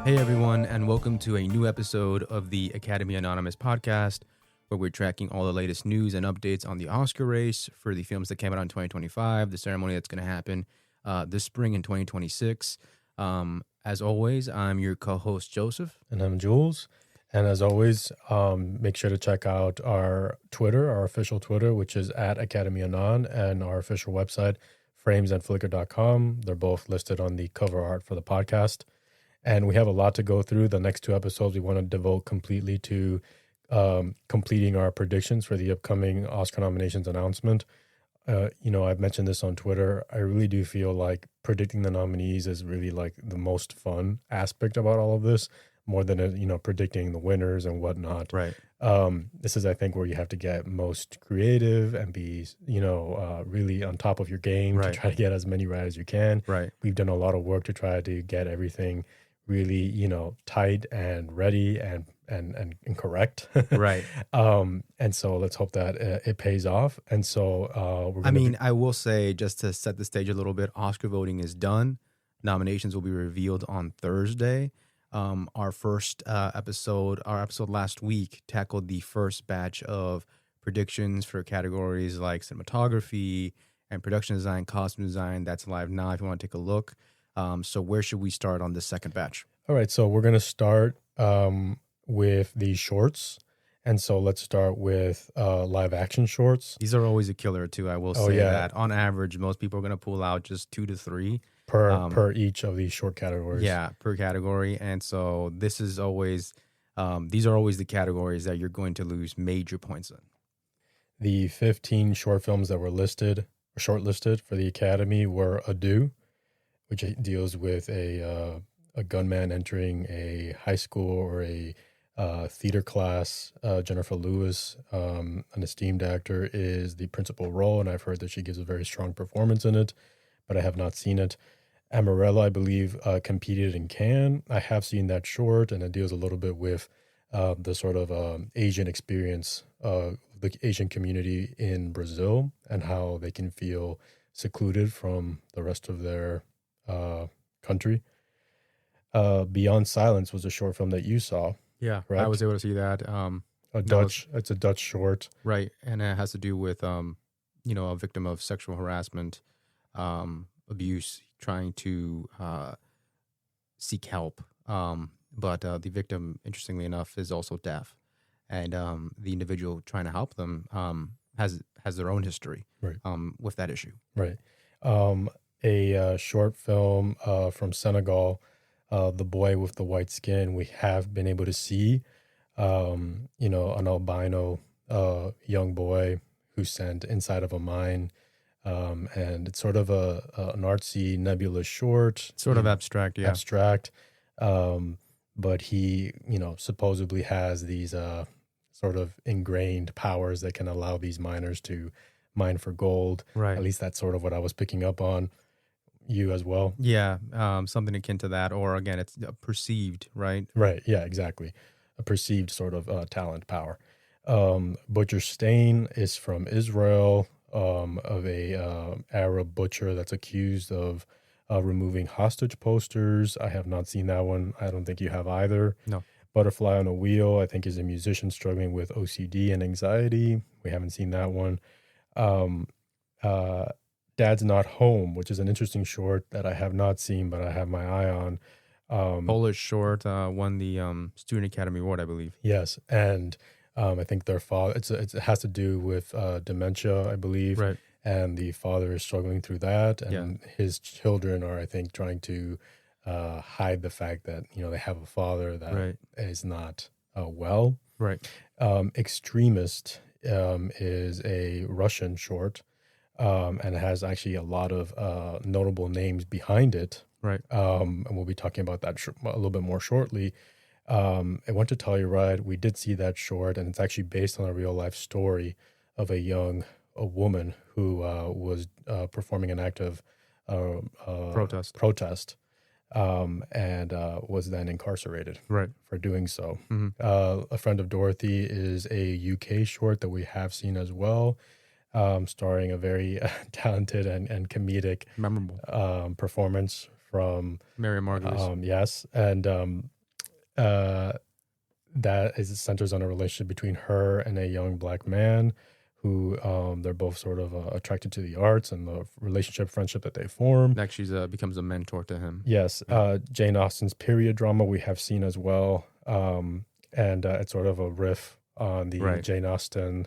Hey everyone, and welcome to a new episode of the Academy Anonymous podcast, where we're tracking all the latest news and updates on the Oscar race for the films that came out in 2025, the ceremony that's going to happen this spring in 2026. As always, I'm your co-host, Joseph. And I'm Jules. And as always, make sure to check out our Twitter, our official Twitter, which is at Academy Anon, and our official website, framesandflickr.com. They're both listed on the cover art for the podcast. And we have a lot to go through. The next two episodes we want to devote completely to completing our predictions for the upcoming Oscar nominations announcement. I've mentioned this on Twitter. I really do feel like predicting the nominees is really like the most fun aspect about all of this, more than predicting the winners and whatnot. Right. This is, I think, where you have to get most creative and be, really on top of your game to try to get as many right as you can. Right. We've done a lot of work to try to get everything really, tight and ready and correct. Right. And so let's hope that it pays off. And so I will say, just to set the stage a little bit, Oscar voting is done. Nominations will be revealed on Thursday. Our first episode last week tackled the first batch of predictions for categories like cinematography and production design, costume design. That's live now if you want to take a look. So where should we start on this second batch? All right, so we're going to start with the shorts. And so let's start with live action shorts. These are always a killer too. I will say that on average, most people are going to pull out just 2 to 3 per each of these short categories. Yeah, per category. And so this is always, these are always the categories that you're going to lose major points in. The 15 short films that were shortlisted for the Academy were Ado, which deals with a gunman entering a high school or a theater class. Jennifer Lewis, an esteemed actor, is the principal role, and I've heard that she gives a very strong performance in it, but I have not seen it. Amarella, I believe, competed in Cannes. I have seen that short, and it deals a little bit with the sort of Asian experience, the Asian community in Brazil, and how they can feel secluded from the rest of their country. Beyond Silence was a short film that you saw. Yeah, correct? I was able to see that. It's a Dutch short. Right, and it has to do with, a victim of sexual harassment, abuse, trying to seek help. But the victim, interestingly enough, is also deaf. And the individual trying to help them has their own history with that issue. Right. A short film from Senegal, The Boy with the White Skin. We have been able to see, an albino young boy who's sent inside of a mine. And it's sort of an artsy, nebulous short. Sort of abstract, yeah. Abstract. But he, supposedly has these sort of ingrained powers that can allow these miners to mine for gold. Right. At least that's sort of what I was picking up on. You as well? Yeah, something akin to that. Or again, it's perceived, right? Right, yeah, exactly. A perceived sort of talent power. Butcher Stain is from Israel, of a Arab butcher that's accused of removing hostage posters. I have not seen that one. I don't think you have either. No. Butterfly on a Wheel, I think, is a musician struggling with OCD and anxiety. We haven't seen that one. Dad's Not Home, which is an interesting short that I have not seen, but I have my eye on. Polish short won the Student Academy Award, I believe. Yes, and I think their father, it has to do with dementia, I believe. Right. And the father is struggling through that, and his children are, I think, trying to hide the fact that, they have a father that is not well. Right. Extremist is a Russian short. And it has actually a lot of notable names behind it. Right. And we'll be talking about that a little bit more shortly. I want to tell you, right, we did see that short, and it's actually based on a real life story of a woman who was performing an act of protest and was then incarcerated for doing so. Mm-hmm. A Friend of Dorothy is a UK short that we have seen as well. Starring a very talented and comedic, memorable performance from Mary Margulies. Yes, and that is centers on a relationship between her and a young black man who they're both sort of attracted to the arts and the friendship that they form. Like she's becomes a mentor to him. Yes. Jane Austen's period drama we have seen as well. And it's sort of a riff on the Jane Austen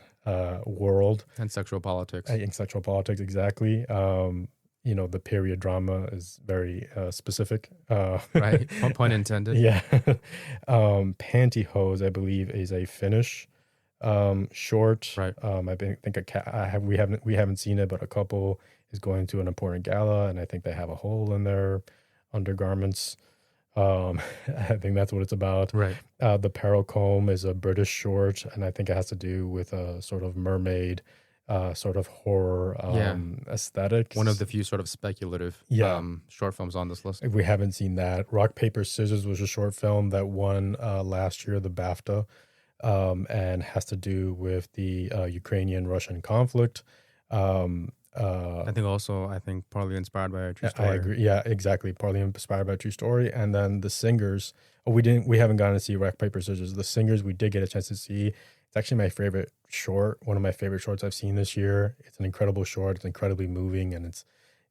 world. And sexual politics. In sexual politics, exactly. The period drama is very specific. Right. Pun intended. Yeah. Pantyhose, I believe, is a Finnish short. Right. We haven't seen it, but a couple is going to an important gala, and I think they have a hole in their undergarments. I think that's what it's about. Right. The Paracombe is a British short, and I think it has to do with a sort of mermaid, sort of horror aesthetic. One of the few sort of speculative short films on this list. If we haven't seen that, Rock, Paper, Scissors was a short film that won last year the BAFTA, and has to do with the Ukrainian-Russian conflict. I think partly inspired by a true story. I agree. Yeah, exactly. Partly inspired by a true story. And then The Singers. We haven't gotten to see Rock, Paper, Scissors. The Singers we did get a chance to see. It's actually my favorite short. One of my favorite shorts I've seen this year. It's an incredible short. It's incredibly moving, and it's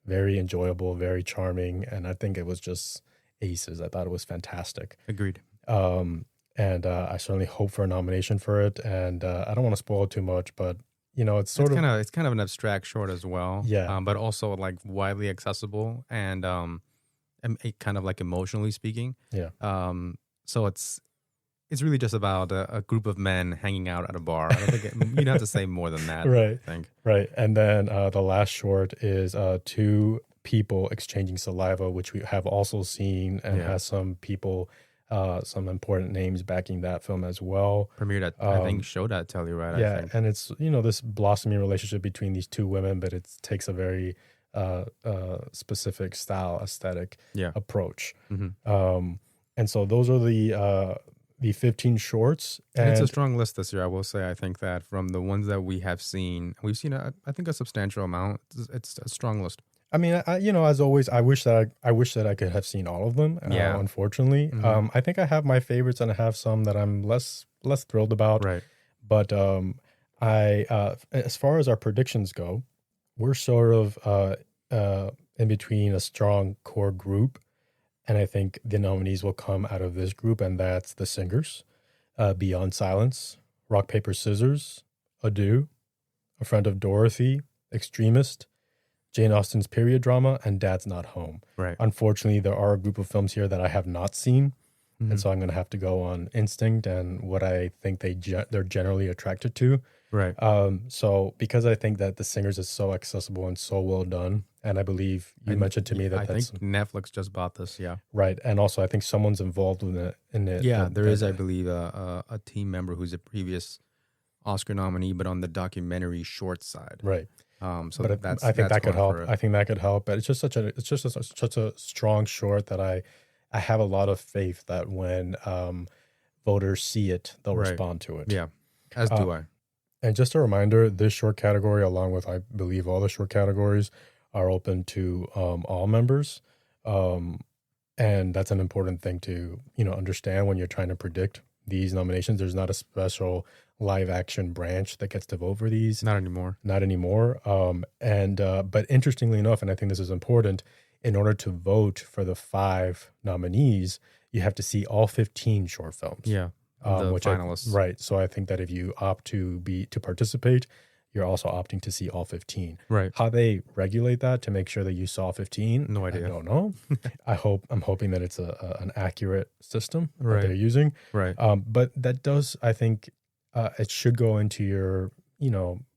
very enjoyable, very charming. And I think it was just aces. I thought it was fantastic. Agreed. And I certainly hope for a nomination for it. And I don't want to spoil too much, but it's kind of an abstract short as well. Yeah. But also like widely accessible and kind of like emotionally speaking. Yeah. So it's really just about a group of men hanging out at a bar. I don't think you don't have to say more than that. Right. I think. Right. And then the last short is two people exchanging saliva, which we have also seen and has some people. Some important names backing that film as well. Premiered at, I think, showed at Telly, right? Yeah, I think. and it's, this blossoming relationship between these two women, but it takes a very specific style, aesthetic approach. Mm-hmm. And so those are the 15 shorts. And it's a strong list this year, I will say. I think that from the ones that we have seen, we've seen, I think, a substantial amount. It's a strong list. I mean, as always, I wish that I could have seen all of them. Unfortunately, I think I have my favorites, and I have some that I'm less thrilled about. Right. But as far as our predictions go, we're sort of in between a strong core group, and I think the nominees will come out of this group, and that's The Singers, Beyond Silence, Rock, Paper, Scissors, Adieu, A Friend of Dorothy, Extremist, Jane Austen's period drama, and Dad's Not Home. Right. Unfortunately, there are a group of films here that I have not seen, and so I'm going to have to go on instinct and what I think they're generally attracted to. Right. So because I think that The Singers is so accessible and so well done, and I believe you mentioned to me that I think Netflix just bought this. Yeah. Right, and also I think someone's involved in it. Yeah, there is, I believe, a team member who's a previous Oscar nominee, but on the documentary short side. Right. But I think that could help. I think that could help. But it's just such a strong short that I have a lot of faith that when voters see it, they'll respond to it. Yeah, as do I. And just a reminder, this short category, along with I believe all the short categories, are open to all members, and that's an important thing to understand when you're trying to predict these nominations. There's not a special live action branch that gets to vote for these. Not anymore. But interestingly enough, and I think this is important, in order to vote for the 5 nominees, you have to see all 15 short films. Yeah. The finalists. Right. So I think that if you opt to participate, you're also opting to see all 15. Right. How they regulate that to make sure that you saw 15, no idea. I don't know. I'm hoping that it's an accurate system that they're using. Right. But that does, I think, it should go into your,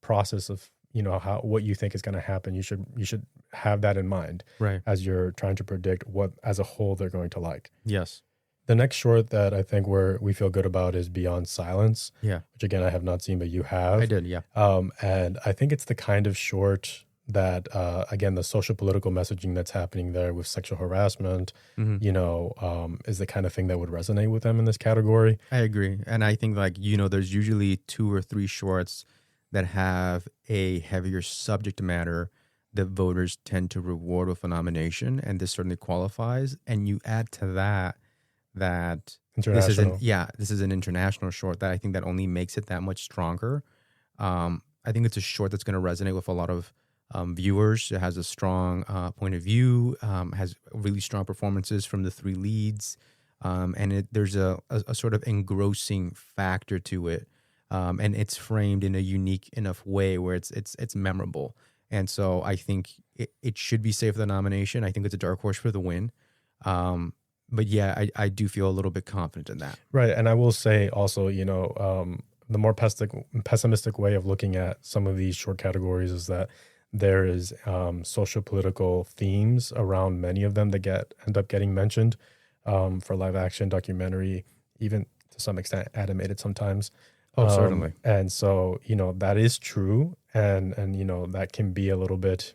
process of, what you think is going to happen. You should have that in mind, right, as you're trying to predict what, as a whole, they're going to like. Yes. The next short that I think we feel good about is Beyond Silence. Yeah. Which again I have not seen, but you have. I did, yeah. And I think it's the kind of short that again, the social political messaging that's happening there with sexual harassment, is the kind of thing that would resonate with them in this category. I agree. And I think there's usually 2 or 3 shorts that have a heavier subject matter that voters tend to reward with a nomination, and this certainly qualifies. And you add to that that International. this is an international short that I think that only makes it that much stronger. I think it's a short that's going to resonate with a lot of viewers. It has a strong point of view, has really strong performances from the three leads, and there's a sort of engrossing factor to it, and it's framed in a unique enough way where it's memorable. And so I think it should be safe for the nomination. I think it's a dark horse for the win. But yeah, I do feel a little bit confident in that. Right. And I will say also, the more pessimistic way of looking at some of these short categories is that there is social political themes around many of them that end up getting mentioned for live action, documentary, even to some extent animated sometimes. Oh, certainly. And so, that is true. And that can be a little bit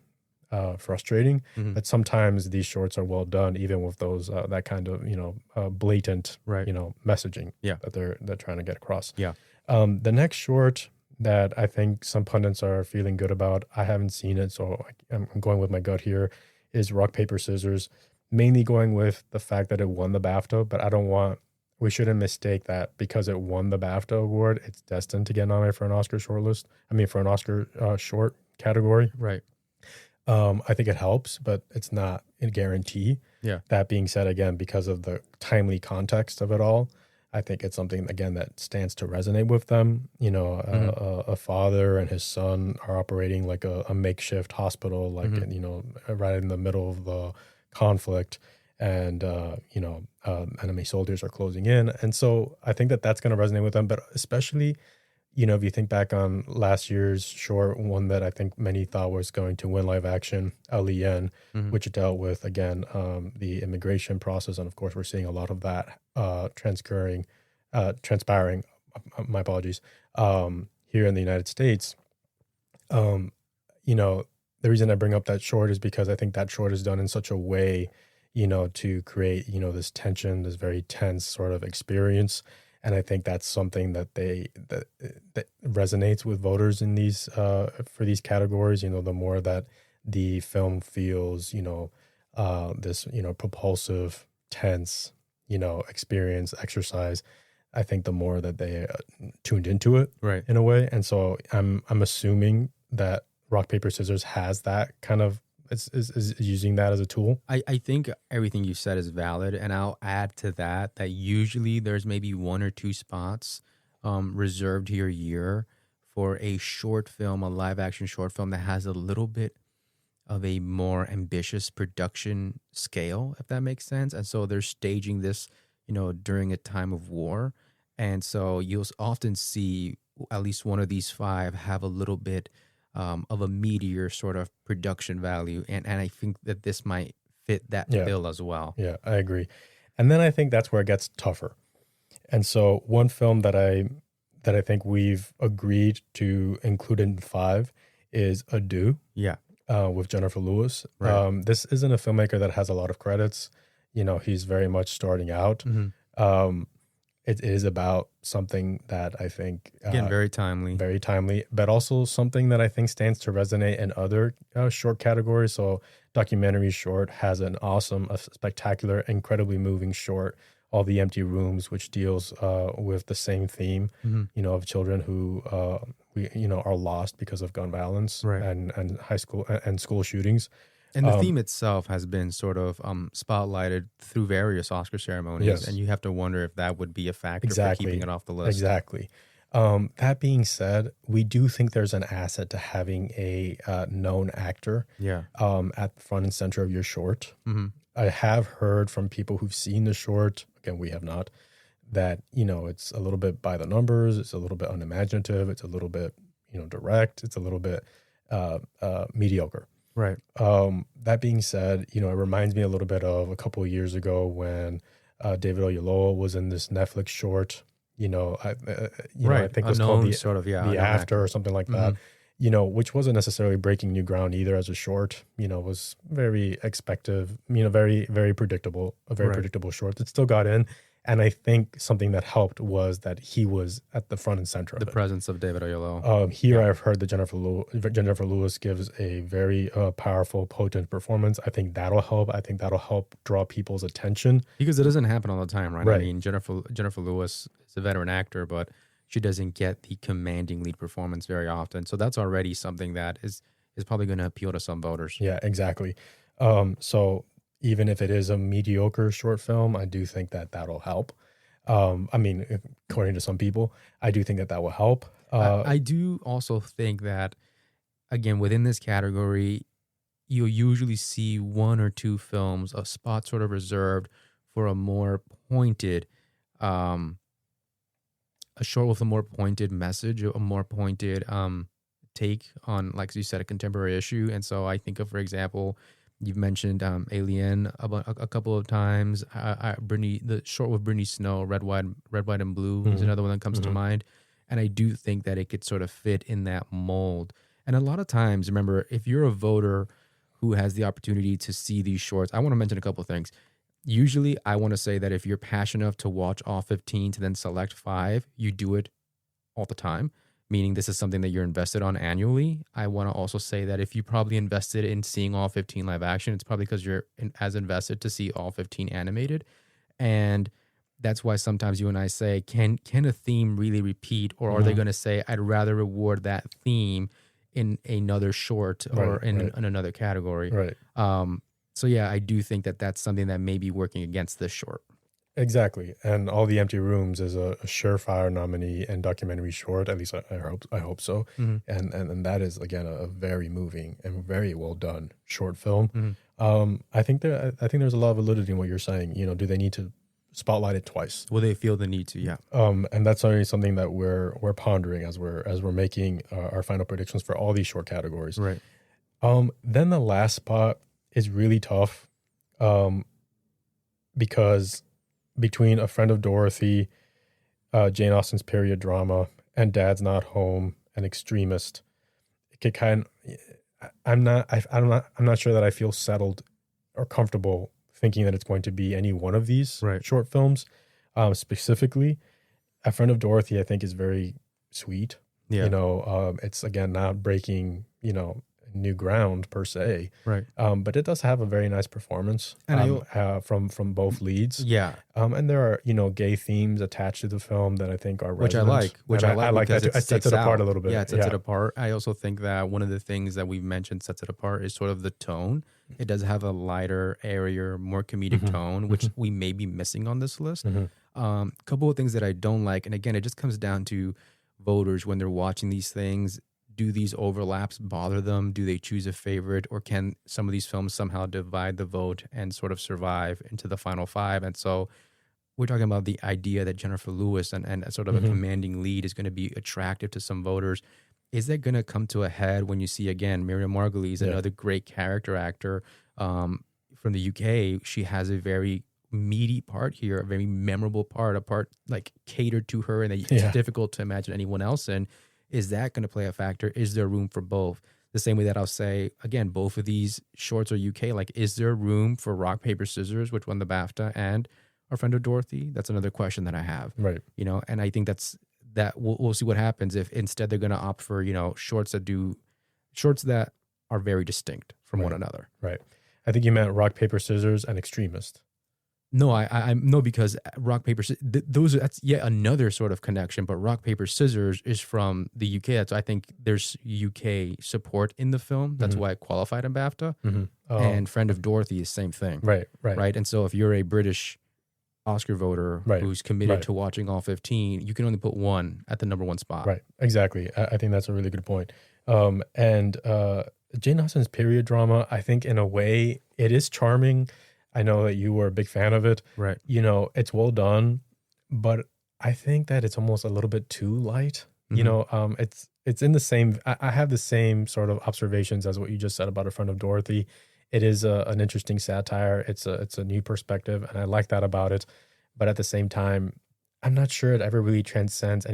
frustrating. Mhm. But sometimes these shorts are well done, even with those that kind of blatant Right. messaging Yeah. that they're trying to get across. Yeah. The next short that I think some pundits are feeling good about, I haven't seen it, so I'm going with my gut here, is Rock Paper Scissors. Mainly going with the fact that it won the BAFTA, but we shouldn't mistake that because it won the BAFTA award, it's destined to get nominated for an Oscar for an Oscar short category. Right. I think it helps, but it's not a guarantee. Yeah. That being said, again, because of the timely context of it all, I think it's something, again, that stands to resonate with them. A father and his son are operating like a makeshift hospital, like, right in the middle of the conflict, and, enemy soldiers are closing in. And so I think that that's going to resonate with them, but especially, if you think back on last year's short, one that I think many thought was going to win live action, LEN, which dealt with, again, the immigration process. And of course, we're seeing a lot of that transpiring, my apologies, here in the United States. The reason I bring up that short is because I think that short is done in such a way, to create, this tension, this very tense sort of experience. And I think that's something that that resonates with voters in these for these categories. The more that the film feels, this propulsive, tense, experience, exercise, I think the more that they tuned into it, Right. in a way. And so I'm assuming that Rock Paper Scissors has that kind of is using that as a tool. I think everything you said is valid, and I'll add to that usually there's maybe one or two spots reserved your year for a short film, a live action short film that has a little bit of a more ambitious production scale, if that makes sense. And so they're staging this, during a time of war. And so you'll often see at least one of these five have a little bit of a meteor sort of production value. And I think that this might fit that bill as well. Yeah, I agree. And then I think that's where it gets tougher. And so one film that I think we've agreed to include in 5 is Adieu. Yeah. With Jennifer Lewis. Right. This isn't a filmmaker that has a lot of credits. He's very much starting out. It is about something that I think Again, very timely, but also something that I think stands to resonate in other short categories. So documentary short has an awesome, a spectacular, incredibly moving short, All the Empty Rooms, which deals with the same theme, of children who are lost because of gun violence, right, and high school and school shootings. And the theme itself has been sort of spotlighted through various Oscar ceremonies, yes, and you have to wonder if that would be a factor for keeping it off the list. Exactly. That being said, we do think there's an asset to having a known actor at the front and center of your short. I have heard from people who've seen the short, again, we have not, that, it's a little bit by the numbers, it's a little bit unimaginative, it's a little bit, direct, it's a little bit mediocre. Right. That being said, it reminds me a little bit of a couple of years ago when David Oyelowo was in this Netflix short, I think it was called The After or something like that, which wasn't necessarily breaking new ground either as a short, was very expected, very, very predictable, a very predictable short that still got in. And I think something that helped was that he was at the front and center of The it. presence of David Oyelowo. Here, I've heard that Jennifer Lewis gives a very powerful, potent performance. I think that'll help. I think that'll help draw people's attention. Because it doesn't happen all the time, right? Right. I mean, Jennifer Lewis is a veteran actor, but she doesn't get the commanding lead performance very often. So that's already something that is probably going to appeal to some voters. Yeah, exactly. So even if it is a mediocre short film, I do think that that'll help. I mean, according to some people, I do think that that will help. I do also think that, again, within this category, you'll usually see one or two films, a spot sort of reserved for a more pointed, a short with a more pointed message, a more pointed take on, like you said, a contemporary issue. And so I think of, for example, you've mentioned Alien a couple of times. The short with Brittany Snow, Red, White, and Blue is another one that comes to mind. And I do think that it could sort of fit in that mold. And a lot of times, remember, if you're a voter who has the opportunity to see these shorts, I want to mention a couple of things. Usually, I want to say that if you're passionate enough to watch all 15 to then select 5, you do it all the time, meaning this is something that you're invested on annually. I want to also say that if you probably invested in seeing all 15 live action, it's probably because you're as invested to see all 15 animated. And that's why sometimes you and I say, can a theme really repeat? Or are they going to say, I'd rather reward that theme in another short or in another category? Right. So yeah, I do think that that's something that may be working against this short. Exactly. And All the Empty Rooms is a surefire nominee and documentary short. At least I hope so. And that is, again, a very moving and very well done short film. I think there's a lot of validity in what you're saying. You know, do they need to spotlight it twice? Will they feel the need to? Yeah. And that's already something that we're pondering as we're making our final predictions for all these short categories. Right. Then the last spot is really tough, because between A Friend of Dorothy, Jane Austen's period drama, and Dad's Not Home, and Extremist, it could I'm not sure that I feel settled or comfortable thinking that it's going to be any one of these short films. Specifically, A Friend of Dorothy, I think, is very sweet. Yeah. You know, it's, again, not breaking, new ground per se. Right. But it does have a very nice performance from both leads. Yeah. And there are, gay themes attached to the film that I think are resonant. I like that. It sets it apart a little bit. Yeah, it sets it apart. I also think that one of the things that we've mentioned sets it apart is sort of the tone. It does have a lighter, airier, more comedic tone, which we may be missing on this list. Couple of things that I don't like, and again, it just comes down to voters when they're watching these things. Do these overlaps bother them? Do they choose a favorite? Or can some of these films somehow divide the vote and sort of survive into the final 5? And so we're talking about the idea that Jennifer Lewis and sort of a commanding lead is going to be attractive to some voters. Is that going to come to a head when you see, again, Miriam Margolyes, another great character actor from the UK? She has a very meaty part here, a very memorable part, a part like catered to her and that it's difficult to imagine anyone else in. Is that going to play a factor? Is there room for both? The same way that I'll say, again, both of these shorts are UK. Like, is there room for Rock, Paper, Scissors, which won the BAFTA, and Our Friend of Dorothy? That's another question that I have. Right. And I think that we'll see what happens if instead they're going to opt for, shorts that are very distinct from one another. Right. I think you meant Rock, Paper, Scissors, and Extremist. No, no, because Rock, Paper, that's yet another sort of connection. But Rock, Paper, Scissors is from the UK. That's, I think there's UK support in the film. That's why it qualified in BAFTA. And Friend of Dorothy is same thing. Right. And so if you're a British Oscar voter who's committed to watching all 15, you can only put one at the number 1 spot. Right. Exactly. I think that's a really good point. And Jane Austen's period drama, I think in a way it is charming. I know that you were a big fan of it. Right. It's well done, but I think that it's almost a little bit too light. It's in the same, I have the same sort of observations as what you just said about A Friend of Dorothy. It is an interesting satire. It's a new perspective, and I like that about it. But at the same time, I'm not sure it ever really transcends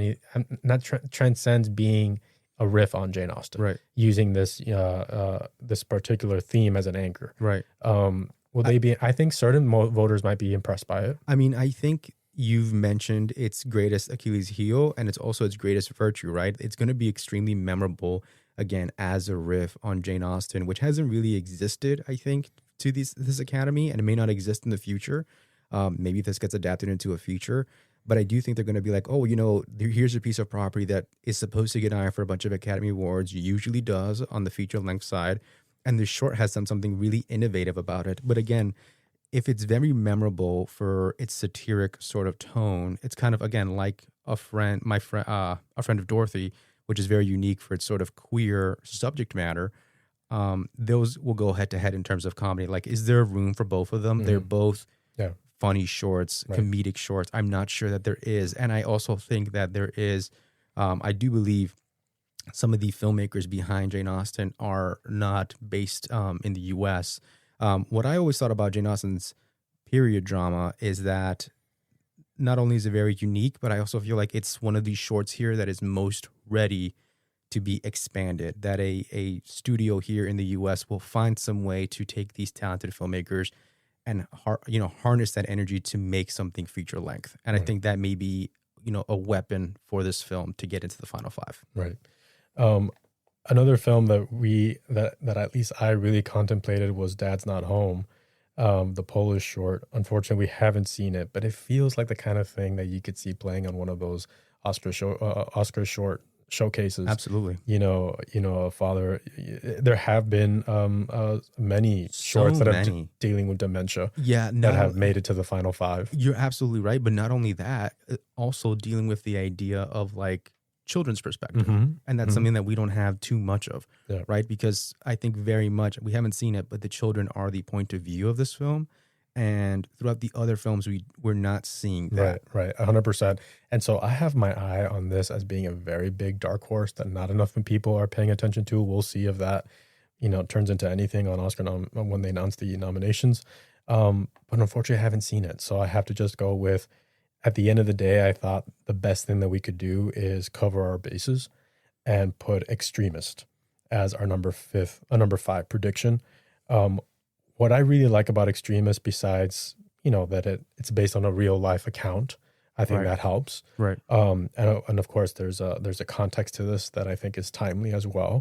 transcends being a riff on Jane Austen. Right. Using this this particular theme as an anchor. Right. Will they be? I think certain voters might be impressed by it. I mean, I think you've mentioned its greatest Achilles heel and it's also its greatest virtue, right? It's going to be extremely memorable again as a riff on Jane Austen, which hasn't really existed, I think, to this academy, and it may not exist in the future. Maybe this gets adapted into a feature, but I do think they're going to be like, oh, here's a piece of property that is supposed to get an eye for a bunch of Academy Awards, usually does on the feature length side, and this short has something really innovative about it. But again, if it's very memorable for its satiric sort of tone, it's kind of again like a friend of Dorothy, which is very unique for its sort of queer subject matter. Those will go head to head in terms of comedy. Like, is there room for both of them? Mm-hmm. They're both Yeah. funny shorts, Right. comedic shorts. I'm not sure that there is, and I also think that there is. I do believe some of the filmmakers behind Jane Austen are not based in the U.S. What I always thought about Jane Austen's period drama is that not only is it very unique, but I also feel like it's one of these shorts here that is most ready to be expanded, that a studio here in the U.S. will find some way to take these talented filmmakers and harness that energy to make something feature length. And I think that may be a weapon for this film to get into the final five. Right. Another film that at least I really contemplated was Dad's Not Home, the Polish short. Unfortunately, we haven't seen it, but it feels like the kind of thing that you could see playing on one of those Oscar short showcases. Absolutely. A father. There have been many shorts that are dealing with dementia. Yeah, that have made it to the final five. You're absolutely right, but not only that, also dealing with the idea of like children's perspective, and that's something that we don't have too much of, right? Because I think very much we haven't seen it, but the children are the point of view of this film. And throughout the other films, we're not seeing that. Right, 100%. And so I have my eye on this as being a very big dark horse that not enough people are paying attention to. We'll see if that, turns into anything on Oscar when they announce the nominations. But unfortunately, I haven't seen it. So I have to just go with, at the end of the day, I thought the best thing that we could do is cover our bases and put Extremist as our number five prediction. What I really like about Extremist, besides, that it's based on a real life account, I think that helps. Right. And of course, there's a context to this that I think is timely as well.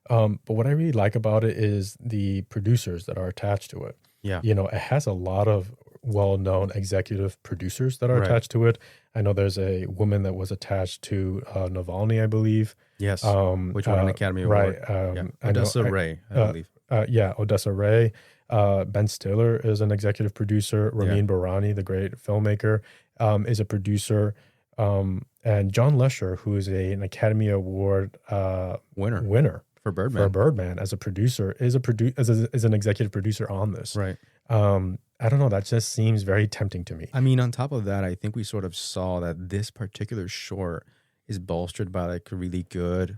But what I really like about it is the producers that are attached to it. Yeah. It has a lot of well-known executive producers that are attached to it. I know there's a woman that was attached to Navalny, I believe. Yes. Which won an Academy Award. Right. Odessa Ray, I believe. Odessa Ray. Ben Stiller is an executive producer. Ramin Barani, the great filmmaker, is a producer. And John Lesher, who is an Academy Award winner for Birdman as a producer, is an executive producer on this. Right. I don't know. That just seems very tempting to me. I mean, on top of that, I think we sort of saw that this particular short is bolstered by like a really good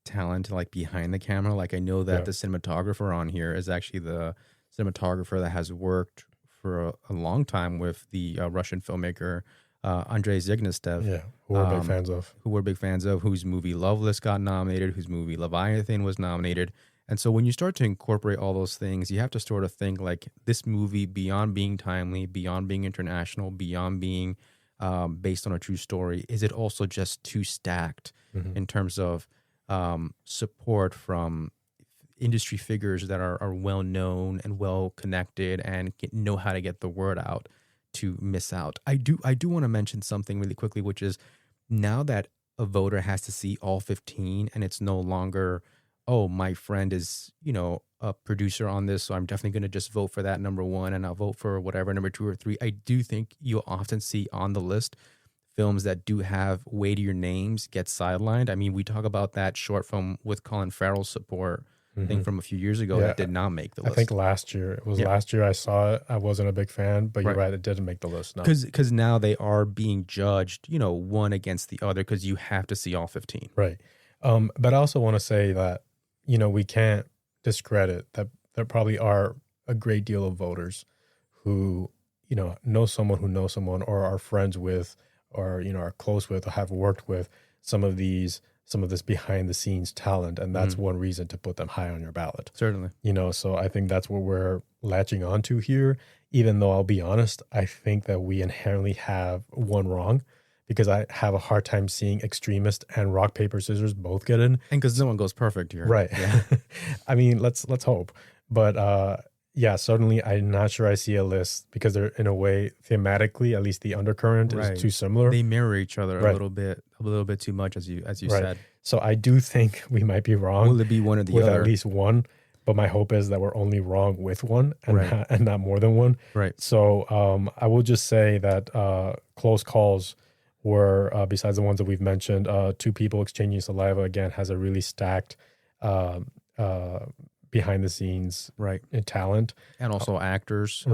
talent like behind the camera. Like I know that the cinematographer on here is actually the cinematographer that has worked for a long time with the Russian filmmaker Andrei Zygnev. Yeah, who we're big fans of. Who we're big fans of, whose movie Loveless got nominated, whose movie Leviathan was nominated. And so when you start to incorporate all those things, you have to sort of think like this movie, beyond being timely, beyond being international, beyond being based on a true story, is it also just too stacked in terms of support from industry figures that are well known and well connected and know how to get the word out to miss out. I do want to mention something really quickly, which is now that a voter has to see all 15 and it's no longer, oh, my friend is, a producer on this, so I'm definitely going to just vote for that number one and I'll vote for whatever number 2 or 3. I do think you'll often see on the list films that do have weightier names get sidelined. I mean, we talk about that short film with Colin Farrell's support thing from a few years ago that did not make the list. I think last year I saw it. I wasn't a big fan, but you're right, it didn't make the list. No. Because now they are being judged, one against the other because you have to see all 15. Right. But I also want to say that, we can't discredit that there probably are a great deal of voters who, know someone who knows someone or are friends with or, are close with or have worked with some of these some of this behind the scenes talent, and that's one reason to put them high on your ballot. Certainly. So I think that's what we're latching onto here, even though I'll be honest, I think that we inherently have one wrong, because I have a hard time seeing extremist and rock, paper, scissors both get in. And because no one goes perfect here. Right. Yeah. I mean, let's hope. But yeah, certainly I'm not sure I see a list, because they're, in a way, thematically, at least the undercurrent is too similar. They mirror each other a little bit too much, as you said. So I do think we might be wrong. Will it be one or the with other? At least one. But my hope is that we're only wrong with one, and not more than one. Right. So I will just say that close calls were, besides the ones that we've mentioned, Two People Exchanging Saliva, again, has a really stacked behind the scenes talent. And also actors.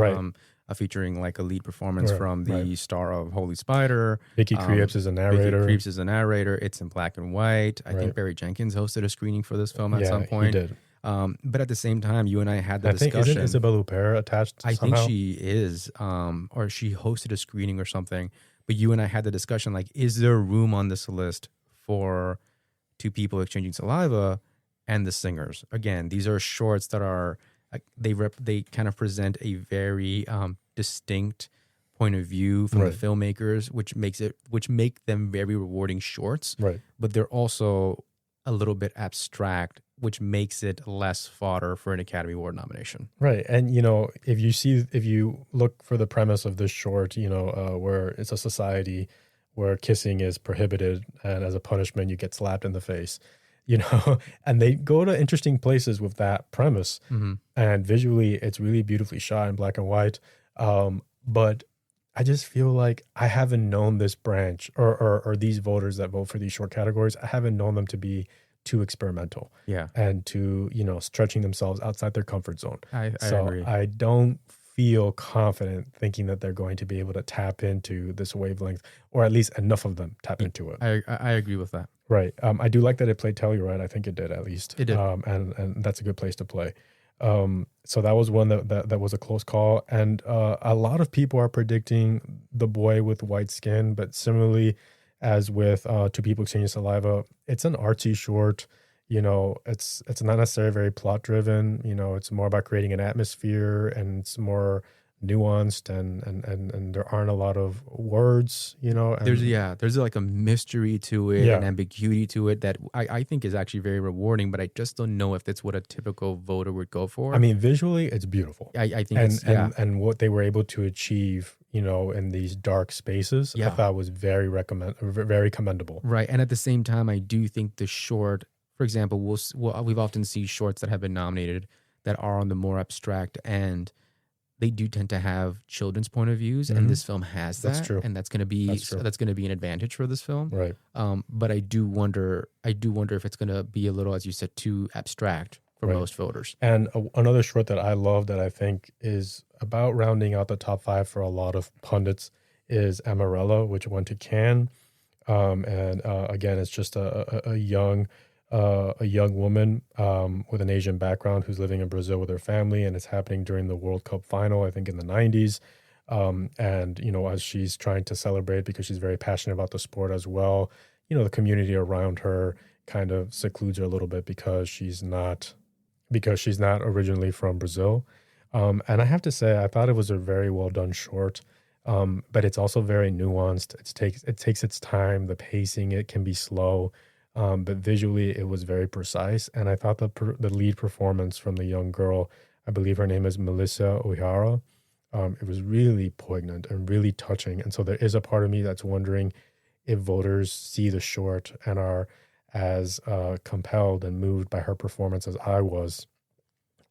Featuring like a lead performance from the star of Holy Spider. Vicky Krieps is a narrator. It's in black and white. I think Barry Jenkins hosted a screening for this film at some point. He did. But at the same time, you and I had the discussion. Isn't Isabelle Huppert attached somehow? I think she is, or she hosted a screening or something. But you and I had the discussion, like, is there room on this list for Two People Exchanging Saliva and The Singers? Again, these are shorts that are, they kind of present a very distinct point of view from the filmmakers, which make them very rewarding shorts. Right. But they're also a little bit abstract, which makes it less fodder for an Academy Award nomination. Right. And, if you look for the premise of this short, where it's a society where kissing is prohibited, and as a punishment, you get slapped in the face, and they go to interesting places with that premise. And visually, it's really beautifully shot in black and white. But I just feel like I haven't known this branch or these voters that vote for these short categories, I haven't known them to be too experimental. Yeah. And to, stretching themselves outside their comfort zone. I agree. I don't feel confident thinking that they're going to be able to tap into this wavelength, or at least enough of them tap into it. I agree with that. Right. I do like that it played Telluride. I think it did, at least. It did. And that's a good place to play. So that was one that was a close call. And a lot of people are predicting The Boy with White Skin, but similarly, as with Two People Exchanging Saliva, it's an artsy short. It's not necessarily very plot driven. It's more about creating an atmosphere, and it's more nuanced, and there aren't a lot of words. And there's like a mystery to it, and ambiguity to it that I think is actually very rewarding. But I just don't know if that's what a typical voter would go for. I mean, visually, it's beautiful. I think and what they were able to achieve, in these dark spaces, I thought was very commendable. Right, and at the same time, I do think the short, for example, we've often seen shorts that have been nominated that are on the more abstract end. They do tend to have children's point of views, and this film has that. That's true. And that's going to be an advantage for this film. Right. But I do wonder if it's going to be a little, as you said, too abstract for most voters. And another short that I love, that I think is about rounding out the top 5 for a lot of pundits, is Amarella, which went to Cannes. And again, it's just a young woman with an Asian background who's living in Brazil with her family, and it's happening during the World Cup final, I think in the 90s. And, as she's trying to celebrate, because she's very passionate about the sport as well, the community around her kind of secludes her a little bit because she's not originally from Brazil. And I have to say, I thought it was a very well done short. But it's also very nuanced. It takes its time. The pacing, it can be slow. But visually, it was very precise. And I thought the lead performance from the young girl, I believe her name is Melissa O'Hara, it was really poignant and really touching. And so there is a part of me that's wondering if voters see the short and are as compelled and moved by her performance as I was.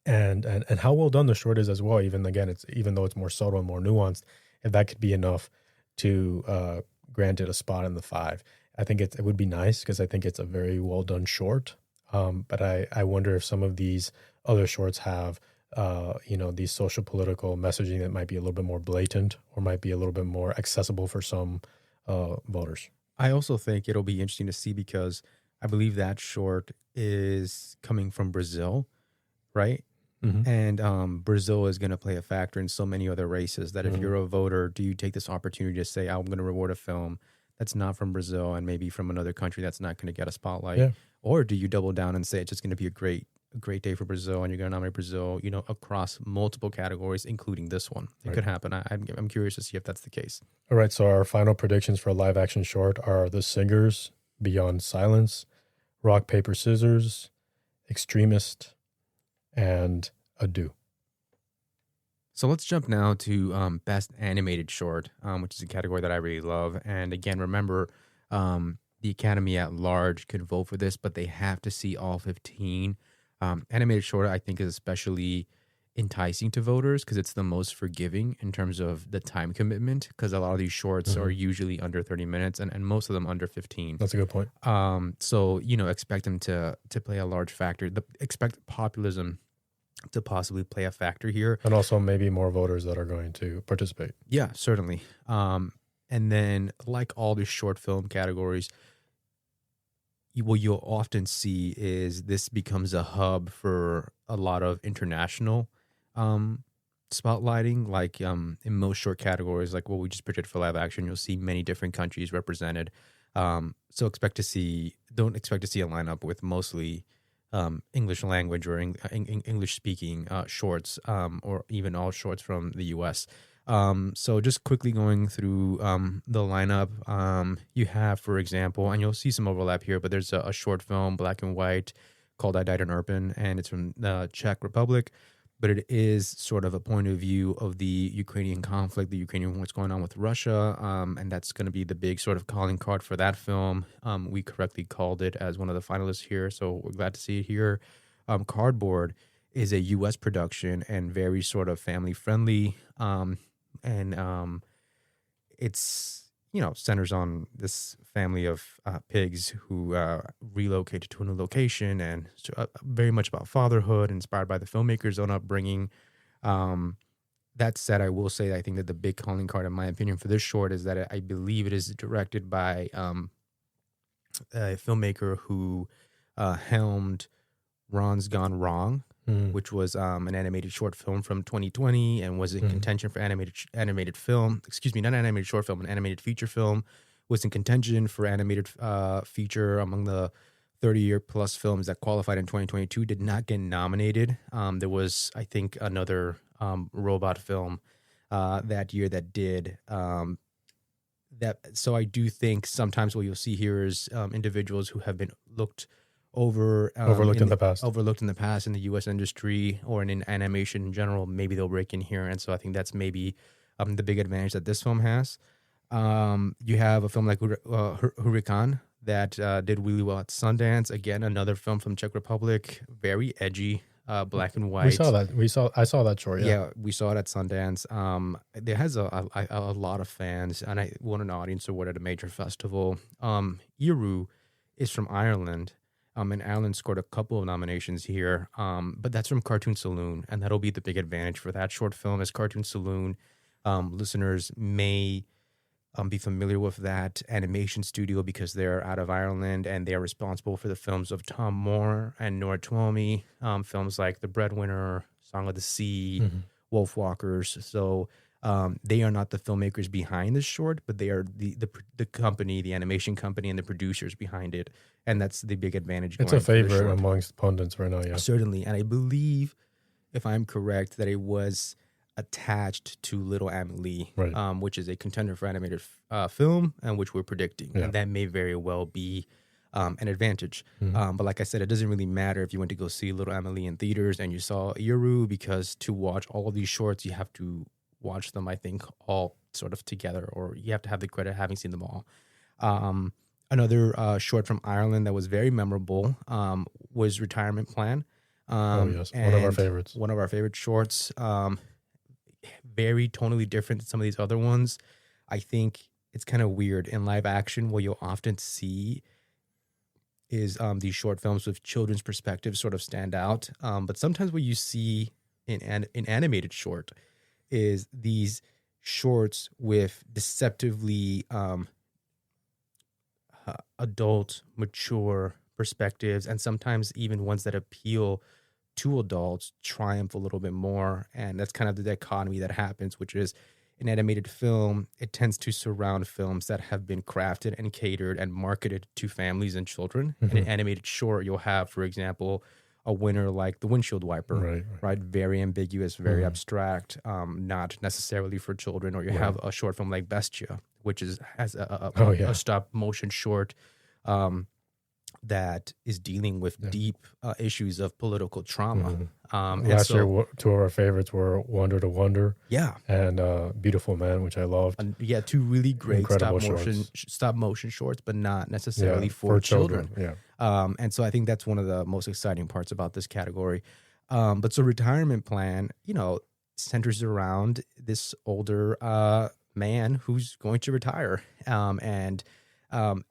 And how well done the short is as well. Even though it's more subtle and more nuanced, if that could be enough to grant it a spot in the 5. I think it would be nice, because I think it's a very well done short. But I wonder if some of these other shorts have, these social political messaging that might be a little bit more blatant, or might be a little bit more accessible for some voters. I also think it'll be interesting to see, because I believe that short is coming from Brazil, right? Mm-hmm. And Brazil is going to play a factor in so many other races that if you're a voter, do you take this opportunity to say, I'm going to reward a film that's not from Brazil and maybe from another country that's not going to get a spotlight? Yeah. Or do you double down and say it's just going to be a great day for Brazil and you're going to nominate Brazil, across multiple categories, including this one? It could happen. I'm curious to see if that's the case. All right. So our final predictions for a live action short are The Singers, Beyond Silence, Rock, Paper, Scissors, Extremist, and Adieu. So let's jump now to Best Animated Short, which is a category that I really love. And again, remember, the Academy at large could vote for this, but they have to see all 15. Animated Short, I think, is especially enticing to voters because it's the most forgiving in terms of the time commitment, because a lot of these shorts are usually under 30 minutes and most of them under 15. That's a good point. So, expect them to play a large factor. Expect populism to possibly play a factor here. And also maybe more voters that are going to participate. Yeah, certainly. And then like all the short film categories, what you'll often see is this becomes a hub for a lot of international spotlighting. Like in most short categories, like what we just predicted for live action, you'll see many different countries represented. So don't expect to see a lineup with mostly English language or English speaking shorts, or even all shorts from the US. So just quickly going through the lineup, you have, for example, and you'll see some overlap here, but there's a short film, black and white, called I Died in Irpin, and it's from the Czech Republic, but it is sort of a point of view of the Ukrainian conflict, what's going on with Russia, and that's going to be the big sort of calling card for that film. We correctly called it as one of the finalists here, so we're glad to see it here. Cardboard is a U.S. production and very sort of family-friendly, and it's, centers on this family of pigs who relocated to a new location, and very much about fatherhood, inspired by the filmmaker's own upbringing. That said, I will say I think that the big calling card, in my opinion, for this short is that I believe it is directed by a filmmaker who helmed Ron's Gone Wrong, which was an animated short film from 2020 and was in contention for animated film. Excuse me, not an animated short film, an animated feature film. Was in contention for animated feature among the 30-year plus films that qualified in 2022. Did not get nominated. There was, I think, another robot film that year that did. So I do think sometimes what you'll see here is individuals who have been overlooked in the past in the U.S. industry or in animation in general. Maybe they'll break in here, and so I think that's maybe the big advantage that this film has. You have a film like Huracan that did really well at Sundance. Again, another film from Czech Republic, very edgy, black and white. I saw that short. Yeah, we saw it at Sundance. There has a lot of fans, and I won an audience award at a major festival. Iru is from Ireland. And Alan scored a couple of nominations here, but that's from Cartoon Saloon, and that'll be the big advantage for that short film. As Cartoon Saloon listeners may be familiar with that animation studio because they're out of Ireland and they are responsible for the films of Tom Moore and Nora Twomey, films like The Breadwinner, Song of the Sea, Wolf Walkers. So they are not the filmmakers behind this short, but they are the company, the animation company, and the producers behind it. And that's the big advantage. It's a favorite amongst pundits right now, yeah. Certainly. And I believe, if I'm correct, that it was attached to Little Amelie, right. Which is a contender for animated film, and which we're predicting. Yeah. And that may very well be an advantage. But like I said, it doesn't really matter if you went to go see Little Amelie in theaters and you saw Iru, because to watch all of these shorts, you have to watch them, I think, all sort of together, or you have to have the credit of having seen them all. Another short from Ireland that was very memorable was Retirement Plan. Yes, one of our favorites. One of our favorite shorts. Very tonally different than some of these other ones. I think it's kind of weird. In live action, what you'll often see is these short films with children's perspectives sort of stand out. But sometimes what you see in animated short is these shorts with deceptively adult, mature perspectives, and sometimes even ones that appeal to adults triumph a little bit more. And that's kind of the dichotomy that happens, which is an animated film, it tends to surround films that have been crafted and catered and marketed to families and children. In an animated short, you'll have, for example, a winner like the windshield wiper, right? Very ambiguous, very abstract, not necessarily for children. Or you have a short film like Bestia, which has a stop motion short that is dealing with deep issues of political trauma. Last year, two of our favorites were Wonder to Wonder, yeah, and Beautiful Man, which I loved. Yeah, two really great stop motion shorts, but not necessarily for children. Yeah, and so I think that's one of the most exciting parts about this category. But so Retirement Plan, centers around this older man who's going to retire, and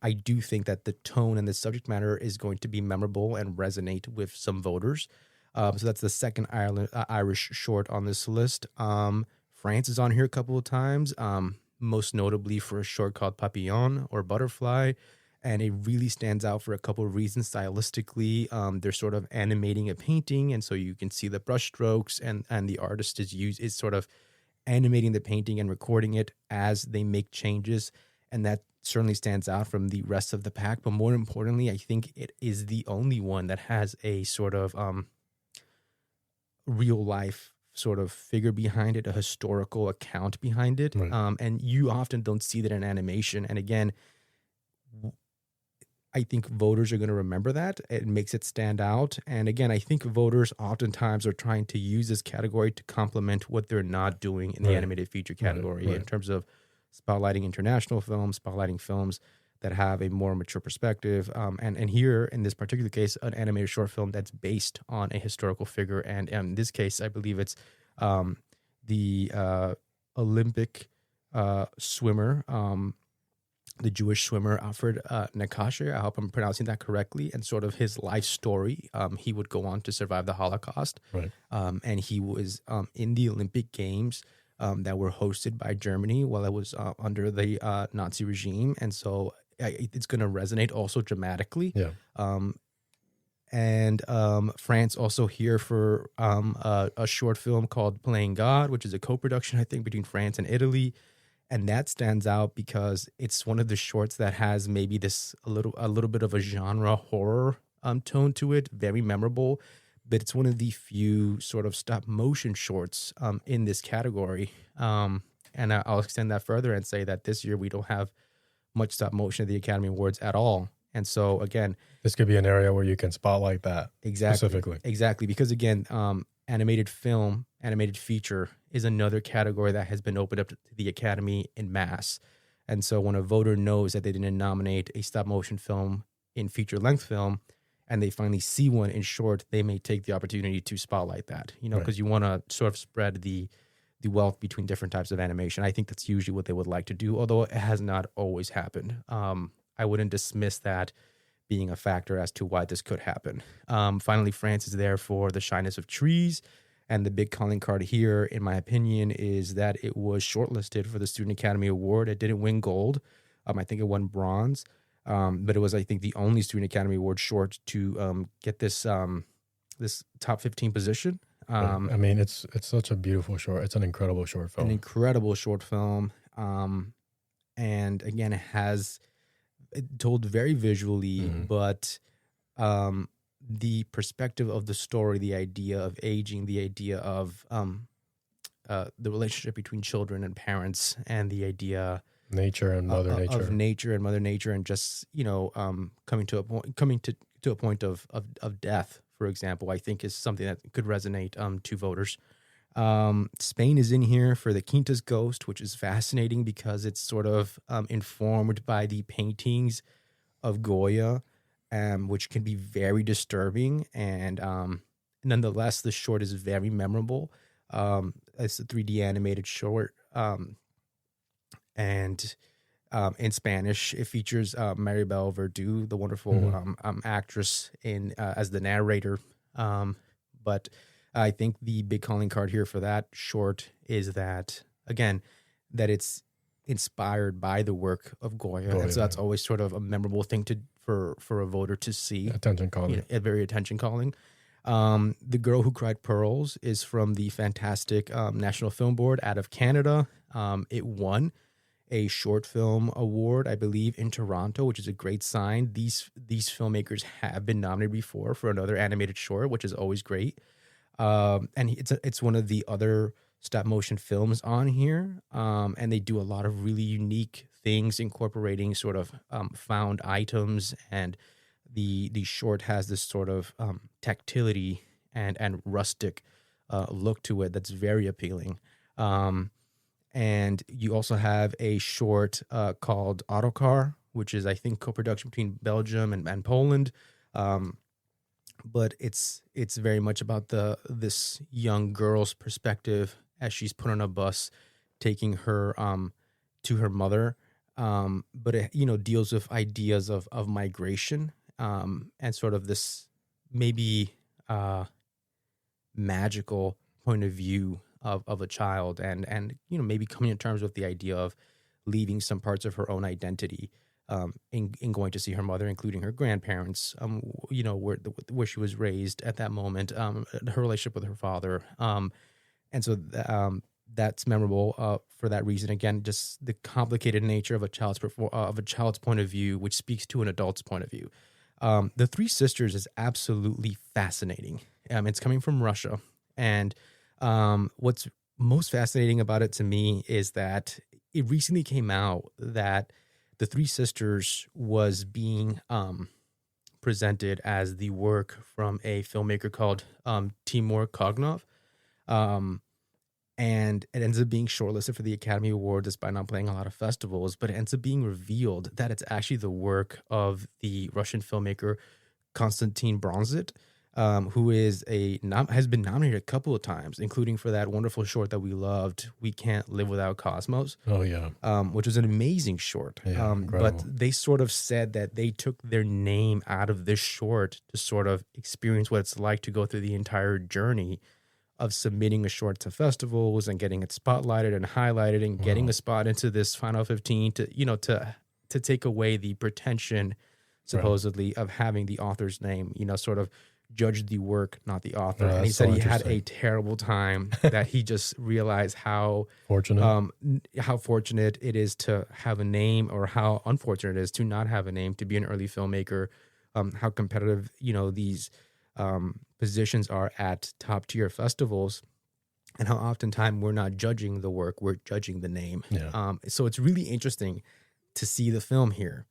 I do think that the tone and the subject matter is going to be memorable and resonate with some voters. So that's the second Irish short on this list. France is on here a couple of times, most notably for a short called Papillon or Butterfly. And it really stands out for a couple of reasons stylistically. They're sort of animating a painting, and so you can see the brush strokes, and the artist is sort of animating the painting and recording it as they make changes. And that certainly stands out from the rest of the pack. But more importantly, I think it is the only one that has a sort of real life sort of figure behind it, a historical account behind it. And you often don't see that in animation. And again, I think voters are going to remember that. It makes it stand out. And again, I think voters oftentimes are trying to use this category to complement what they're not doing in the animated feature category in terms of spotlighting international films, spotlighting films that have a more mature perspective. And here, in this particular case, an animated short film that's based on a historical figure. And in this case, I believe it's the Olympic swimmer, the Jewish swimmer, Alfred Nakash. I hope I'm pronouncing that correctly. And sort of his life story. He would go on to survive the Holocaust. And he was in the Olympic Games that were hosted by Germany while it was under the Nazi regime. And so it's going to resonate also dramatically. And France also here for a short film called Playing God, which is a co-production, I think, between France and Italy. And that stands out because it's one of the shorts that has maybe this a little bit of a genre horror tone to it, very memorable. But it's one of the few sort of stop motion shorts in this category. And I'll extend that further and say that this year we don't have much stop motion at the Academy Awards at all. And so, again, this could be an area where you can spotlight that specifically. Exactly. Because, again, animated film, animated feature is another category that has been opened up to the Academy en masse. And so when a voter knows that they didn't nominate a stop motion film in feature length film, and they finally see one in short, they may take the opportunity to spotlight that, because you want to sort of spread the wealth between different types of animation. I think that's usually what they would like to do, although it has not always happened. I wouldn't dismiss that being a factor as to why this could happen. Finally, France is there for The Shyness of Trees. And the big calling card here, in my opinion, is that it was shortlisted for the Student Academy Award. It didn't win gold. I think it won bronze. But it was, I think, the only Student Academy Award short to get this this top 15 position. I mean, it's such a beautiful short. It's an incredible short film. An incredible short film. And again, it told very visually, but the perspective of the story, the idea of aging, the idea of the relationship between children and parents, and the idea nature and mother nature of nature and mother nature, and just coming to a point of death, for example, I think is something that could resonate to voters. Spain is in here for The Quinta's Ghost, which is fascinating because it's sort of informed by the paintings of Goya, which can be very disturbing, and nonetheless, the short is very memorable. It's a 3D animated short. And in Spanish, it features Maribel Verdú, the wonderful actress as the narrator. But I think the big calling card here for that short is that, again, that it's inspired by the work of Goya. And so that's always sort of a memorable thing for a voter to see. Attention calling. Very attention calling. The Girl Who Cried Pearls is from the fantastic National Film Board out of Canada. It won a short film award, I believe, in Toronto, which is a great sign. These filmmakers have been nominated before for another animated short, which is always great. And it's one of the other stop motion films on here, and they do a lot of really unique things, incorporating sort of found items, and the short has this sort of tactility and rustic look to it that's very appealing. And you also have a short called Autocar, which is, I think, co-production between Belgium and Poland. But it's very much about this young girl's perspective as she's put on a bus taking her to her mother. But it, deals with ideas of migration, and sort of this maybe magical point of view of a child, and maybe coming to terms with the idea of leaving some parts of her own identity in going to see her mother, including her grandparents, where she was raised at that moment, her relationship with her father, and so that's memorable for that reason. Again, just the complicated nature of a child's point of view, which speaks to an adult's point of view. The Three Sisters is absolutely fascinating. It's coming from Russia, and what's most fascinating about it to me is that it recently came out that The Three Sisters was being presented as the work from a filmmaker called Timur Kognov. And it ends up being shortlisted for the Academy Award despite not playing a lot of festivals, but it ends up being revealed that it's actually the work of the Russian filmmaker Konstantin Bronzit, who has been nominated a couple of times, including for that wonderful short that we loved, We Can't Live Without Cosmos. Oh, yeah. Which was an amazing short. Yeah, but they sort of said that they took their name out of this short to sort of experience what it's like to go through the entire journey of submitting a short to festivals and getting it spotlighted and highlighted and getting a spot into this Final 15 to take away the pretension, supposedly, of having the author's name, sort of judge the work, not the author. And he said he had a terrible time, that he just realized how fortunate it is to have a name, or how unfortunate it is to not have a name, to be an early filmmaker, how competitive, these positions are at top tier festivals, and how oftentimes we're not judging the work, we're judging the name. Yeah. So it's really interesting to see the film here.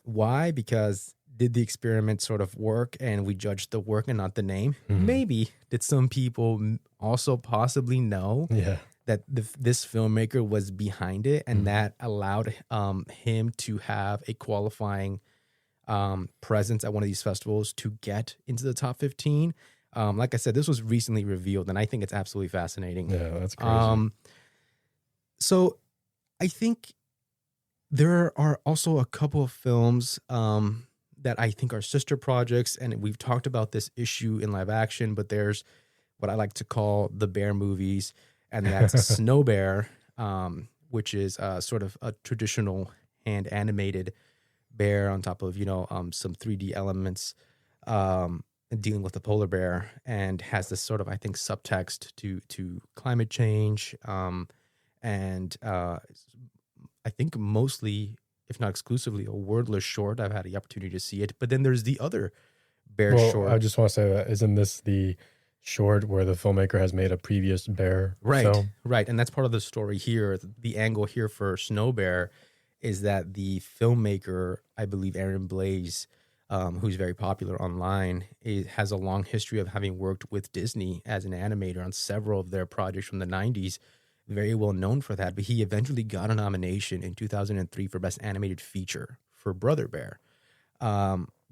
Why? Because did the experiment sort of work and we judged the work and not the name? Mm-hmm. Maybe. Did some people also possibly know that this filmmaker was behind it, and that allowed him to have a qualifying presence at one of these festivals to get into the top 15? Like I said, this was recently revealed, and I think it's absolutely fascinating. Yeah, that's crazy. So I think there are also a couple of films that I think are sister projects, and we've talked about this issue in live action, but there's what I like to call the bear movies, and that's Snow Bear, which is sort of a traditional hand animated bear on top of, some 3D elements, dealing with the polar bear, and has this sort of, I think, subtext to climate change, and I think mostly, if not exclusively, a wordless short. I've had the opportunity to see it. But then there's the other bear short. I just want to say that, isn't this the short where the filmmaker has made a previous bear film? Right. And that's part of the story here. The angle here for Snow Bear is that the filmmaker, I believe Aaron Blaise, who's very popular online, has a long history of having worked with Disney as an animator on several of their projects from the 90s. Very well known for that, but he eventually got a nomination in 2003 for Best Animated Feature for Brother Bear,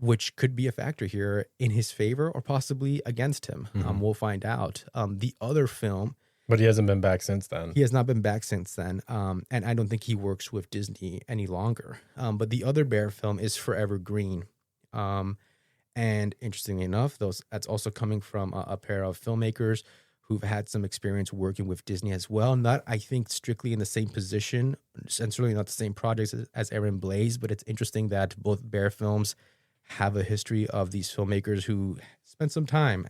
which could be a factor here in his favor or possibly against him. We'll find out. The other film... But he hasn't been back since then. He has not been back since then, and I don't think he works with Disney any longer. But the other Bear film is Forever Green. And interestingly enough, that's also coming from a pair of filmmakers who've had some experience working with Disney as well. Not, I think, strictly in the same position, and certainly not the same projects as Aaron Blaise, but it's interesting that both Bear films have a history of these filmmakers who spent some time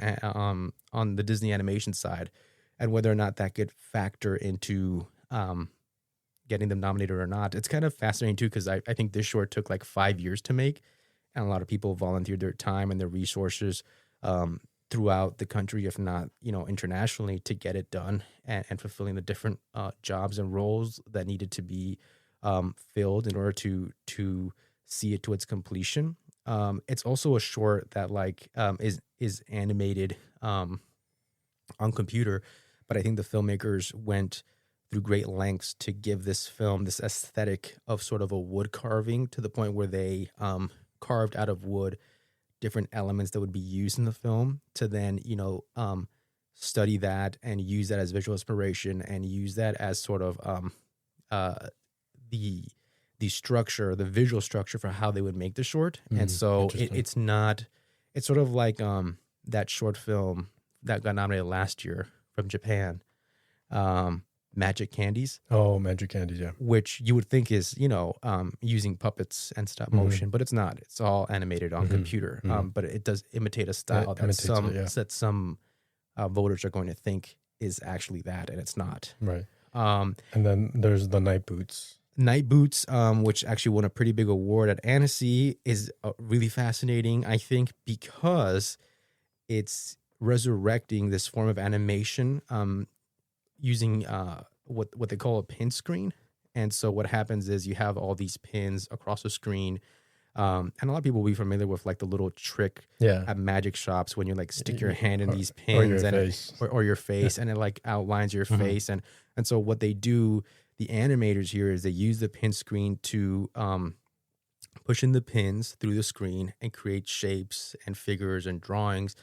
on the Disney animation side, and whether or not that could factor into getting them nominated or not. It's kind of fascinating too, because I think this short took like 5 years to make, and a lot of people volunteered their time and their resources throughout the country, if not, internationally, to get it done and fulfilling the different jobs and roles that needed to be filled in order to see it to its completion. It's also a short that is animated on computer, but I think the filmmakers went through great lengths to give this film this aesthetic of sort of a wood carving, to the point where they carved out of wood different elements that would be used in the film, to then study that and use that as visual inspiration, and use that as sort of the structure, the visual structure for how they would make the short. And so it's sort of like that short film that got nominated last year from Japan, Magic Candies. Oh, Magic Candies, yeah. Which you would think is, using puppets and stop motion, but it's not. It's all animated on computer. But it does imitate a style that some voters are going to think is actually that, and it's not. Right. And then there's the Night Boots. Night Boots, which actually won a pretty big award at Annecy, is really fascinating, I think, because it's resurrecting this form of animation using what they call a pin screen. And so what happens is you have all these pins across the screen. And a lot of people will be familiar with like the little trick at magic shops when you like stick your hand in these pins or your face and it like outlines your face. And so what they do, the animators here, is they use the pin screen to push in the pins through the screen and create shapes and figures and drawings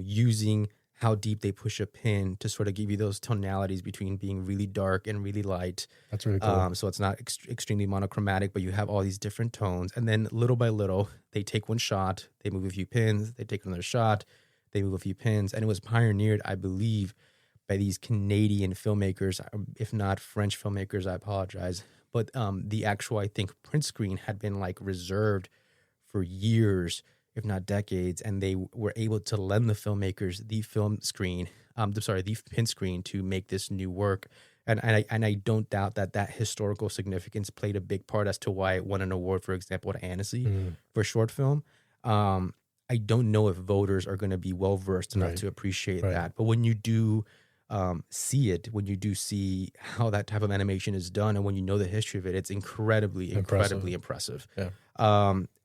using how deep they push a pin to sort of give you those tonalities between being really dark and really light. That's really cool. So it's not extremely monochromatic, but you have all these different tones. And then little by little, they take one shot, they move a few pins, they take another shot, they move a few pins. And it was pioneered, I believe, by these Canadian filmmakers, if not French filmmakers, I apologize. But the actual, I think, print screen had been like reserved for years, if not decades, and they were able to lend the filmmakers the pin screen to make this new work. And I don't doubt that historical significance played a big part as to why it won an award, for example, at Annecy for short film. I don't know if voters are going to be well versed enough to appreciate that. But when you do see it, when you do see how that type of animation is done, and when you know the history of it, it's incredibly impressive. Yeah.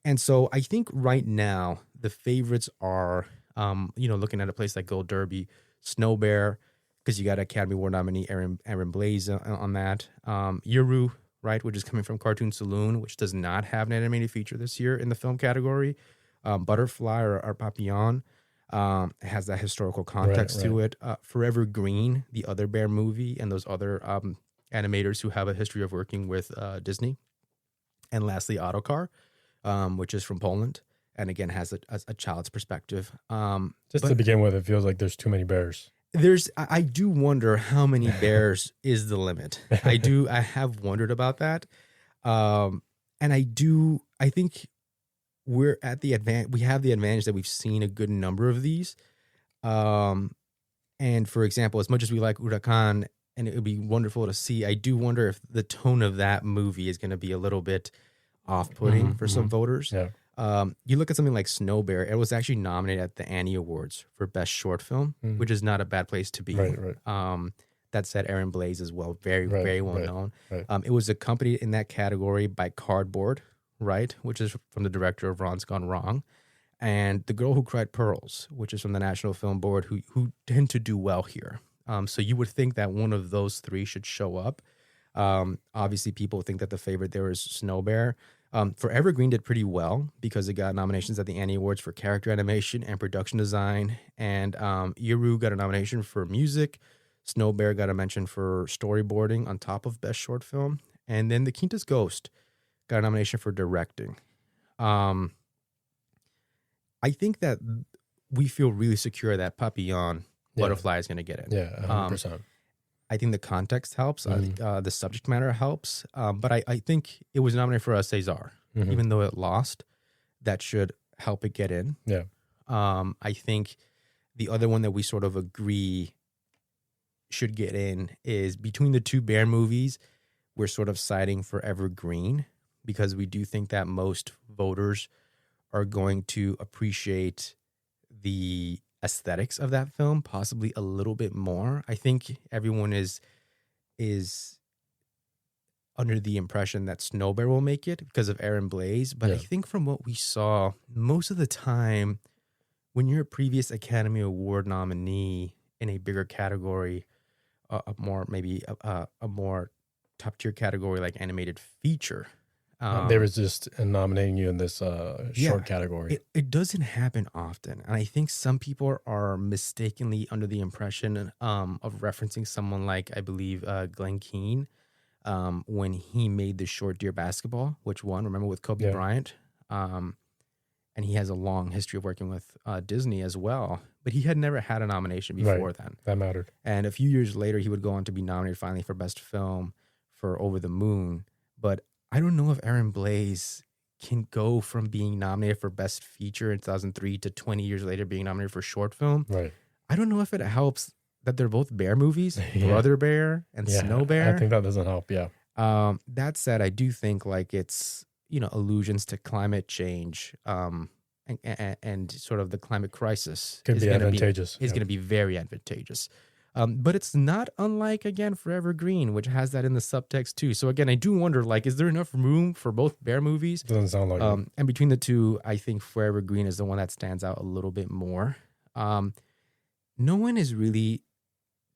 And so I think right now the favorites are, looking at a place like Gold Derby, Snow Bear, because you got Academy Award nominee Aaron Blaise on that. Yuru, right, which is coming from Cartoon Saloon, which does not have an animated feature this year in the film category. Butterfly or Papillon has that historical context to it. Forever Green, the other bear movie, and those other animators who have a history of working with Disney. And lastly, Autocar, which is from Poland, and again has a child's perspective. To begin with, it feels like there's too many bears. I do wonder how many bears is the limit. I have wondered about that. And I think we're at we have the advantage that we've seen a good number of these. And for example, as much as we like Huracan, and it would be wonderful to see, I do wonder if the tone of that movie is going to be a little bit off-putting for some voters. Yeah. You look at something like Snow Bear, it was actually nominated at the Annie Awards for Best Short Film, which is not a bad place to be. Right. That said, Aaron Blaise as well, very well known. Right. It was accompanied in that category by Cardboard, right, which is from the director of Ron's Gone Wrong, and The Girl Who Cried Pearls, which is from the National Film Board, who tend to do well here. So you would think that one of those three should show up. Obviously, people think that the favorite there is Snow Bear. Forever Green did pretty well because it got nominations at the Annie Awards for character animation and production design. And Yuru got a nomination for music. Snow Bear got a mention for storyboarding on top of Best Short Film. And then The Quintus Ghost got a nomination for directing. I think that we feel really secure that Papillon Butterfly is going to get it. Yeah, 100%. I think the context helps. The subject matter helps. But I think it was nominated for a César. Even though it lost, that should help it get in. Yeah. I think the other one that we sort of agree should get in is between the two Bear movies, we're sort of siding for Evergreen because we do think that most voters are going to appreciate the aesthetics of that film possibly a little bit more. I think everyone is under the impression that Snow Bear will make it because of Aaron Blaise, but I think from what we saw, most of the time when you're a previous Academy Award nominee in a bigger category, a more top tier category like animated feature, they resist in nominating you in this short category. It doesn't happen often. And I think some people are mistakenly under the impression of referencing someone like, I believe, Glenn Keane, when he made the short Dear Basketball, which won, remember, with Kobe Bryant. And he has a long history of working with Disney as well. But he had never had a nomination before then. That mattered. And a few years later, he would go on to be nominated finally for Best Film for Over the Moon. But I don't know if Aaron Blaise can go from being nominated for Best Feature in 2003 to 20 years later being nominated for Short Film. Right. I don't know if it helps that they're both Bear movies, Brother Bear and Snow Bear. I think that doesn't help, That said, I do think like it's, allusions to climate change and sort of the climate crisis could be advantageous. Is going to be very advantageous. But it's not unlike, again, Forever Green, which has that in the subtext too. So again, I do wonder, like, is there enough room for both Bear movies? Doesn't sound like it. And between the two, I think Forever Green is the one that stands out a little bit more. No one is really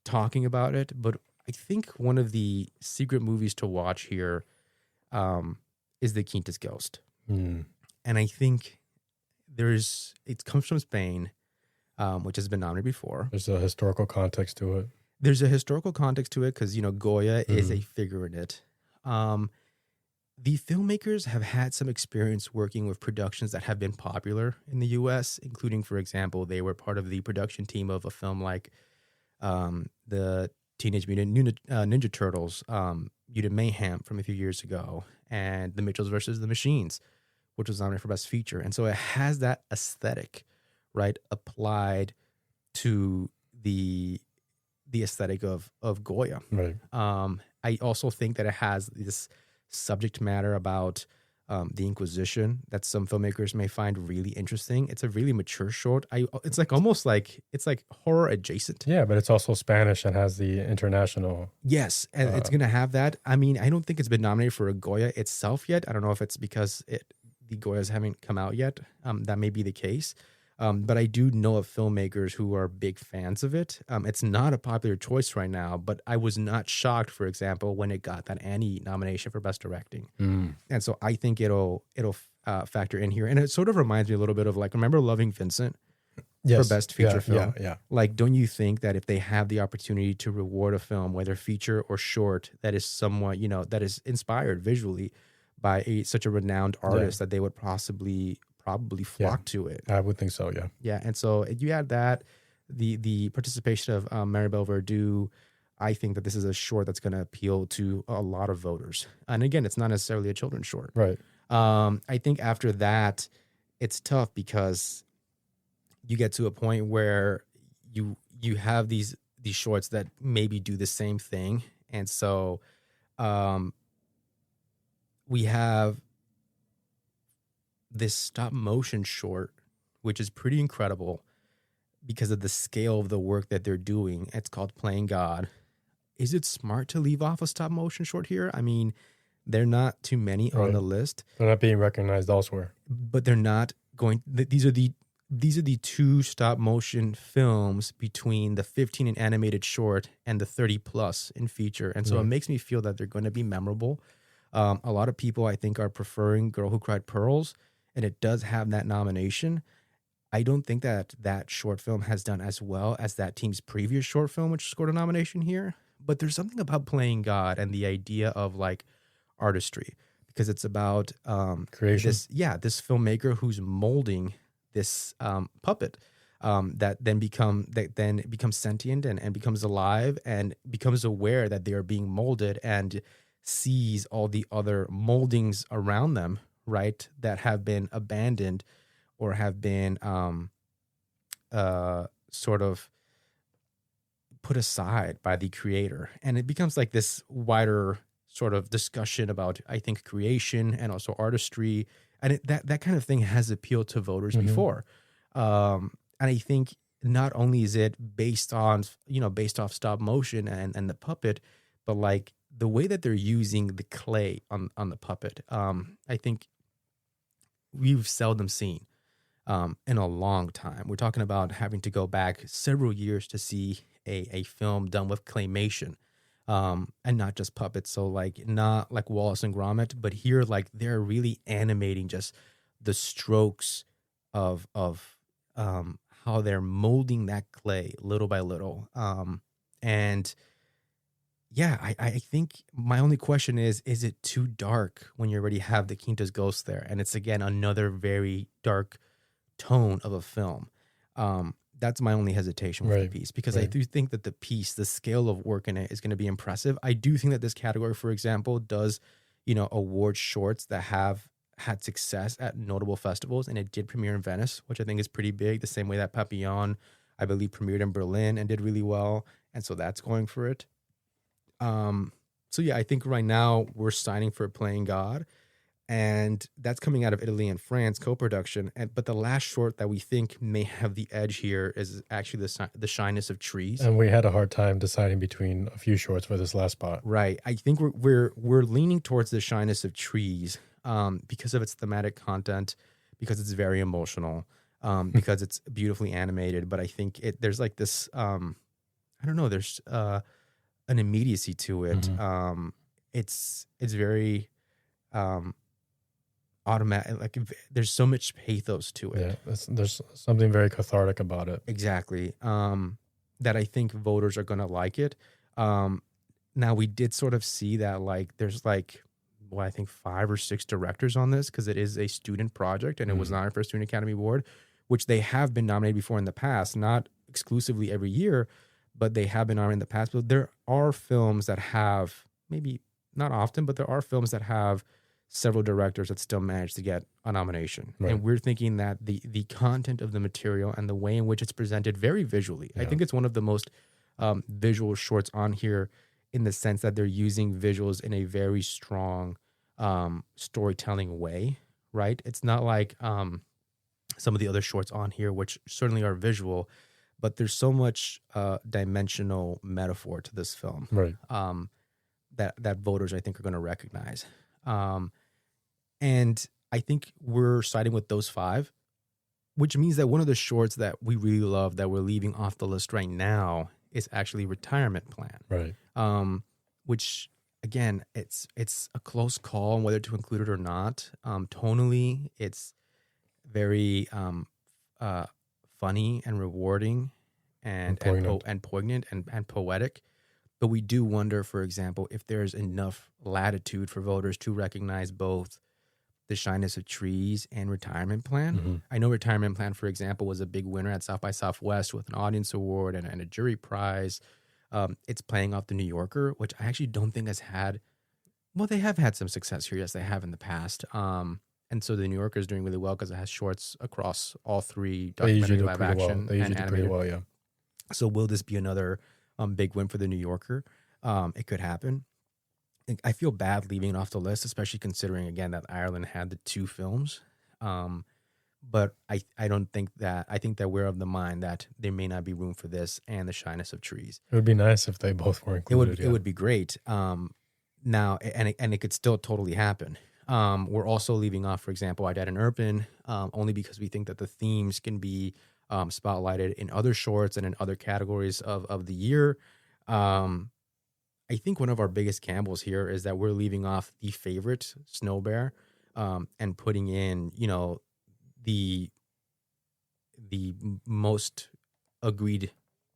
talking about it, but I think one of the secret movies to watch here is The Quintus Ghost. And I think it comes from Spain, which has been nominated before. There's a historical context to it. There's a historical context to it because, Goya is a figure in it. The filmmakers have had some experience working with productions that have been popular in the U.S., including, for example, they were part of the production team of a film like the Teenage Mutant Ninja Turtles, Mutant Mayhem from a few years ago, and The Mitchells versus the Machines, which was nominated for Best Feature. And so it has that aesthetic, right, applied to the aesthetic of Goya. Right. I also think that it has this subject matter about the Inquisition that some filmmakers may find really interesting. It's a really mature short. It's like almost like it's like horror adjacent. Yeah, but it's also Spanish and has the international. Yes, and it's going to have that. I mean, I don't think it's been nominated for a Goya itself yet. I don't know if it's because the Goyas haven't come out yet. That may be the case. But I do know of filmmakers who are big fans of it. It's not a popular choice right now, but I was not shocked, for example, when it got that Annie nomination for Best Directing. And so I think it'll factor in here. And it sort of reminds me a little bit of, like, remember Loving Vincent for Best Feature Film? Yeah. Like, don't you think that if they have the opportunity to reward a film, whether feature or short, that is somewhat, that is inspired visually by such a renowned artist, that they would probably flock to it? I would think so, yeah. Yeah, and so you add that, the participation of Maribel Verdú, I think that this is a short that's going to appeal to a lot of voters. And again, it's not necessarily a children's short. Right. I think after that, it's tough because you get to a point where you have these shorts that maybe do the same thing. And so we have this stop motion short, which is pretty incredible because of the scale of the work that they're doing. It's called Playing God. Is it smart to leave off a stop motion short here? I mean, they're not too many on the list. They're not being recognized elsewhere. But they're not going. These are the two stop motion films between the 15 in animated short and the 30 plus in feature. And so it makes me feel that they're going to be memorable. A lot of people, I think, are preferring Girl Who Cried Pearls, and it does have that nomination. I don't think that short film has done as well as that team's previous short film, which scored a nomination here. But there's something about Playing God and the idea of, like, artistry, because it's about creation. This filmmaker who's molding this puppet that then becomes sentient and becomes alive and becomes aware that they are being molded and sees all the other moldings around them, right, that have been abandoned or have been sort of put aside by the creator. And it becomes like this wider sort of discussion about, I think, creation and also artistry. And that kind of thing has appealed to voters before. And I think not only is it based off stop motion and the puppet, but like the way that they're using the clay on the puppet, I think we've seldom seen in a long time. We're talking about having to go back several years to see a film done with claymation, and not just puppets. So like not like Wallace and Gromit, but here like they're really animating just the strokes of how they're molding that clay little by little. And yeah, I think my only question is it too dark when you already have the Quinta's Ghost there? And it's, again, another very dark tone of a film. That's my only hesitation with the piece, because I do think that the scale of work in it is going to be impressive. I do think that this category, for example, does, award shorts that have had success at notable festivals, and it did premiere in Venice, which I think is pretty big, the same way that Papillon, I believe, premiered in Berlin and did really well. And so that's going for it. So yeah, I think right now we're signing for Playing God, and that's coming out of Italy and France, co-production. But the last short that we think may have the edge here is actually the Shyness of Trees. And we had a hard time deciding between a few shorts for this last spot. Right. I think we're leaning towards the Shyness of Trees, because of its thematic content, because it's very emotional, because it's beautifully animated. But I think there's like this, I don't know, there's an immediacy to it. It's very automatic. Like there's so much pathos to it. Yeah, there's something very cathartic about it. Exactly. That I think voters are going to like it. Now we did sort of see that like there's like, I think 5 or 6 directors on this, because it is a student project and it was nominated for a Student Academy Award, which they have been nominated before in the past, not exclusively every year, but they have been nominated in the past. But there are films that have, maybe not often, but there are films that have several directors that still manage to get a nomination. Right. And we're thinking that the content of the material and the way in which it's presented very visually, I think it's one of the most visual shorts on here, in the sense that they're using visuals in a very strong storytelling way, right? It's not like some of the other shorts on here, which certainly are visual, but there's so much dimensional metaphor to this film, right? That voters, I think, are going to recognize. And I think we're siding with those 5, which means that one of the shorts that we really love that we're leaving off the list right now is actually Retirement Plan. Right. Which, again, it's a close call on whether to include it or not. Tonally, it's very funny and rewarding and poignant and poetic. But we do wonder, for example, if there's enough latitude for voters to recognize both The Shyness of Trees and Retirement Plan. I know Retirement Plan, for example, was a big winner at South by Southwest with an audience award and a jury prize. It's playing off The New Yorker, which I actually don't think has had, well, they have had some success here. Yes, they have in the past. And so The New Yorker is doing really well because it has shorts across all 3 documentary, live action, They usually and do pretty animated. well, yeah. So will this be another big win for The New Yorker? It could happen. I feel bad leaving it off the list, especially considering, again, that Ireland had the 2 films. But I don't think that, I think that we're of the mind that there may not be room for this and The Shyness of Trees. It would be nice if they both were included. It would be great. Now, and it could still totally happen. We're also leaving off, for example, I Died in Urban, only because we think that the themes can be spotlighted in other shorts and in other categories of the year. I think one of our biggest gambles here is that we're leaving off The Favorite, Snow Bear, and putting in, the most agreed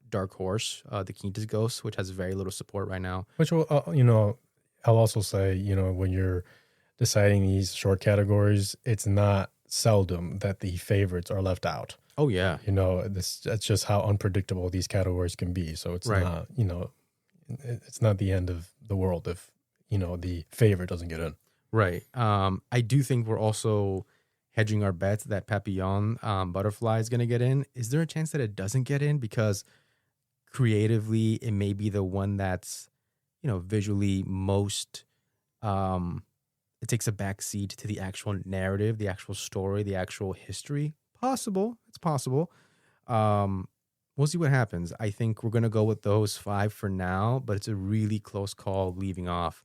dark horse, The Quinta's Ghost, which has very little support right now. Which will, I'll also say, when you're deciding these short categories, it's not seldom that the favorites are left out. Oh yeah. That's just how unpredictable these categories can be. So it's not, it's not the end of the world if, the favorite doesn't get in. Right. I do think we're also hedging our bets that Papillon Butterfly is going to get in. Is there a chance that it doesn't get in? Because creatively, it may be the one that's, visually most, it takes a back seat to the actual narrative, the actual story, the actual history. Possible. It's possible. We'll see what happens. I think we're going to go with those 5 for now, but it's a really close call leaving off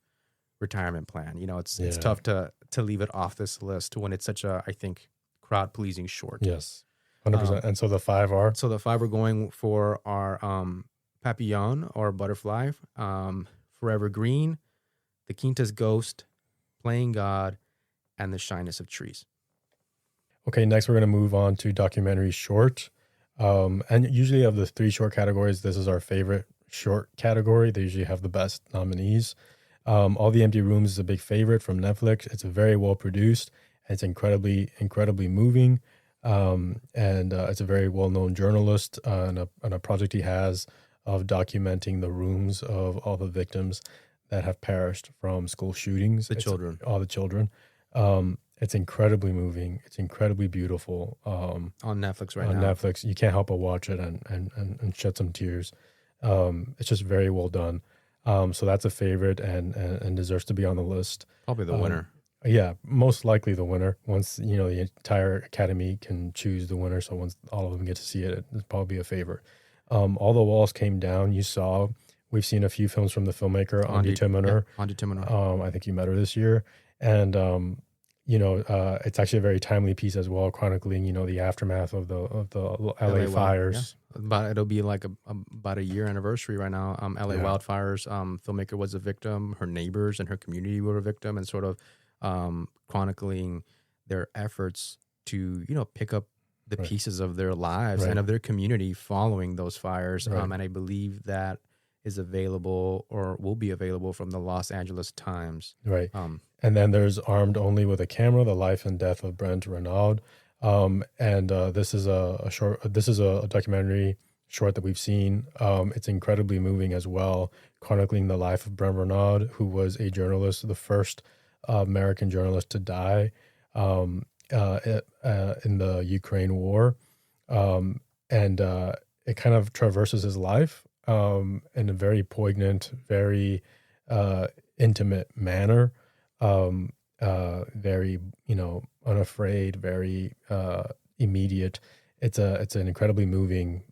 Retirement Plan. It's tough to leave it off this list when it's such a, I think, crowd pleasing short. Yes, 100%. And so the 5 are? So the 5 we're going for are Papillon or Butterfly, Forever Green, The Quinta's Ghost, Playing God, and The Shyness of Trees. Okay, next we're going to move on to documentary short. And usually of the 3 short categories, this is our favorite short category. They usually have the best nominees. All the Empty Rooms is a big favorite from Netflix. It's very well produced. It's incredibly moving. And it's a very well-known journalist and a project he has of documenting the rooms of all the victims that have perished from school shootings. All the children. It's incredibly moving. It's incredibly beautiful. On Netflix now. On Netflix. You can't help but watch it and shed some tears. It's just very well done. So that's a favorite and deserves to be on the list. Probably the winner. Yeah, most likely the winner. Once, the entire Academy can choose the winner. So once all of them get to see it, it's probably a favorite. All the Walls Came Down. We've seen a few films from the filmmaker, Andi Timoner. Yeah, Andi Timoner. I think you met her this year. And, it's actually a very timely piece as well, chronicling, the aftermath of the LA fires. Yeah. It'll be like about a year anniversary right now. LA wildfires. Filmmaker was a victim. Her neighbors and her community were a victim, and sort of chronicling their efforts to, pick up the pieces of their lives and of their community following those fires. And I believe that is available or will be available from the Los Angeles Times. Right. And then there's Armed Only with a Camera, The Life and Death of Brent Renaud. This is a documentary short that we've seen. It's incredibly moving as well, chronicling the life of Brent Renaud, who was a journalist, the first American journalist to die in the Ukraine war. It kind of traverses his life in a very poignant, very intimate manner. Very, unafraid, very immediate. It's an incredibly moving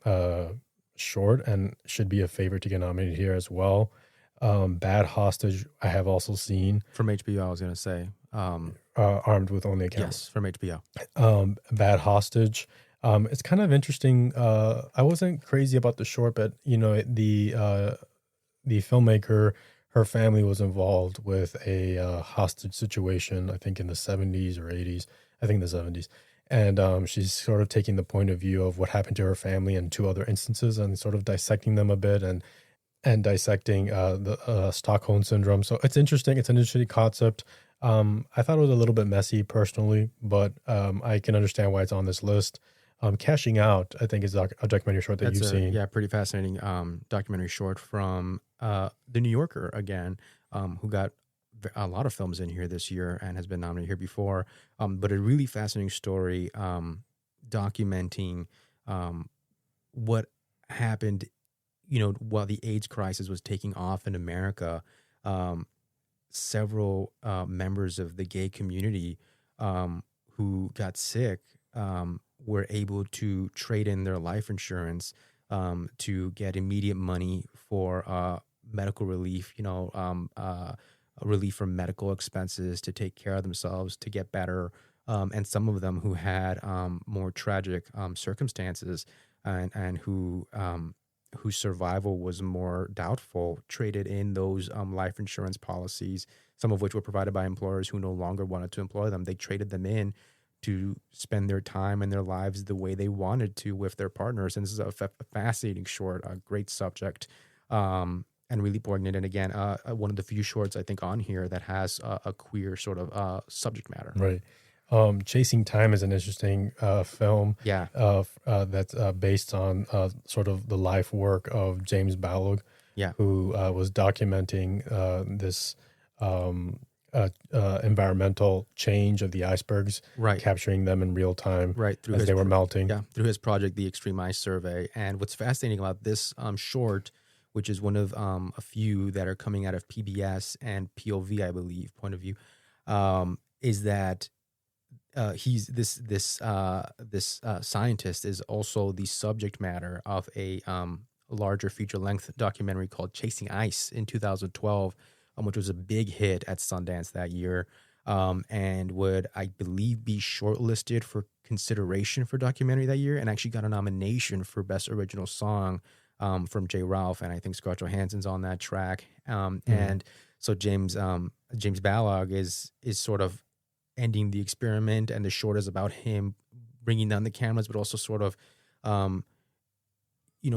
short and should be a favorite to get nominated here as well. Bad Hostage, I have also seen. From HBO, I was going to say. Armed with Only a Camera. Yes, from HBO. Bad Hostage. It's kind of interesting. I wasn't crazy about the short, but, the filmmaker, her family was involved with a hostage situation, I think in the 70s or 80s. I think the 70s. And she's sort of taking the point of view of what happened to her family in 2 other instances and sort of dissecting them a bit and dissecting the Stockholm Syndrome. So it's interesting. It's an interesting concept. I thought it was a little bit messy personally, but I can understand why it's on this list. Cashing Out, I think, is a documentary short that you've seen. Yeah, pretty fascinating documentary short from The New Yorker again, who got a lot of films in here this year and has been nominated here before. But a really fascinating story documenting what happened, while the AIDS crisis was taking off in America. Several members of the gay community who got sick were able to trade in their life insurance to get immediate money for medical relief, relief from medical expenses, to take care of themselves, to get better. And some of them who had more tragic circumstances and whose survival was more doubtful traded in those life insurance policies, some of which were provided by employers who no longer wanted to employ them. They traded them in to spend their time and their lives the way they wanted to with their partners. And this is a fascinating short, a great subject, and really poignant. And again, one of the few shorts I think on here that has a queer sort of subject matter. Right. Chasing Time is an interesting film. Yeah. That's based on sort of the life work of James Ballot, yeah, who was documenting this environmental change of the icebergs, Right. capturing them in real time Right, through as his they were melting. through his project, the Extreme Ice Survey. And what's fascinating about this short, which is one of a few that are coming out of PBS and POV, I believe, point of view, is that he's this scientist is also the subject matter of a larger feature length documentary called Chasing Ice in 2012, which was a big hit at Sundance that year, and would, I believe, be shortlisted for consideration for documentary that year, and actually got a nomination for Best Original Song from J. Ralph, and I think Scarlett Johansson's on that track. And so James Balog is sort of ending the experiment, and the short is about him bringing down the cameras, but also sort of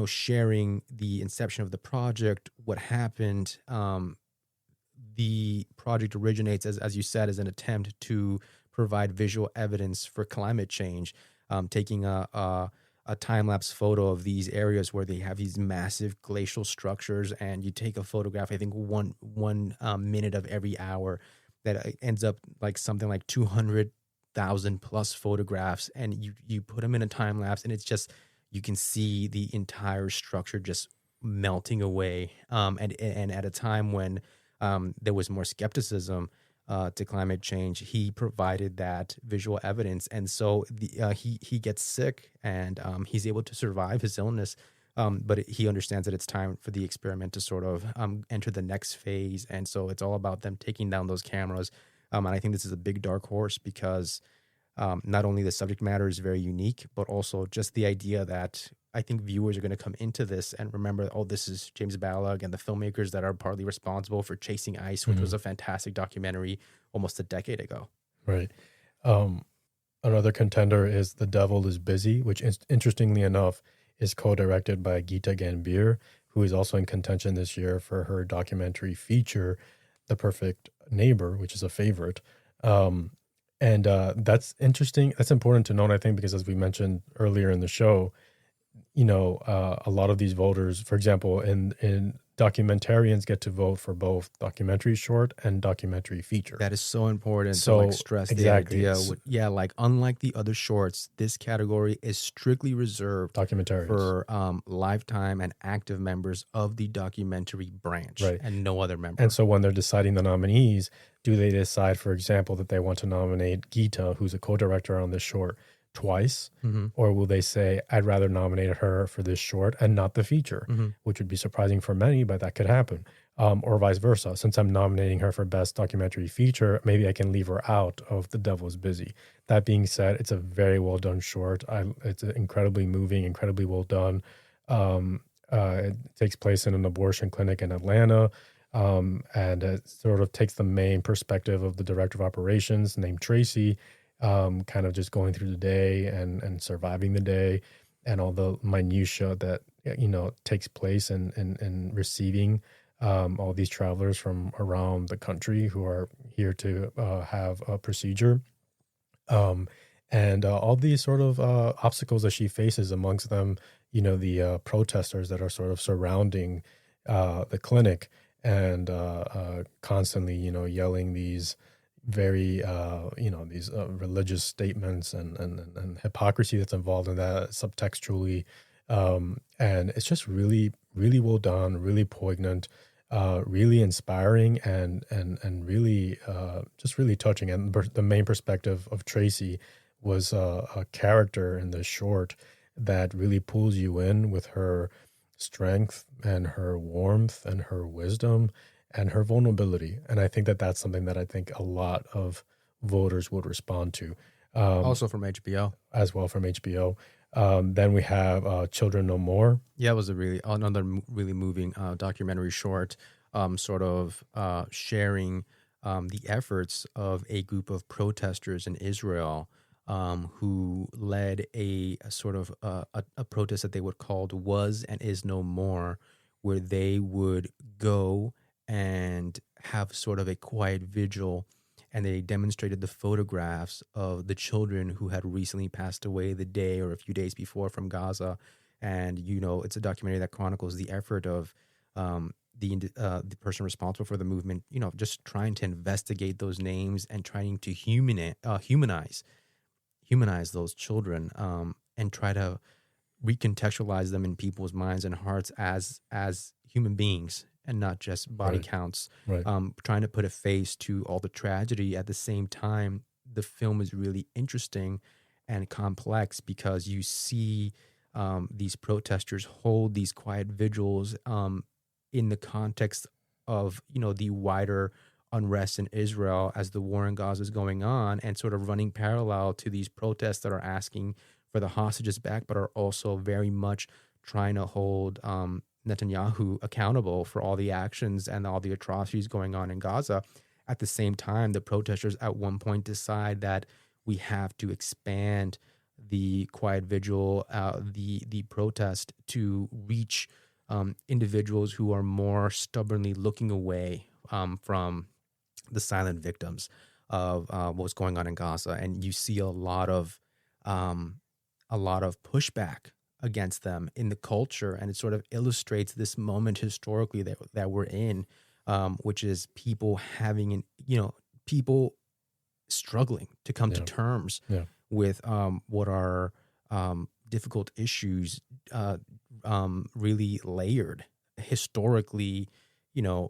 sharing the inception of the project, what happened. The project originates, as you said, as an attempt to provide visual evidence for climate change, taking a time-lapse photo of these areas where they have these massive glacial structures, and you take a photograph, I think one minute of every hour, that ends up like something like 200,000 plus photographs, and you put them in a time lapse, and it's just, you can see the entire structure just melting away. And at a time when there was more skepticism to climate change, he provided that visual evidence, and so he gets sick, and he's able to survive his illness. But he understands that it's time for the experiment to sort of enter the next phase. And so it's all about them taking down those cameras. And I think this is a big dark horse because not only the subject matter is very unique, but also just the idea that I think viewers are going to come into this and remember, oh, this is James Balog and the filmmakers that are partly responsible for Chasing Ice, which was a fantastic documentary almost a decade ago. Right. Another contender is The Devil is Busy, which interestingly enough is co-directed by Geeta Gambhir, who is also in contention this year for her documentary feature, The Perfect Neighbor, which is a favorite. And that's interesting. That's important to note, I think, because as we mentioned earlier in the show, a lot of these voters, for example, in documentarians get to vote for both documentary short and documentary feature. That is so important So, to stress exactly, the idea. Like unlike the other shorts, this category is strictly reserved documentaries for lifetime and active members of the documentary branch, Right. and no other member. And so when they're deciding the nominees, do they decide, for example, that they want to nominate Geeta, who's a co-director on this short, twice? Or will they say, I'd rather nominate her for this short and not the feature, which would be surprising for many, but that could happen. Or vice versa. Since I'm nominating her for Best Documentary Feature, maybe I can leave her out of The Devil is Busy. That being said, it's a very well done short. It's incredibly moving, incredibly well done. It takes place in an abortion clinic in Atlanta. And it sort of takes the main perspective of the director of operations named Tracy, kind of just going through the day and surviving the day and all the minutia that, takes place in receiving all these travelers from around the country who are here to have a procedure. And all these sort of obstacles that she faces, amongst them, the protesters that are sort of surrounding the clinic and constantly, yelling these very, these religious statements and hypocrisy that's involved in that subtextually. And it's just really, really well done, really poignant, really inspiring, and really just really touching. And the main perspective of Tracy was a character in the short that really pulls you in with her strength and her warmth and her wisdom and her vulnerability. And I think that that's something that I think a lot of voters would respond to. Also from HBO. As well from HBO. Then we have Children No More. Yeah, it was another really moving documentary short, sort of sharing the efforts of a group of protesters in Israel who led a sort of a protest that they would call Was and Is No More, where they would go and have sort of a quiet vigil, and they demonstrated the photographs of the children who had recently passed away the day or a few days before from Gaza. And, it's a documentary that chronicles the effort of the person responsible for the movement, just trying to investigate those names and trying to humanize those children, and try to recontextualize them in people's minds and hearts as human beings and not just body Right. counts. Right. Trying to put a face to all the tragedy. At the same time, the film is really interesting and complex because you see these protesters hold these quiet vigils in the context of the wider unrest in Israel as the war in Gaza is going on, and sort of running parallel to these protests that are asking for the hostages back, but are also very much trying to hold Netanyahu accountable for all the actions and all the atrocities going on in Gaza. At the same time, the protesters at one point decide that we have to expand the quiet vigil, the protest, to reach individuals who are more stubbornly looking away from the silent victims of what's going on in Gaza. And you see a lot of pushback against them in the culture, and it sort of illustrates this moment historically that we're in, which is people people struggling to come to terms with what are difficult issues, really layered, historically,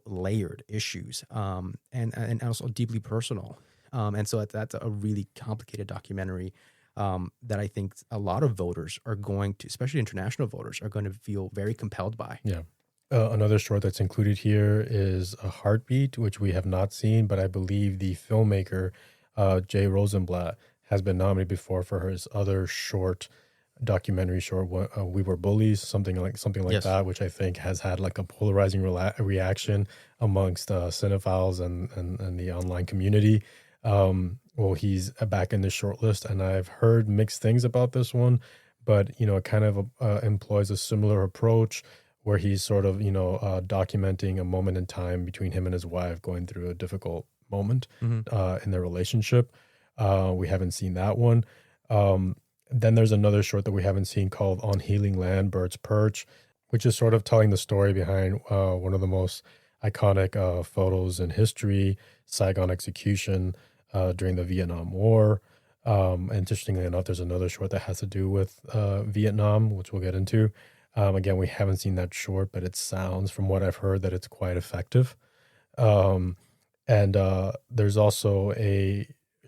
layered issues, and also deeply personal. And so that's a really complicated documentary that I think a lot of voters are going to, especially international voters, are going to feel very compelled by. Yeah. Another short that's included here is A Heartbeat, which we have not seen, but I believe the filmmaker, Jay Rosenblatt, has been nominated before for his other documentary short, We Were Bullies, something like Yes. that, which I think has had like a polarizing reaction amongst cinephiles and the online community. Well, he's back in the short list, and I've heard mixed things about this one, but it kind of employs a similar approach where he's sort of documenting a moment in time between him and his wife going through a difficult moment in their relationship. We haven't seen that one. Then there's another short that we haven't seen called On Healing Land, Bird's Perch, which is sort of telling the story behind one of the most iconic photos in history, Saigon execution during the Vietnam War. And interestingly enough, there's another short that has to do with Vietnam, which we'll get into. Again, we haven't seen that short, but it sounds, from what I've heard, that it's quite effective. And there's also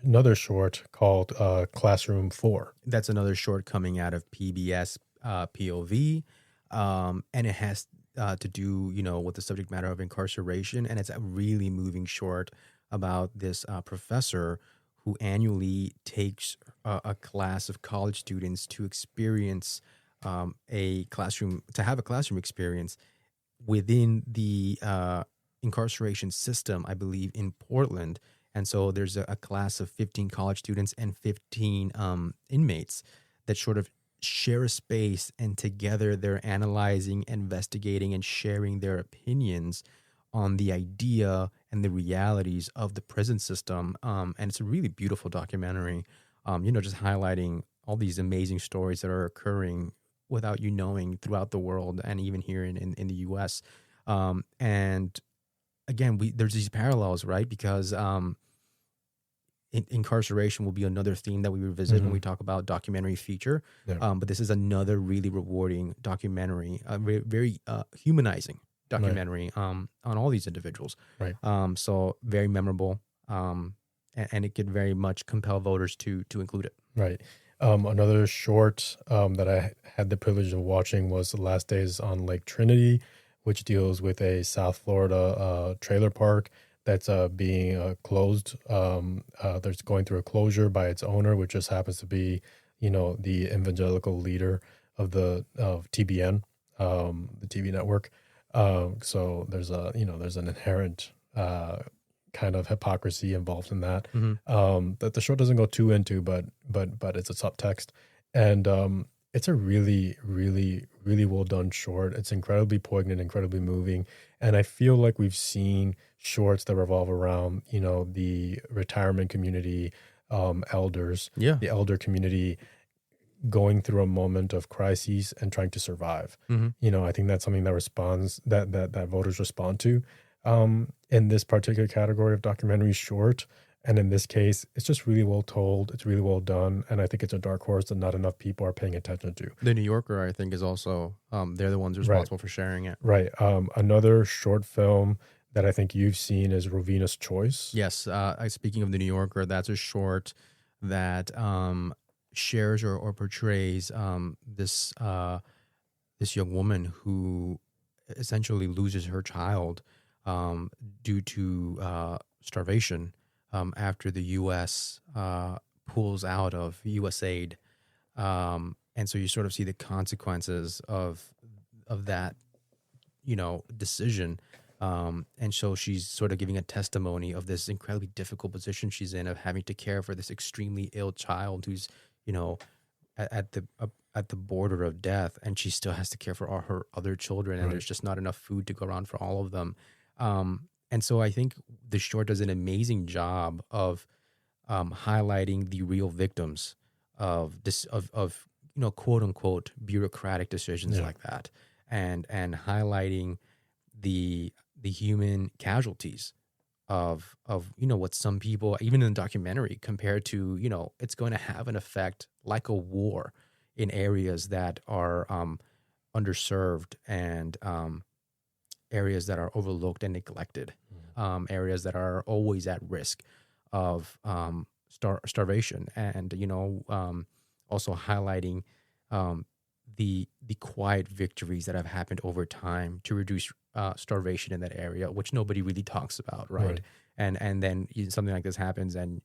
another short called Classroom 4. That's another short coming out of PBS POV, and it has to do, with the subject matter of incarceration, and it's a really moving short about this professor who annually takes a class of college students to experience have a classroom experience within the incarceration system, I believe, in Portland. And so there's a class of 15 college students and 15 inmates that sort of share a space, and together they're analyzing, investigating, and sharing their opinions on the idea and the realities of the prison system. And it's a really beautiful documentary, just highlighting all these amazing stories that are occurring without you knowing throughout the world, and even here in the U.S. And again, there's these parallels, right? Because incarceration will be another theme that we revisit when we talk about documentary feature. Yeah. But this is another really rewarding documentary, very, very humanizing documentary on all these individuals. Right. So very memorable, and it could very much compel voters to include it. Right. Another short that I had the privilege of watching was The Last Days on Lake Trinity, which deals with a South Florida trailer park that's being closed. There's going through a closure by its owner, which just happens to be, the evangelical leader of TBN, the TV network. So there's an inherent kind of hypocrisy involved in that, that the show doesn't go too into, but it's a subtext. And it's a really, really, really well done short. It's incredibly poignant, incredibly moving. And I feel like we've seen shorts that revolve around, the retirement community, elders, the elder community, going through a moment of crises and trying to survive. Mm-hmm. I think that's something that voters respond to in this particular category of documentary short. And in this case, it's just really well told. It's really well done. And I think it's a dark horse that not enough people are paying attention to. The New Yorker, I think, is also, they're the ones responsible for sharing it. Right. Another short film that I think you've seen is Rovina's Choice. Yes. Speaking of the New Yorker, that's a short that shares or portrays this young woman who essentially loses her child due to starvation after the U.S. Pulls out of USAID, and so you sort of see the consequences of that, decision. And so she's sort of giving a testimony of this incredibly difficult position she's in of having to care for this extremely ill child who's, at the border of death, and she still has to care for all her other children, and there's just not enough food to go around for all of them. And so I think the short does an amazing job of highlighting the real victims of this, of quote unquote bureaucratic decisions like that, and highlighting the human casualties of what some people, even in the documentary, compared to, it's going to have an effect like a war in areas that are underserved and areas that are overlooked and neglected, areas that are always at risk of starvation, and also highlighting the quiet victories that have happened over time to reduce starvation in that area, which nobody really talks about, right? And then something like this happens, and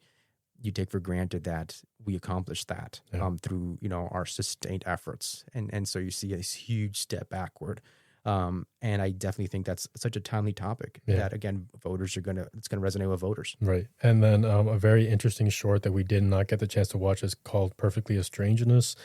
you take for granted that we accomplished that through our sustained efforts, and so you see a huge step backward. And I definitely think that's such a timely topic that, again, it's going to resonate with voters. Right. And then a very interesting short that we did not get the chance to watch is called Perfectly a Strangeness.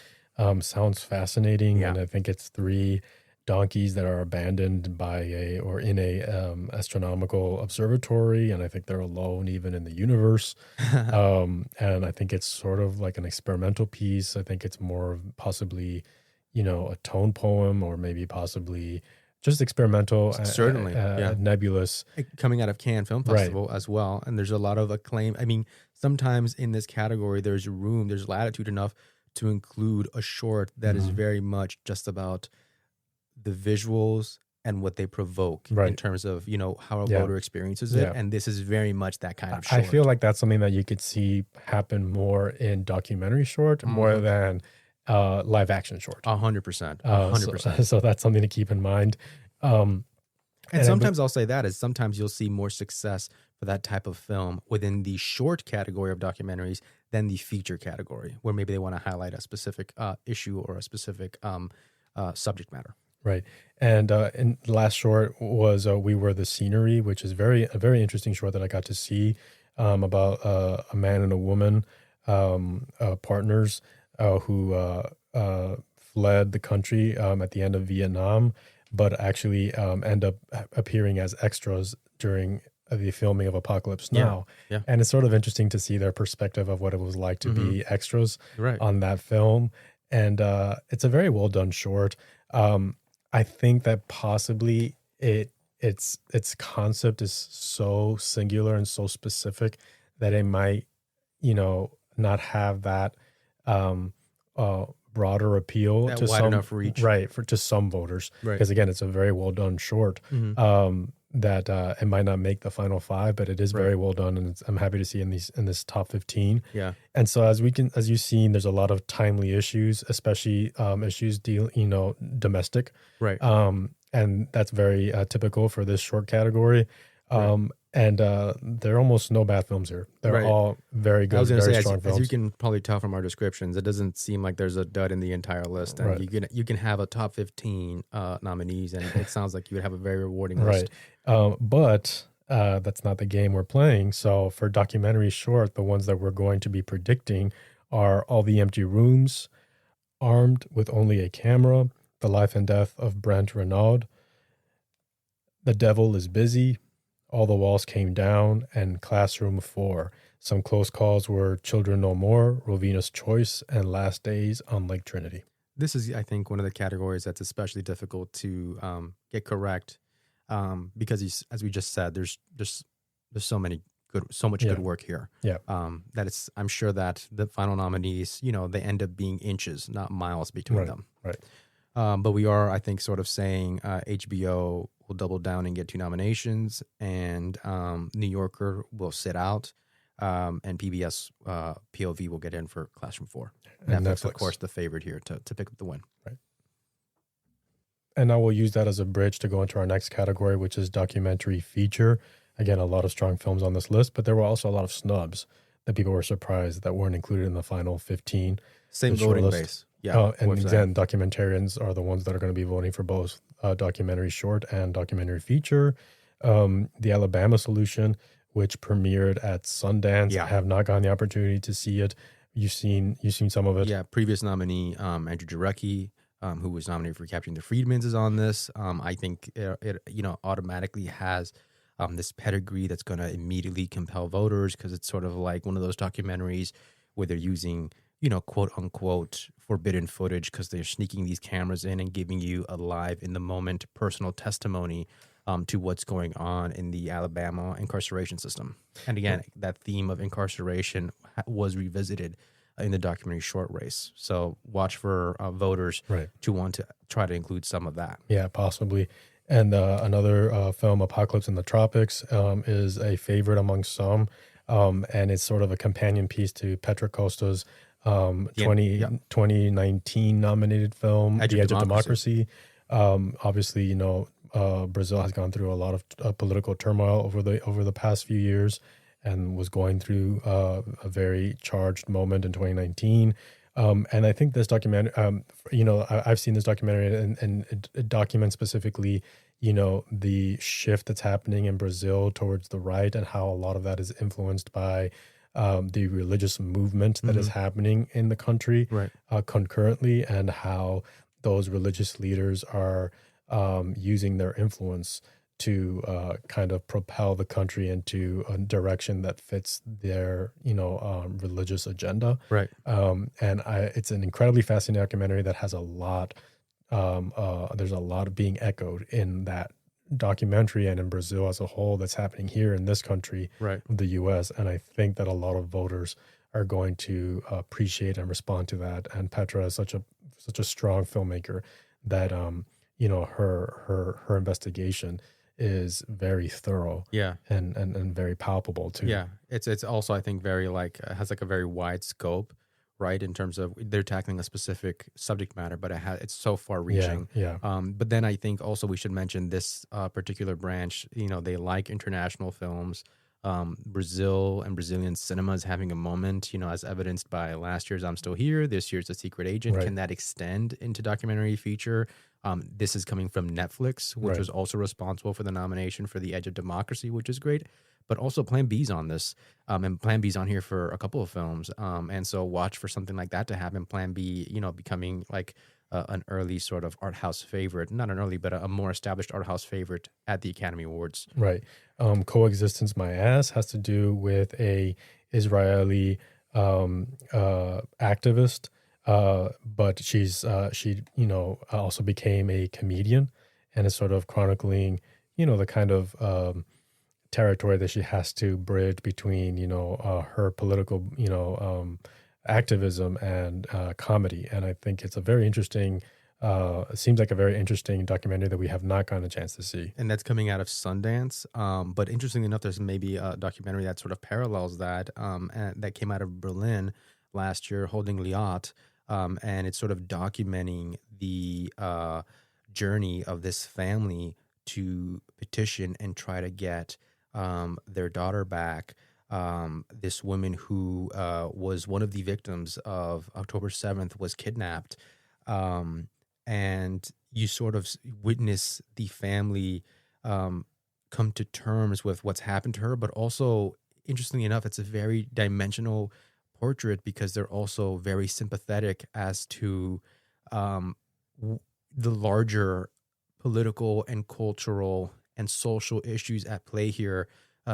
Sounds fascinating. And I think it's 3 donkeys that are abandoned in a astronomical observatory. And I think they're alone even in the universe. And I think it's sort of like an experimental piece. I think it's more of possibly, a tone poem, or maybe possibly just experimental, certainly nebulous. Coming out of Cannes Film Festival as well. And there's a lot of acclaim. I mean, sometimes in this category, there's latitude enough to include a short that is very much just about the visuals and what they provoke in terms of, how a voter experiences it. And this is very much that kind of short. I feel like that's something that you could see happen more in documentary short, more than live action short. 100%. 100%. So that's something to keep in mind. And sometimes I'll say that is sometimes you'll see more success for that type of film within the short category of documentaries than the feature category, where maybe they want to highlight a specific issue or a specific subject matter. Right. And in the last short was We Were the Scenery, which is a very interesting short that I got to see about a man and a woman, partners who fled the country at the end of Vietnam, but actually end up appearing as extras during the filming of Apocalypse Now. Yeah. And it's sort of interesting to see their perspective of what it was like to be extras on that film. And it's a very well done short. I think that possibly its concept is so singular and so specific that it might, not have that broader appeal, that to wide some enough reach, to some voters. Because again, it's a very well done short. That it might not make the final 5, but it is very well done, and I'm happy to see in this top 15. Yeah. And so as you've seen, there's a lot of timely issues, especially issues domestic. Right. And that's very typical for this short category. And there are almost no bad films here. They're all very good, very strong films. As you can probably tell from our descriptions, it doesn't seem like there's a dud in the entire list. And you can have a top 15 nominees, and it sounds like you would have a very rewarding list. But that's not the game we're playing. So for documentary short, the ones that we're going to be predicting are All the Empty Rooms, Armed with Only a Camera, The Life and Death of Brent Renaud, The Devil is Busy, All the Walls Came Down, and Classroom 4. Some close calls were Children No More, Rowena's Choice, and Last Days on Lake Trinity. This is, I think, one of the categories that's especially difficult to get correct because, as we just said, there's so much good work here. Yeah. That it's, I'm sure that the final nominees, they end up being inches, not miles between them. Right. But we are, I think, sort of saying HBO will double down and get 2 nominations, and New Yorker will sit out, and PBS POV will get in for Classroom 4. And Netflix, of course, the favorite here to pick up the win. Right. And now we'll use that as a bridge to go into our next category, which is documentary feature. Again, a lot of strong films on this list, but there were also a lot of snubs that people were surprised that weren't included in the final 15. Same voting base. Yeah. And again, documentarians are the ones that are going to be voting for both documentary short and documentary feature. The Alabama Solution, which premiered at Sundance. I have not gotten the opportunity to see it. You've seen some of it. Yeah, previous nominee Andrew Jarecki, who was nominated for Capturing the Freedmans, is on this. I think it automatically has this pedigree that's going to immediately compel voters, because it's sort of like one of those documentaries where they're using, quote unquote forbidden footage, because they're sneaking these cameras in and giving you a live, in the moment, personal testimony to what's going on in the Alabama incarceration system. And again, that theme of incarceration was revisited in the documentary short race. So watch for voters to want to try to include some of that. Yeah, possibly. And another film, Apocalypse in the Tropics, is a favorite among some. And it's sort of a companion piece to Petra Costa's 2019 nominated film, The Edge of Democracy. Obviously, Brazil has gone through a lot of political turmoil over the past few years, and was going through a very charged moment in 2019. And I think this documentary, I've seen this documentary, and it documents specifically, the shift that's happening in Brazil towards the right, and how a lot of that is influenced by the religious movement that is happening in the country concurrently, and how those religious leaders are using their influence to kind of propel the country into a direction that fits their, religious agenda. Right. It's an incredibly fascinating documentary that has a lot. There's a lot being echoed in that documentary and in Brazil as a whole that's happening here in this country, the U.S. And I think that a lot of voters are going to appreciate and respond to that. And Petra is such a strong filmmaker that her investigation is very thorough, and very palpable too. Yeah, it's also, I think, very has a very wide scope, right? In terms of they're tackling a specific subject matter, but it's so far reaching. But then I think also we should mention this particular branch. They like international films. Brazil and Brazilian cinema is having a moment, as evidenced by last year's I'm Still Here, this year's The Secret Agent. Can that extend into documentary feature? This is coming from Netflix, which was also responsible for the nomination for The Edge of Democracy, which is great. But also Plan B's on this, and Plan B's on here for a couple of films. And so watch for something like that to happen. Plan B, becoming like an early sort of art house favorite, not an early, but a more established art house favorite at the Academy Awards. Right. Coexistence My Ass has to do with a Israeli activist, but she also became a comedian, and is sort of chronicling, the kind of territory that she has to bridge between, her political, activism and comedy. And I think it's a very interesting, it seems like a very interesting documentary that we have not gotten a chance to see. And that's coming out of Sundance. But interestingly enough, there's maybe a documentary that sort of parallels that, and that came out of Berlin last year, Holding Liat. And it's sort of documenting the journey of this family to petition and try to get their daughter back. This woman who was one of the victims of October 7th was kidnapped. And you sort of witness the family come to terms with what's happened to her. But also, interestingly enough, it's a very dimensional portrait, because they're also very sympathetic as to the larger political and cultural and social issues at play here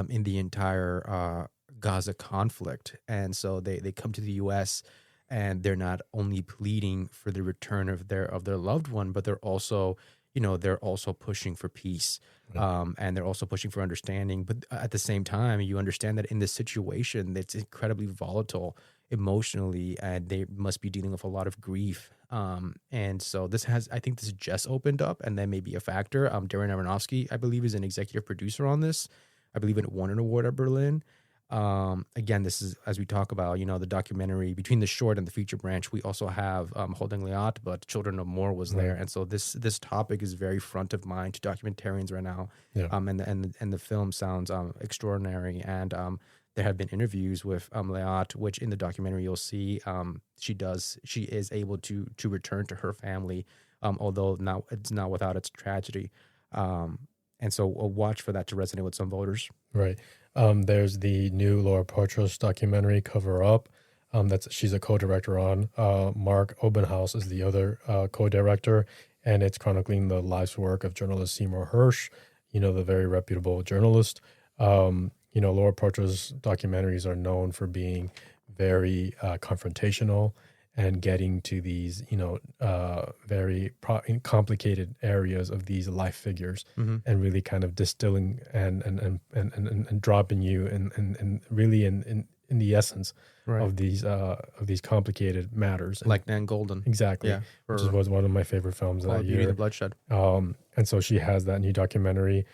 in the entire Gaza conflict. And so they come to the US, and they're not only pleading for the return of their loved one, but they're also, they're also pushing for peace. And they're also pushing for understanding. But at the same time, you understand that in this situation, it's incredibly volatile emotionally, and they must be dealing with a lot of grief. And so I think this just opened up, and that may be a factor. Darren Aronofsky, I believe, is an executive producer on this. I believe it won an award at Berlin. Again, this is, as we talk about, the documentary between the short and the feature branch. We also have Holding Leot, but Children of More was there, and so this topic is very front of mind to documentarians right now. Yeah. And the film sounds extraordinary, and there have been interviews with Leot, which in the documentary you'll see she is able to return to her family, although it's not without its tragedy. And so we'll watch for that to resonate with some voters. Right. There's the new Laura Poitras documentary, Cover Up, she's a co-director on. Mark Obenhaus is the other co-director, and it's chronicling the life's work of journalist Seymour Hersh, the very reputable journalist. Laura Poitras documentaries are known for being very confrontational and getting to these, very complicated areas of these life figures, and really kind of distilling and dropping you and really in the essence of these complicated matters. Like Nan Golden. Exactly. Yeah, which was one of my favorite films that year. Beauty and the Bloodshed. And so she has that new documentary,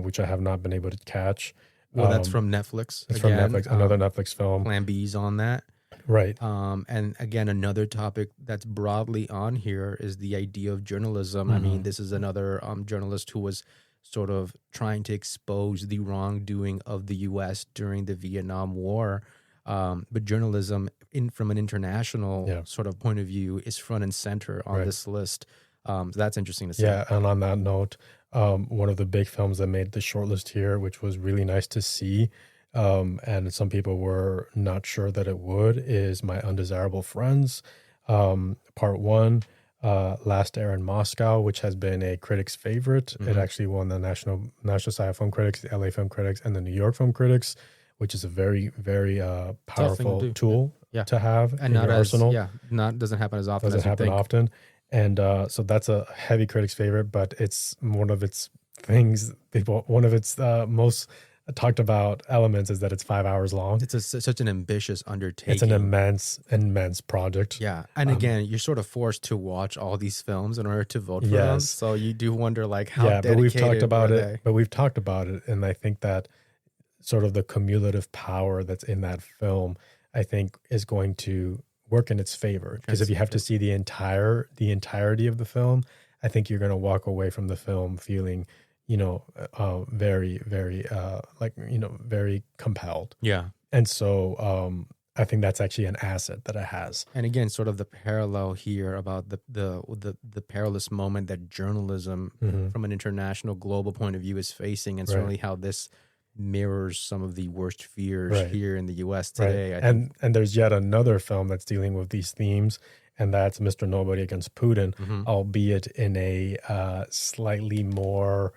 which I have not been able to catch. Well, that's from Netflix. It's from Netflix, another Netflix film. Plan B's on that. Right. And again, another topic that's broadly on here is the idea of journalism. I mean, this is another journalist who was sort of trying to expose the wrongdoing of the U.S. during the Vietnam War. But journalism, from an international sort of point of view, is front and center on this list. So that's interesting to see. Yeah, and on that note, one of the big films that made the shortlist here, which was really nice to see, and some people were not sure that it would, is My Undesirable Friends, Part 1, Last Air in Moscow, which has been a critic's favorite. It actually won the National Society of Film Critics, the LA Film Critics, and the New York Film Critics, which is a very, very powerful tool to have and in your arsenal. Doesn't happen as often. Doesn't happen often. And so that's a heavy critic's favorite, but it's one of its things. One of its most talked about elements is that it's 5 hours long. It's such an ambitious undertaking. It's an immense project. Yeah, and again, you're sort of forced to watch all these films in order to vote for them. So you do wonder, like, how dedicated but we've talked about were it. they? But we've talked about it, and I think that sort of the cumulative power that's in that film, I think, is going to work in its favor, because if you have to see the entirety of the film, I think you're going to walk away from the film feeling, very, very, very compelled. Yeah. And so I think that's actually an asset that it has. And again, sort of the parallel here about the perilous moment that journalism from an international global point of view is facing, and certainly how this mirrors some of the worst fears here in the U.S. today. And there's yet another film that's dealing with these themes, and that's Mr. Nobody Against Putin, albeit in a slightly more,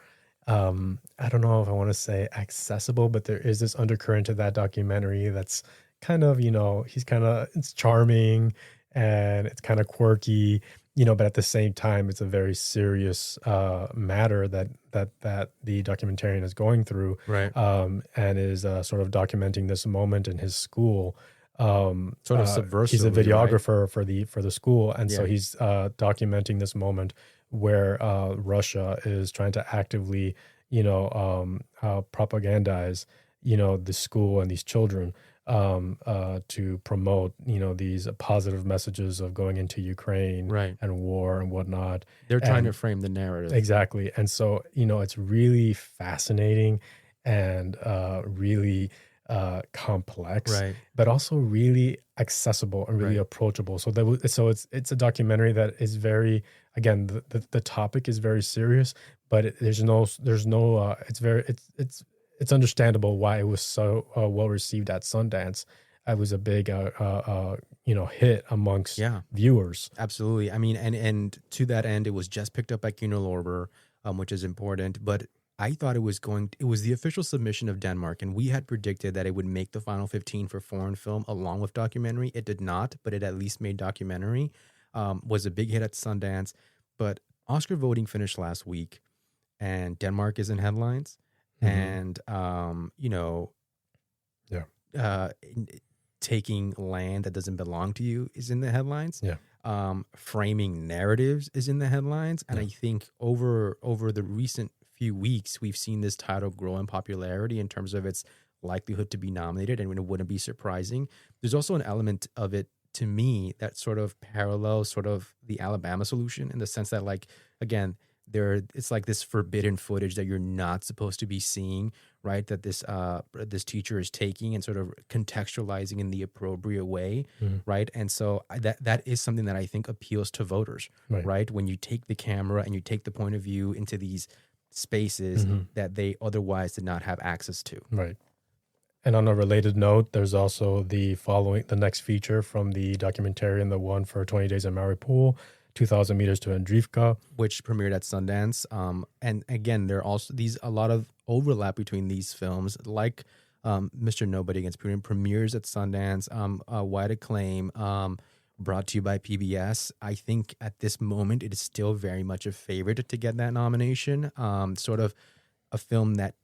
I don't know if I want to say accessible, but there is this undercurrent to that documentary that's kind of, it's charming and it's kind of quirky, but at the same time, it's a very serious matter that the documentarian is going through, and is sort of documenting this moment in his school. Sort of subversive. He's a videographer for the school, and so he's documenting this moment where Russia is trying to actively, propagandize, the school and these children. To promote, these positive messages of going into Ukraine and war and whatnot. They're trying to frame the narrative. Exactly. And so, it's really fascinating and really complex, but also really accessible and really approachable. So it's a documentary that is very, again, the topic is very serious, but it's understandable why it was so well received at Sundance. It was a big, hit amongst viewers. Absolutely. I mean, and to that end, it was just picked up by Kino Lorber, which is important. But I thought it was the official submission of Denmark, and we had predicted that it would make the final 15 for foreign film along with documentary. It did not, but it at least made documentary. Was a big hit at Sundance, but Oscar voting finished last week, and Denmark is in headlines, and Yeah. taking land that doesn't belong to you is in the headlines. Yeah. Framing narratives is in the headlines, and I think over the recent few weeks, we've seen this title grow in popularity in terms of its likelihood to be nominated, and it wouldn't be surprising. There's also an element of it to me that sort of parallels sort of the Alabama solution in the sense that, like, again, it's like this forbidden footage that you're not supposed to be seeing, right? That this teacher is taking and sort of contextualizing in the appropriate way, right? And so that is something that I think appeals to voters, right? When you take the camera and you take the point of view into these spaces that they otherwise did not have access to. Right. And on a related note, there's also the next feature from the documentarian, the one for 20 Days in Mariupol, 2,000 meters to Andrivka, which premiered at Sundance. And again, there are also a lot of overlap between these films, like Mr. Nobody Against Putin premieres at Sundance, wide acclaim, brought to you by PBS. I think at this moment, it is still very much a favorite to get that nomination. Sort of a film that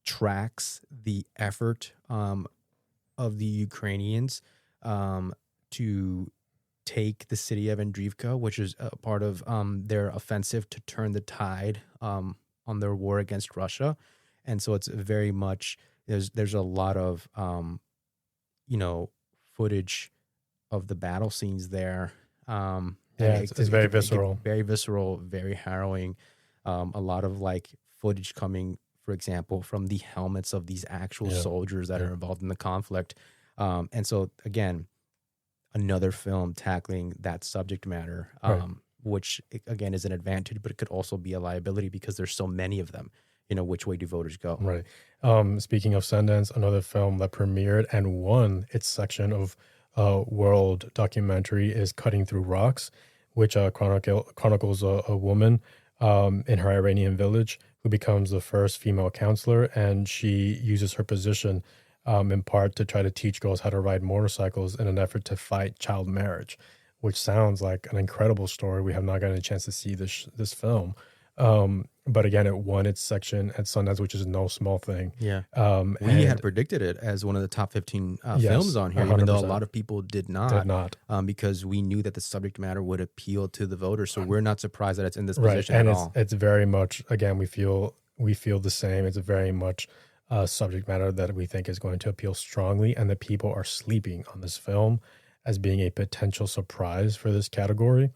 tracks the effort of the Ukrainians to take the city of Andrivka, which is a part of their offensive to turn the tide on their war against Russia. And so it's very much, there's a lot of, footage of the battle scenes there. It's very visceral. Very visceral, very harrowing. A lot of like footage coming, for example, from the helmets of these actual soldiers that are involved in the conflict. And so, again, another film tackling that subject matter, which, again, is an advantage, but it could also be a liability because there's so many of them. Which way do voters go? Right. Speaking of Sundance, another film that premiered and won its section of world documentary is Cutting Through Rocks, which chronicles a woman in her Iranian village who becomes the first female counselor, and she uses her position in part to try to teach girls how to ride motorcycles in an effort to fight child marriage, which sounds like an incredible story. We have not gotten a chance to see this film. But again, it won its section at Sundance, which is no small thing. Yeah. We had predicted it as one of the top 15 films on here, 100%. Even though a lot of people did not. Because we knew that the subject matter would appeal to the voters. So we're not surprised that it's in this position at all. It's very much, again, we feel the same. It's a very much subject matter that we think is going to appeal strongly, and that people are sleeping on this film as being a potential surprise for this category.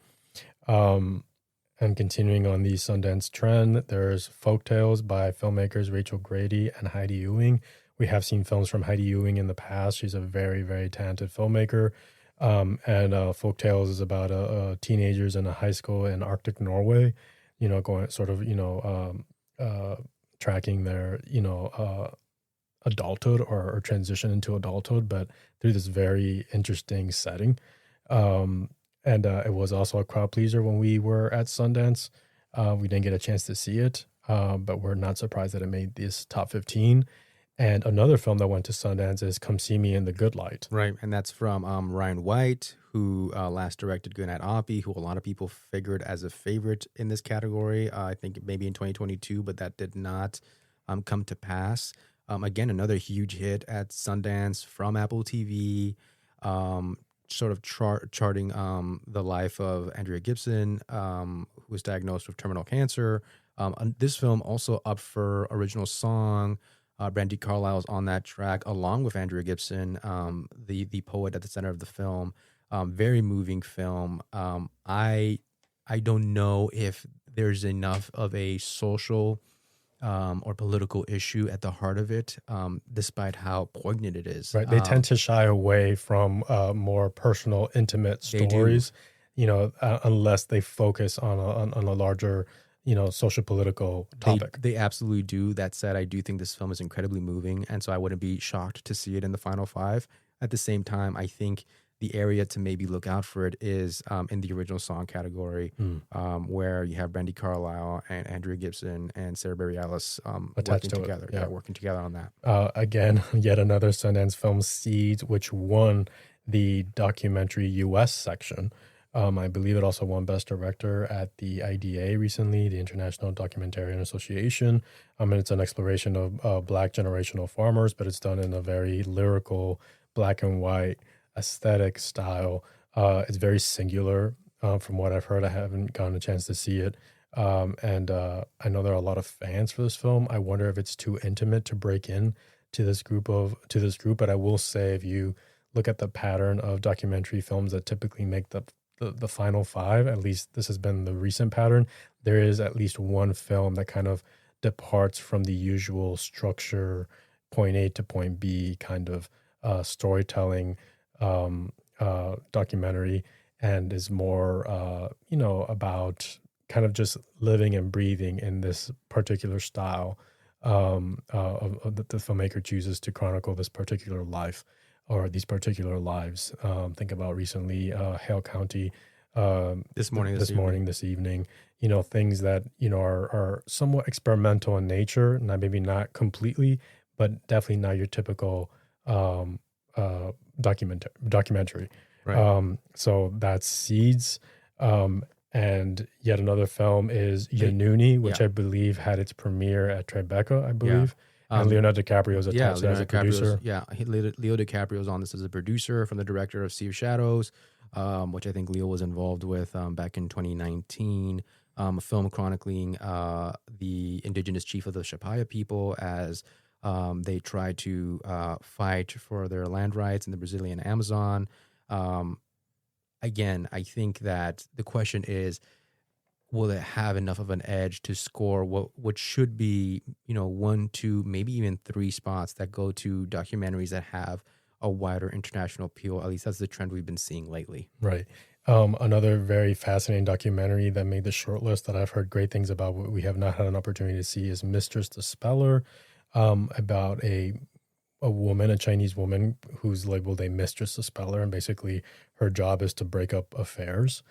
And continuing on the Sundance trend, there's Folktales by filmmakers Rachel Grady and Heidi Ewing. We have seen films from Heidi Ewing in the past. She's a very, very talented filmmaker. And Folktales is about teenagers in a high school in Arctic Norway, going sort of, tracking their, adulthood or transition into adulthood, but through this very interesting setting. And it was also a crowd pleaser when we were at Sundance. We didn't get a chance to see it, but we're not surprised that it made this top 15. And another film that went to Sundance is Come See Me in the Good Light. Right, and that's from Ryan White, who last directed Goodnight Oppie, who a lot of people figured as a favorite in this category. I think maybe in 2022, but that did not come to pass. Again, another huge hit at Sundance from Apple TV. Sort of charting the life of Andrea Gibson, who was diagnosed with terminal cancer. This film also up for original song. Brandy Carlisle is on that track, along with Andrea Gibson, the poet at the center of the film. Very moving film. I don't know if there's enough of a social or political issue at the heart of it, despite how poignant it is. Right. They tend to shy away from more personal, intimate stories, unless they focus on a larger, social political topic. They absolutely do. That said, I do think this film is incredibly moving, and so I wouldn't be shocked to see it in the final five. At the same time, I think the area to maybe look out for it is in the original song category, Mm. where you have Brandy Carlisle and Andrea Gibson and Sarah Bareilles Attached working to it, together. yeah. Working together on that. Again, yet another Sundance film, Seeds, which won the documentary US section. I believe it also won Best Director at the IDA recently, the International Documentarian Association. And it's an exploration of Black generational farmers, but it's done in a very lyrical, black and white aesthetic style. It's very singular from what I've heard. I haven't gotten a chance to see it. And I know there are a lot of fans for this film. I wonder if it's too intimate to break in to this group. But I will say, if you look at the pattern of documentary films that typically make the final five, at least this has been the recent pattern, there is at least one film that kind of departs from the usual structure, point A to point B kind of storytelling documentary, and is more about kind of just living and breathing in this particular style the filmmaker chooses to chronicle this particular life or these particular lives. Think about recently Hale County, This morning, this evening, things that, are somewhat experimental in nature, maybe not completely, but definitely not your typical documentary. right? So that's Seeds. And yet another film is Yanuni, which I believe had its premiere at Tribeca, I believe. And Leonardo DiCaprio is attached as a producer. Leo DiCaprio is on this as a producer from the director of Sea of Shadows, which I think Leo was involved with back in 2019. A film chronicling the indigenous chief of the Shapaya people as they try to fight for their land rights in the Brazilian Amazon. Again, I think that the question is, will it have enough of an edge to score what should be, 1, 2, maybe even 3 spots that go to documentaries that have a wider international appeal? At least that's the trend we've been seeing lately. Right. Another very fascinating documentary that made the shortlist that I've heard great things about, what we have not had an opportunity to see, is Mistress the Speller, about a woman, a Chinese woman who's labeled a mistress, a speller, and basically her job is to break up affairs.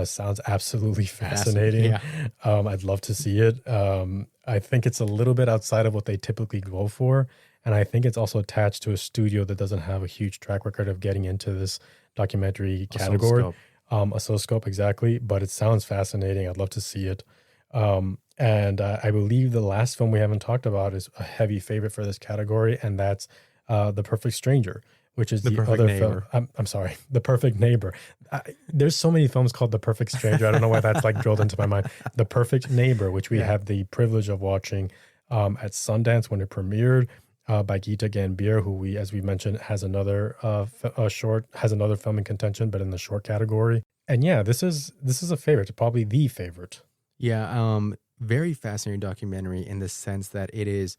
Sounds absolutely fascinating. Yeah. I'd love to see it. I think it's a little bit outside of what they typically go for. And I think it's also attached to a studio that doesn't have a huge track record of getting into this documentary category. Oscilloscope, exactly. But it sounds fascinating. I'd love to see it. And I believe the last film we haven't talked about is a heavy favorite for this category, and that's The Perfect Stranger, which is the other film. I'm sorry, The Perfect Neighbor. There's so many films called The Perfect Stranger. I don't know why that's like drilled into my mind. The Perfect Neighbor, which we had the privilege of watching at Sundance when it premiered, by Geeta Gambier, who as we mentioned, has another film in contention, but in the short category. And yeah, this is a favorite, probably the favorite. Yeah, very fascinating documentary in the sense that it is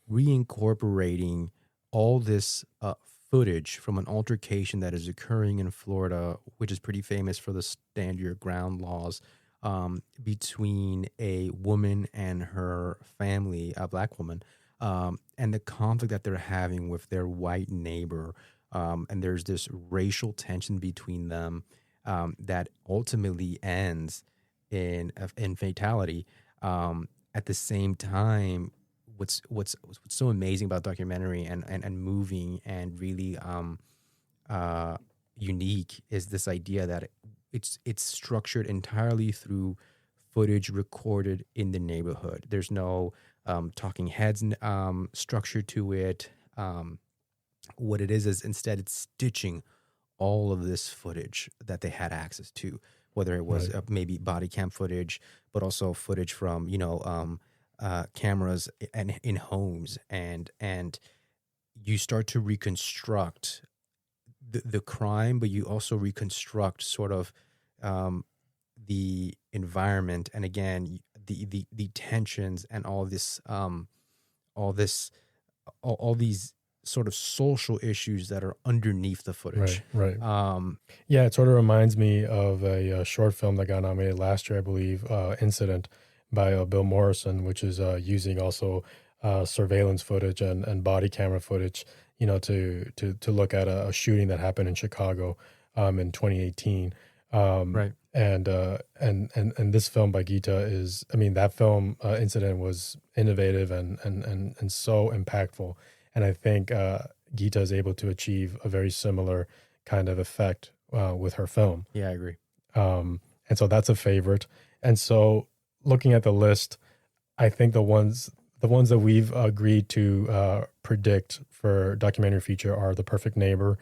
reincorporating all this footage from an altercation that is occurring in Florida, which is pretty famous for the stand your ground laws, between a woman and her family, a Black woman, and the conflict that they're having with their white neighbor. And there's this racial tension between them that ultimately ends in fatality. At the same time, what's so amazing about documentary and moving and really unique is this idea that it's structured entirely through footage recorded in the neighborhood. There's no talking heads structure to it. What it is instead it's stitching all of this footage that they had access to, whether it was maybe body cam footage, but also footage from cameras and in homes, and you start to reconstruct the crime, but you also reconstruct sort of the environment, and again the tensions and all these sort of social issues that are underneath the footage. Right. Yeah, it sort of reminds me of a short film that got nominated last year, I believe, Incident, by Bill Morrison, which is using also surveillance footage and body camera footage, to look at a shooting that happened in Chicago in 2018. Right. And this film by Gita is, I mean, that film incident was innovative and so impactful. And I think Gita is able to achieve a very similar kind of effect with her film. Yeah, I agree. And so that's a favorite. And so looking at the list, I think the ones that we've agreed to predict for documentary feature are The Perfect Neighbor,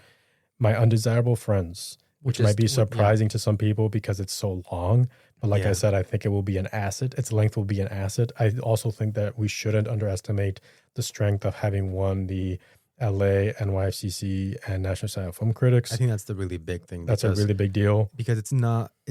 My Undesirable Friends, which might be surprising to some people because it's so long. But like I said, I think it will be an asset. Its length will be an asset. I also think that we shouldn't underestimate the strength of having won the LA, NYFCC, and National Society of Film Critics. I think that's the really big thing. That's a really big deal. Because it's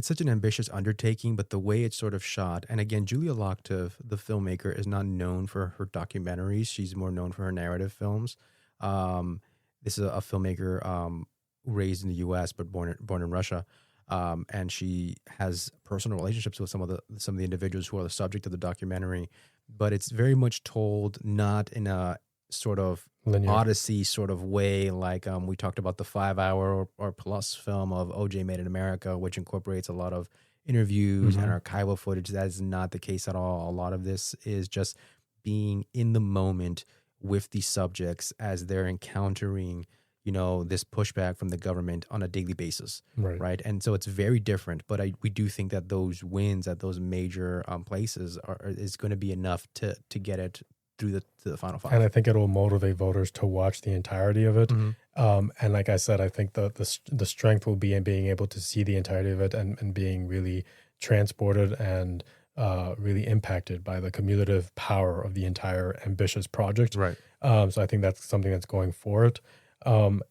such an ambitious undertaking, but the way it's sort of shot, and again, Julia Lochtov, the filmmaker, is not known for her documentaries. She's more known for her narrative films. This is a filmmaker raised in the U.S. but born in Russia, and she has personal relationships with some of the individuals who are the subject of the documentary. But it's very much told not in a sort of linear Odyssey sort of way, like we talked about the 5-hour or plus film of OJ Made in America, which incorporates a lot of interviews and archival footage. That is not the case at all. A lot of this is just being in the moment with the subjects as they're encountering, this pushback from the government on a daily basis, right? And so it's very different. But we do think that those wins at those major places is going to be enough to get it through the final five. And I think it will motivate voters to watch the entirety of it. And like I said, I think the strength will be in being able to see the entirety of it and being really transported and really impacted by the cumulative power of the entire ambitious project. Right. So I think that's something that's going for it. And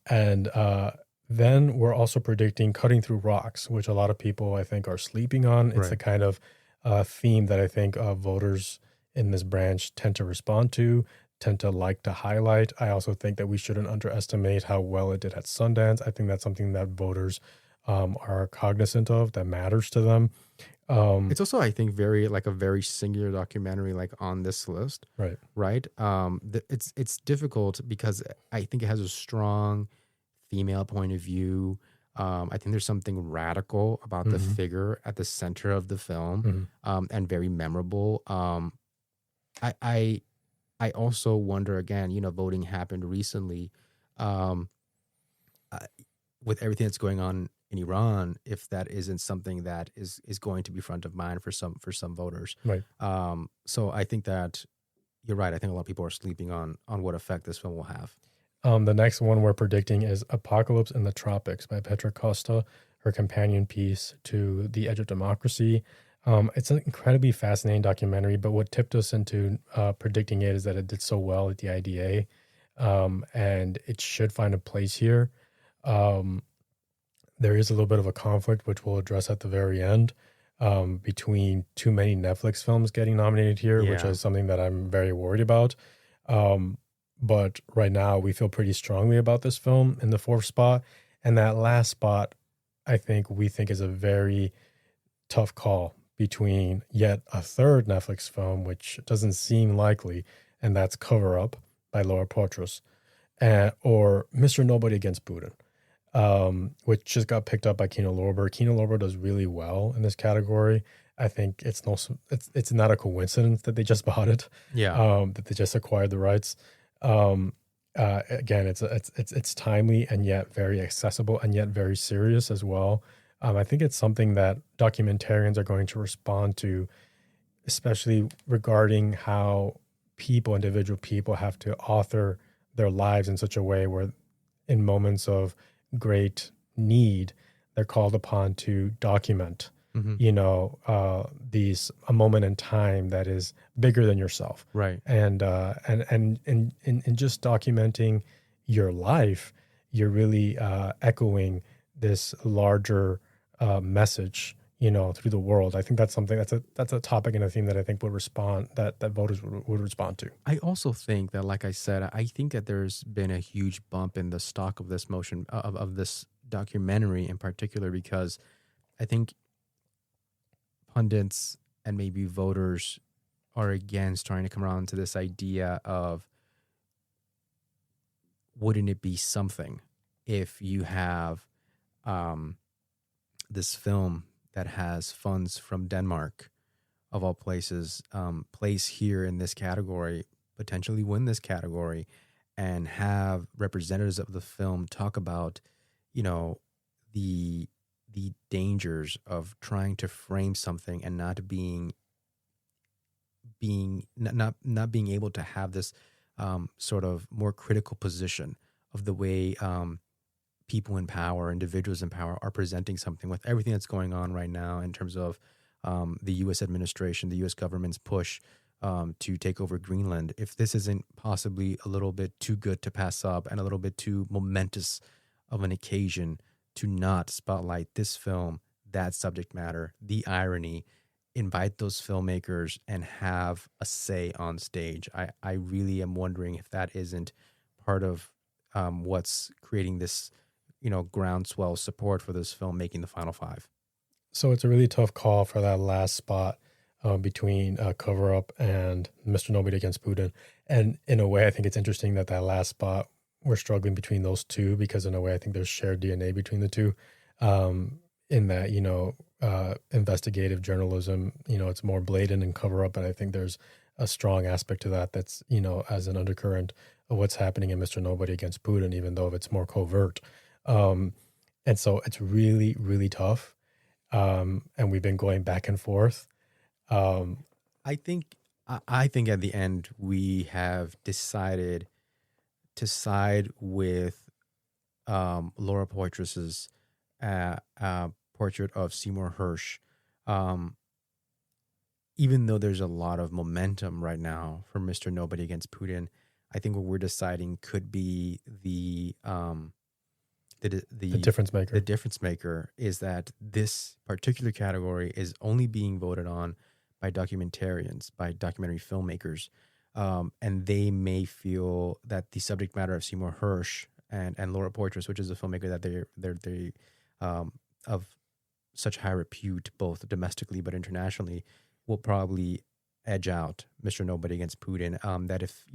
then we're also predicting Cutting Through Rocks, which a lot of people, I think, are sleeping on. It's the kind of theme that I think voters in this branch tend to respond to, tend to like to highlight. I also think that we shouldn't underestimate how well it did at Sundance. I think that's something that voters are cognizant of, that matters to them. It's also, I think, a very singular documentary, like on this list. Right. It's difficult because I think it has a strong female point of view. I think there's something radical about the figure at the center of the film, and very memorable. I also wonder, again, voting happened recently, with everything that's going on in Iran, if that isn't something that is going to be front of mind for some voters. Right. So I think that you're right. I think a lot of people are sleeping on what effect this film will have. The next one we're predicting is Apocalypse in the Tropics by Petra Costa, her companion piece to The Edge of Democracy. It's an incredibly fascinating documentary, but what tipped us into predicting it is that it did so well at the IDA, and it should find a place here. There is a little bit of a conflict, which we'll address at the very end, between too many Netflix films getting nominated here, which is something that I'm very worried about. But right now, we feel pretty strongly about this film in the 4th spot. And that last spot, we think is a very tough call between yet a third Netflix film, which doesn't seem likely, and that's Cover Up by Laura Poitras, or Mr. Nobody Against Putin, which just got picked up by Kino Lorber. Kino Lorber does really well in this category. I think it's not a coincidence that they just bought it. That they just acquired the rights. Again, it's timely and yet very accessible and yet very serious as well. I think it's something that documentarians are going to respond to, especially regarding how individual people have to author their lives in such a way where in moments of great need, they're called upon to document, a moment in time that is bigger than yourself. Right. And in just documenting your life, you're really echoing this larger message, through the world. I think that's something that's a topic and a theme that I think that voters would respond to. I also think that, like I said, I think that there's been a huge bump in the stock of this motion of this documentary in particular, because I think pundits and maybe voters are against trying to come around to this idea of, wouldn't it be something if you have this film that has funds from Denmark, of all places, place here in this category, potentially win this category, and have representatives of the film talk about, the dangers of trying to frame something and not being not being able to have this sort of more critical position of the way people in power, individuals in power, are presenting something with everything that's going on right now in terms of the U.S. administration, the U.S. government's push to take over Greenland. If this isn't possibly a little bit too good to pass up and a little bit too momentous of an occasion to not spotlight this film, that subject matter, the irony, invite those filmmakers and have a say on stage. I really am wondering if that isn't part of what's creating this, groundswell support for this film making the final five. So it's a really tough call for that last spot between Cover Up and Mr. Nobody Against Putin. And in a way, I think it's interesting that last spot, we're struggling between those two, because in a way, I think there's shared DNA between the two, in that, investigative journalism, it's more blatant in Cover Up. And I think there's a strong aspect to that that's, as an undercurrent of what's happening in Mr. Nobody Against Putin, even though it's more covert. And so it's really, really tough. And we've been going back and forth. I think at the end we have decided to side with Laura Poitras's portrait of Seymour Hersh. Even though there's a lot of momentum right now for Mr. Nobody Against Putin, I think what we're deciding could be the difference maker. The difference maker is that this particular category is only being voted on by documentarians, by documentary filmmakers, and they may feel that the subject matter of Seymour Hersh and Laura Poitras, which is a filmmaker that they're of such high repute, both domestically but internationally, will probably edge out Mr. Nobody Against Putin. That if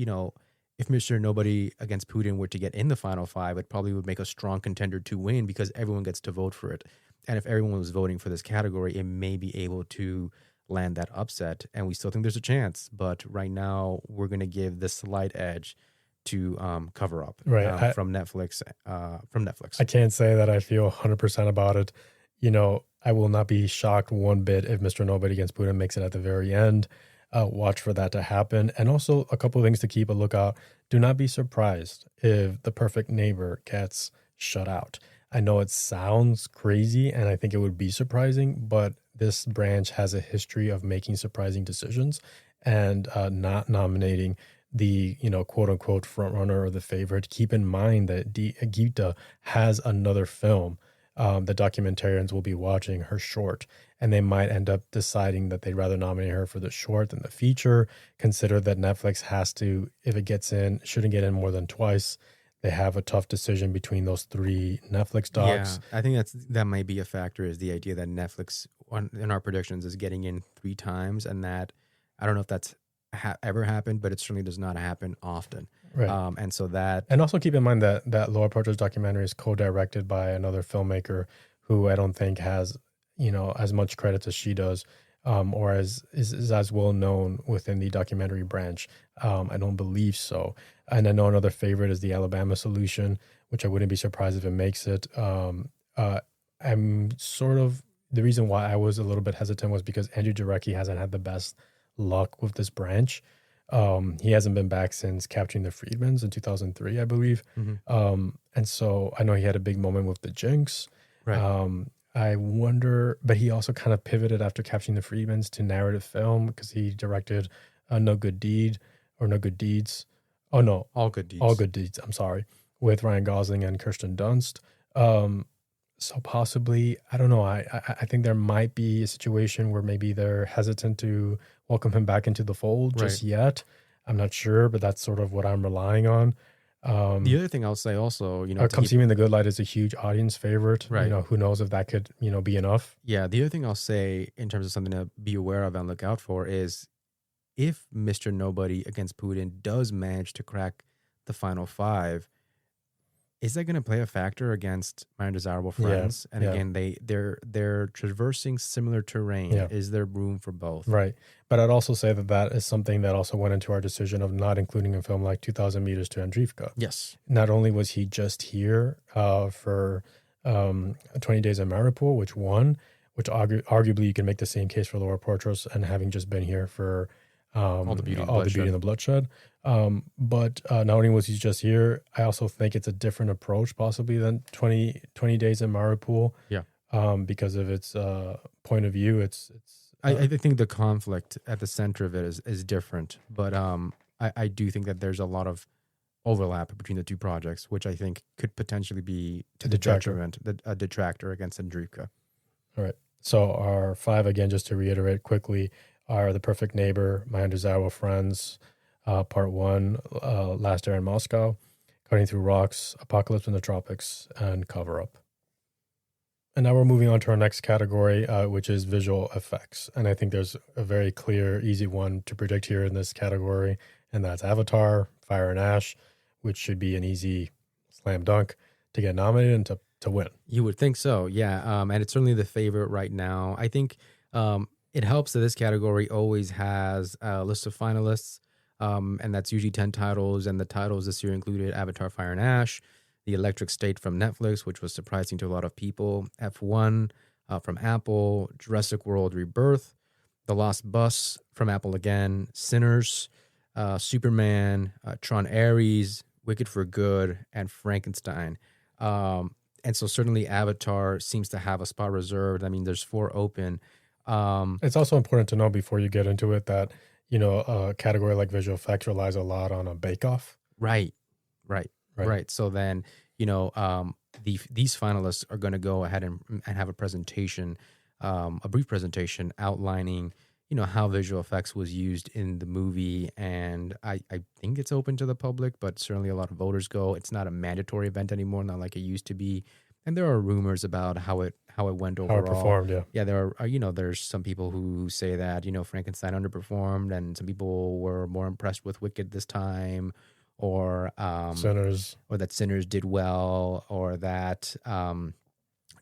Mr. Nobody Against Putin were to get in the final five, it probably would make a strong contender to win because everyone gets to vote for it. And if everyone was voting for this category, it may be able to land that upset. And we still think there's a chance. But right now, we're going to give the slight edge to Cover Up from Netflix. I can't say that I feel 100% about it. I will not be shocked one bit if Mr. Nobody Against Putin makes it at the very end. Watch for that to happen. And also a couple of things to keep a lookout. Do not be surprised if The Perfect Neighbor gets shut out. I know it sounds crazy and I think it would be surprising, but this branch has a history of making surprising decisions and not nominating the, quote unquote front runner or the favorite. Keep in mind that Gita has another film the documentarians will be watching, her short, and they might end up deciding that they'd rather nominate her for the short than the feature. Consider that Netflix has to, if it gets in, shouldn't get in more than twice. They have a tough decision between those three Netflix docs. Yeah, I think that might be a factor, is the idea that Netflix, in our predictions, is getting in 3 times, and that, I don't know if that's ever happened, but it certainly does not happen often. Right. And so that... And also keep in mind that Laura Porter's documentary is co-directed by another filmmaker who I don't think has, as much credit as she does, or is as well known within the documentary branch. I don't believe so. And I know another favorite is The Alabama Solution, which I wouldn't be surprised if it makes it. I'm sort of... The reason why I was a little bit hesitant was because Andrew Jarecki hasn't had the best luck with this branch. He hasn't been back since Capturing the Freedmans in 2003, I believe. Mm-hmm. And so I know he had a big moment with the Jinx. Right. I wonder, but he also kind of pivoted after Capturing the Freedmans to narrative film because he directed No Good Deed or No Good Deeds. Oh no, All Good Deeds. All Good Deeds. I'm sorry, with Ryan Gosling and Kirsten Dunst. So possibly, I don't know. I think there might be a situation where maybe they're hesitant to welcome him back into the fold just yet. I'm not sure, but that's sort of what I'm relying on. The other thing I'll say also, Come See Me in the Good Light is a huge audience favorite. Right. Who knows if that could, be enough. Yeah. The other thing I'll say in terms of something to be aware of and look out for is if Mr. Nobody Against Putin does manage to crack the final five, is that going to play a factor against My Undesirable Friends? And again, they're traversing similar terrain. Yeah. Is there room for both? Right. But I'd also say that is something that also went into our decision of not including a film like 2,000 Meters to Andreevka. Yes. Not only was he just here for 20 Days in Mariupol, which won, which arguably you can make the same case for Laura Portros and having just been here for All the Beauty and the Bloodshed. But not only was he just here, I also think it's a different approach possibly than 20 Days in Mariupol. Yeah. Because of its point of view. I think the conflict at the center of it is different, but I do think that there's a lot of overlap between the two projects, which I think could potentially be to the detriment, a detractor against Andreevka. All right. So our five, again, just to reiterate quickly, are The Perfect Neighbor, My Undesirable Friends, Part 1, Last Air in Moscow, Cutting Through Rocks, Apocalypse in the Tropics, and Cover Up. And now we're moving on to our next category, which is visual effects. And I think there's a very clear, easy one to predict here in this category, and that's Avatar, Fire and Ash, which should be an easy slam dunk to get nominated and to win. You would think so, yeah. And it's certainly the favorite right now. I think it helps that this category always has a list of finalists, and that's usually 10 titles. And the titles this year included Avatar, Fire and Ash, The Electric State from Netflix, which was surprising to a lot of people, F1 from Apple, Jurassic World Rebirth, The Lost Bus from Apple again, Sinners, Superman, Tron Ares, Wicked for Good, and Frankenstein. And so certainly Avatar seems to have a spot reserved. I mean, there's 4 open. It's also important to know before you get into it that, a category like visual effects relies a lot on a bake-off. Right. So then, these finalists are going to go ahead and have a presentation, a brief presentation outlining, how visual effects was used in the movie. And I think it's open to the public, but certainly a lot of voters go. It's not a mandatory event anymore, not like it used to be. And there are rumors about how it went overall. How it performed, yeah. Yeah, there are, there's some people who say that, Frankenstein underperformed, and some people were more impressed with Wicked this time, or Sinners, or that Sinners did well, or that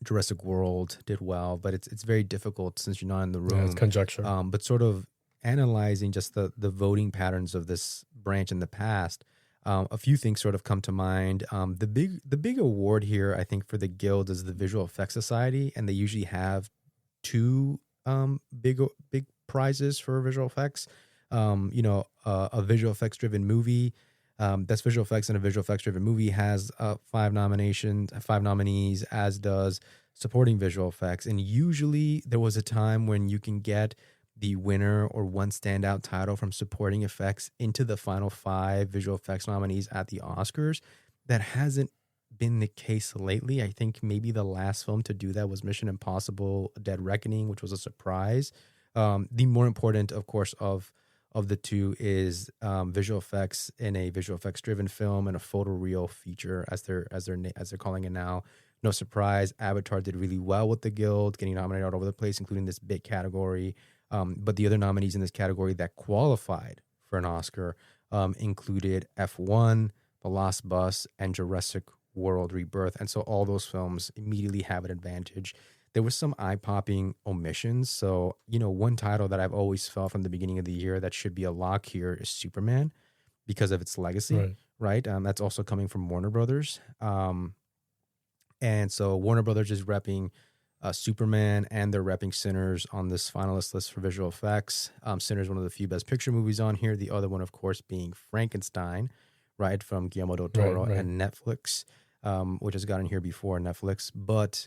Jurassic World did well. But it's very difficult since you're not in the room. Yeah, it's conjecture. But sort of analyzing just the voting patterns of this branch in the past, a few things sort of come to mind. The big award here, I think, for the Guild is the Visual Effects Society, and they usually have 2 big prizes for visual effects. A visual effects driven movie. Best visual effects in a visual effects driven movie has 5 nominees, as does supporting visual effects. And usually there was a time when you can get the winner or one standout title from supporting effects into the final 5 visual effects nominees at the Oscars. That hasn't been the case lately. I think maybe the last film to do that was Mission Impossible Dead Reckoning, which was a surprise. The more important, of course, of the 2 is visual effects in a visual effects driven film and a photoreal feature, as they're calling it now. No surprise, Avatar did really well with the Guild, getting nominated all over the place, including this big category. But the other nominees in this category that qualified for an Oscar included F1, The Lost Bus, and Jurassic World Rebirth. And so all those films immediately have an advantage. There was some eye-popping omissions. So, one title that I've always felt from the beginning of the year that should be a lock here is Superman, because of its legacy, right? That's also coming from Warner Brothers. And so Warner Brothers is repping Superman, and they're repping Sinners on this finalist list for visual effects. Sinners, one of the few Best Picture movies on here. The other one, of course, being Frankenstein, right, from Guillermo del Toro and Netflix, which has gotten here before Netflix. But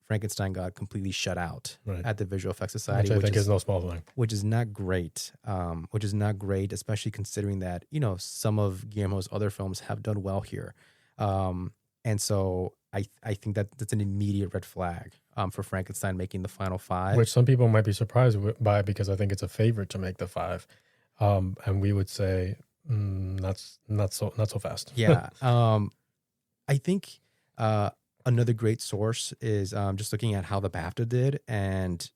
Frankenstein got completely shut out at the Visual Effects Society, which I think is no small thing. Which is not great. Especially considering that, some of Guillermo's other films have done well here. And so I think that's an immediate red flag for Frankenstein making the final 5. Which some people might be surprised by, because I think it's a favorite to make the 5. And we would say not so fast. Yeah. I think another great source is just looking at how the BAFTA did, and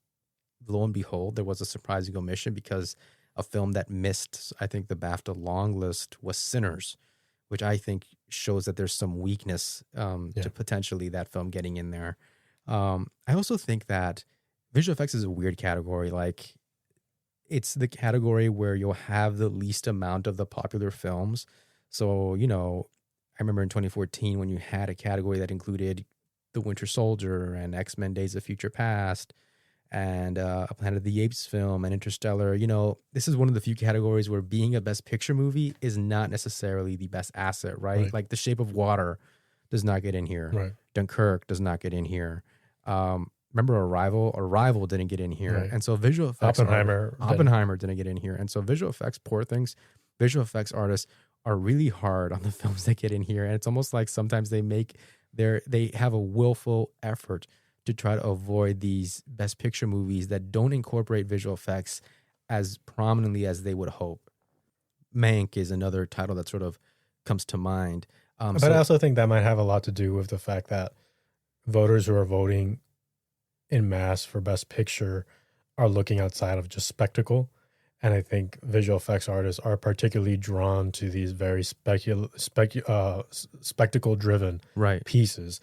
lo and behold, there was a surprising omission, because A film that missed, I think, the BAFTA long list was Sinners, which I think shows that there's some weakness to potentially that film getting in there. I also think that visual effects is a weird category. Like, it's the category where you'll have the least amount of the popular films. So, you know, I remember in 2014 when you had a category that included The Winter Soldier and X-Men Days of Future Past and a Planet of the Apes film and Interstellar. You know, this is one of the few categories where being a Best Picture movie is not necessarily the best asset, right? Like The Shape of Water does not get in here. Right. Dunkirk does not get in here. Remember Arrival didn't get in here. Right. And so visual effects Oppenheimer didn't get in here. And so visual effects, poor things, visual effects artists are really hard on the films that get in here. And it's almost like sometimes they have a willful effort to try to avoid these Best Picture movies that don't incorporate visual effects as prominently as they would hope. Mank is another title that sort of comes to mind. But I also think that might have a lot to do with the fact that voters who are voting in mass for Best Picture are looking outside of just spectacle. And I think visual effects artists are particularly drawn to these very spectacle-driven pieces,